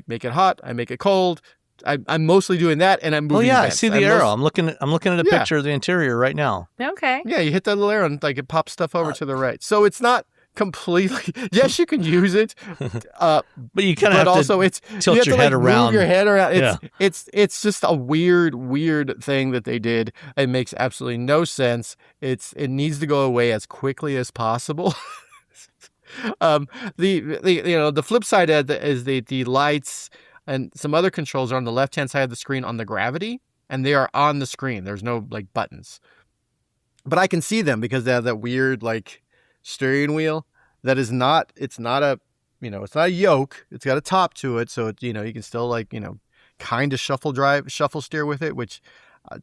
[SPEAKER 6] make it hot, I make it cold. I'm mostly doing that, and I'm moving.
[SPEAKER 3] Oh yeah, I
[SPEAKER 6] vents.
[SPEAKER 3] see the arrow. I'm looking at a
[SPEAKER 6] Yeah.
[SPEAKER 3] picture of the interior right now.
[SPEAKER 4] Okay.
[SPEAKER 6] Yeah, you hit that little arrow and like it pops stuff over to the right. So it's not completely. Yes, you can use it.
[SPEAKER 3] But you kind of
[SPEAKER 6] But
[SPEAKER 3] have
[SPEAKER 6] also,
[SPEAKER 3] to
[SPEAKER 6] it's
[SPEAKER 3] tilt
[SPEAKER 6] you have
[SPEAKER 3] your
[SPEAKER 6] to,
[SPEAKER 3] head
[SPEAKER 6] like,
[SPEAKER 3] around.
[SPEAKER 6] Move your head around.
[SPEAKER 3] Yeah.
[SPEAKER 6] It's just a weird thing that they did. It makes absolutely no sense. It needs to go away as quickly as possible. The flip side is the lights and some other controls are on the left hand side of the screen on the gravity, and they are on the screen. There's no like buttons, but I can see them because they have that weird like steering wheel that is not. It's not a yoke. It's got a top to it, so you can still like kind of shuffle steer with it, which.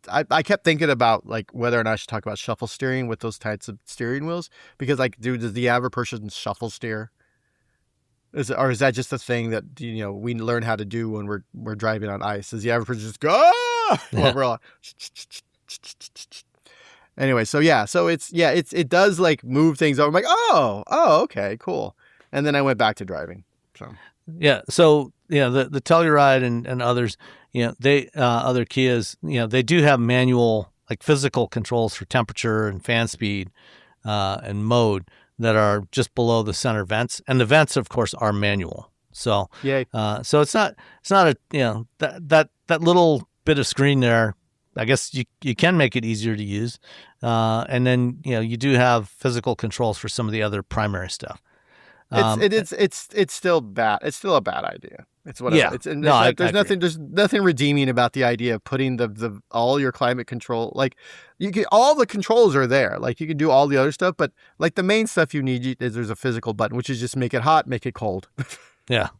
[SPEAKER 6] I kept thinking about like whether or not I should talk about shuffle steering with those types of steering wheels, because like, dude, does the average person shuffle steer? Is that just a thing that we learn how to do when we're driving on ice? Does the average person just go while we're all anyway? So it does like move things over. I'm like, oh, okay, cool. And then I went back to driving. So
[SPEAKER 3] Yeah. So the Telluride and others, they other Kias, they do have manual like physical controls for temperature and fan speed and mode that are just below the center vents, and the vents, of course, are manual. So
[SPEAKER 6] yay.
[SPEAKER 3] So it's not a that little bit of screen there. I guess you can make it easier to use, and then you do have physical controls for some of the other primary stuff.
[SPEAKER 6] It's still bad. It's still a bad idea. It's whatever.
[SPEAKER 3] Yeah.
[SPEAKER 6] There's nothing redeeming about the idea of putting the all your climate control. Like all the controls are there. Like you can do all the other stuff, but like the main stuff you need is there's a physical button, which is just make it hot, make it cold.
[SPEAKER 3] Yeah.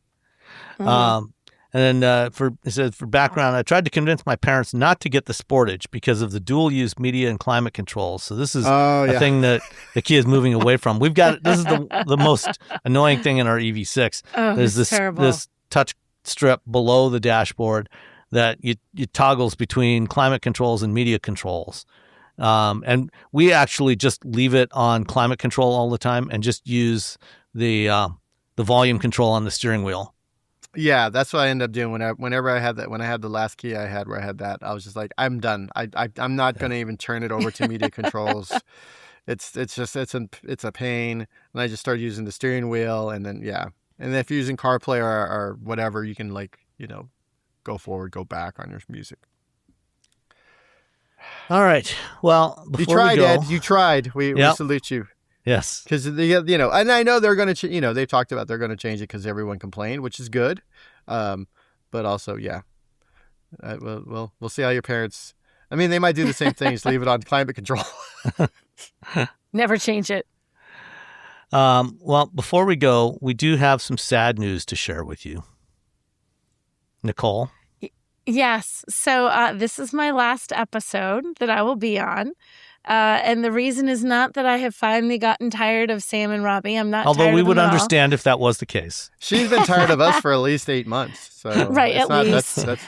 [SPEAKER 4] Mm.
[SPEAKER 3] And then it says, for background, I tried to convince my parents not to get the Sportage because of the dual-use media and climate controls. So this is a thing that the Kia is moving away from. This is the most annoying thing in our EV6. There's this touch strip below the dashboard that you toggles between climate controls and media controls. And we actually just leave it on climate control all the time and just use the volume control on the steering wheel.
[SPEAKER 6] Yeah, that's what I end up doing whenever I had that. When I had the last Kia I had where I had that, I was just like, I'm done. I'm not going to even turn it over to media controls. It's a pain. And I just started using the steering wheel, and then and then if you're using CarPlay or whatever, you can go forward, go back on your music.
[SPEAKER 3] All right. Well, before
[SPEAKER 6] you tried,
[SPEAKER 3] we go,
[SPEAKER 6] Ed. You tried. We salute you.
[SPEAKER 3] Yes,
[SPEAKER 6] because and I know they're going to, they've talked about they're going to change it because everyone complained, which is good, but also we'll see how your parents. I mean, they might do the same thing, just leave it on climate control.
[SPEAKER 4] Never change it.
[SPEAKER 3] Well, before we go, we do have some sad news to share with you, Nicole.
[SPEAKER 4] Yes. So this is my last episode that I will be on. And the reason is not that I have finally gotten tired of Sam and Robbie. I'm not.
[SPEAKER 3] Although
[SPEAKER 4] tired
[SPEAKER 3] we
[SPEAKER 4] of
[SPEAKER 3] would
[SPEAKER 4] them at all.
[SPEAKER 3] understand if that was the case.
[SPEAKER 6] She's been tired of us for at least 8 months. So
[SPEAKER 4] right, at least.
[SPEAKER 6] That's...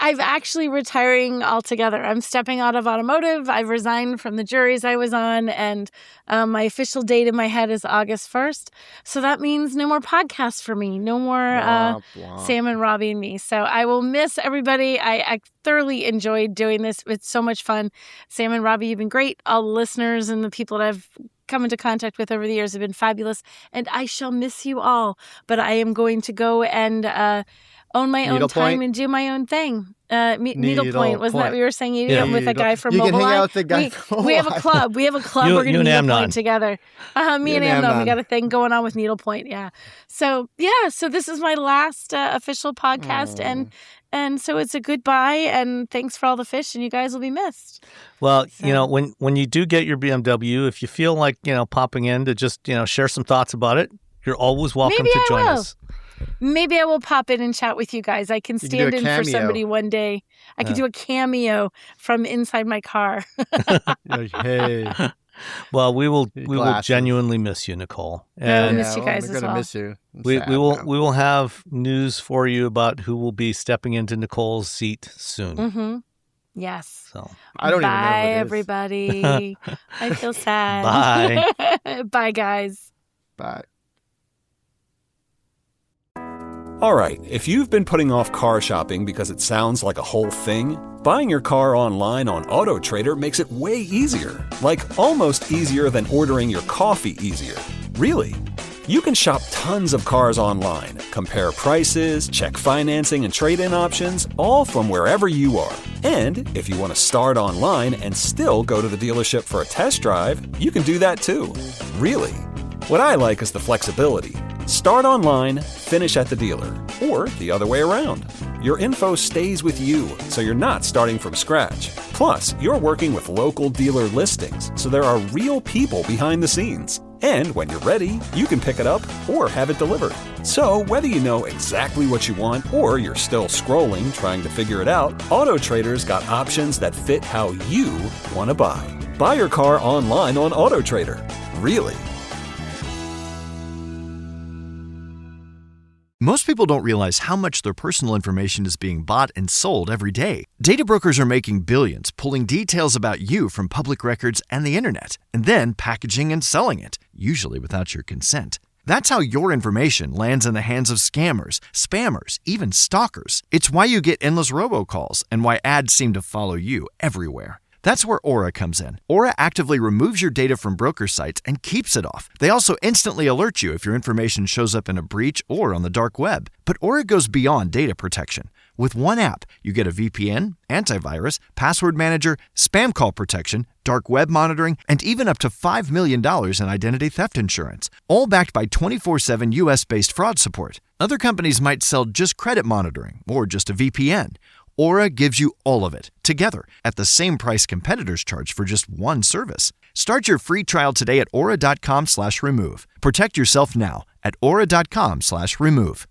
[SPEAKER 4] I've actually retiring altogether. I'm stepping out of automotive. I've resigned from the juries I was on, and my official date in my head is August 1st. So that means no more podcasts for me. No more Sam and Robbie and me. So I will miss everybody. I thoroughly enjoyed doing this. It's so much fun. Sam and Robbie, you've been great. All the listeners and the people that I've come into contact with over the years have been fabulous. And I shall miss you all. But I am going to go and own my own time and do my own thing. Needlepoint, wasn't that what you were saying? With a guy from Mobileye.
[SPEAKER 6] You can hang out with the guy from
[SPEAKER 4] we have a club. We have a club. We're going to Needlepoint together. Me and Amnon, we got a thing going on with Needlepoint. Yeah. So this is my last official podcast, and so it's a goodbye, and thanks for all the fish, and you guys will be missed.
[SPEAKER 3] Well, when you do get your BMW, if you feel like popping in to just share some thoughts about it, you're always welcome to join us.
[SPEAKER 4] Maybe I will pop in and chat with you guys. I can stand in for somebody one day. I can do a cameo from inside my car.
[SPEAKER 6] Hey.
[SPEAKER 3] Well, we will genuinely miss you, Nicole.
[SPEAKER 4] And miss you guys as well.
[SPEAKER 6] Miss you.
[SPEAKER 3] We will have news for you about who will be stepping into Nicole's seat soon.
[SPEAKER 4] Mm-hmm. Yes.
[SPEAKER 3] So
[SPEAKER 6] I don't even know who it is.
[SPEAKER 4] Everybody. I feel sad.
[SPEAKER 3] Bye.
[SPEAKER 4] Bye, guys.
[SPEAKER 6] Bye.
[SPEAKER 1] All right, if you've been putting off car shopping because it sounds like a whole thing, buying your car online on AutoTrader makes it way easier. Like almost easier than ordering your coffee easier. Really. You can shop tons of cars online, compare prices, check financing and trade-in options, all from wherever you are. And if you want to start online and still go to the dealership for a test drive, you can do that too. Really. What I like is the flexibility. Start online, finish at the dealer, or the other way around. Your info stays with you, so you're not starting from scratch. Plus, you're working with local dealer listings, so there are real people behind the scenes. And when you're ready, you can pick it up or have it delivered. So whether you know exactly what you want or you're still scrolling trying to figure it out, AutoTrader's got options that fit how you want to buy. Buy your car online on AutoTrader. Really.
[SPEAKER 5] Most people don't realize how much their personal information is being bought and sold every day. Data brokers are making billions, pulling details about you from public records and the internet, and then packaging and selling it, usually without your consent. That's how your information lands in the hands of scammers, spammers, even stalkers. It's why you get endless robocalls and why ads seem to follow you everywhere. That's where Aura comes in. Aura actively removes your data from broker sites and keeps it off. They also instantly alert you if your information shows up in a breach or on the dark web. But Aura goes beyond data protection. With one app, you get a VPN, antivirus, password manager, spam call protection, dark web monitoring, and even up to $5 million in identity theft insurance. All backed by 24/7 US-based fraud support. Other companies might sell just credit monitoring or just a VPN. Aura gives you all of it, together, at the same price competitors charge for just one service. Start your free trial today at aura.com/remove. Protect yourself now at aura.com/remove.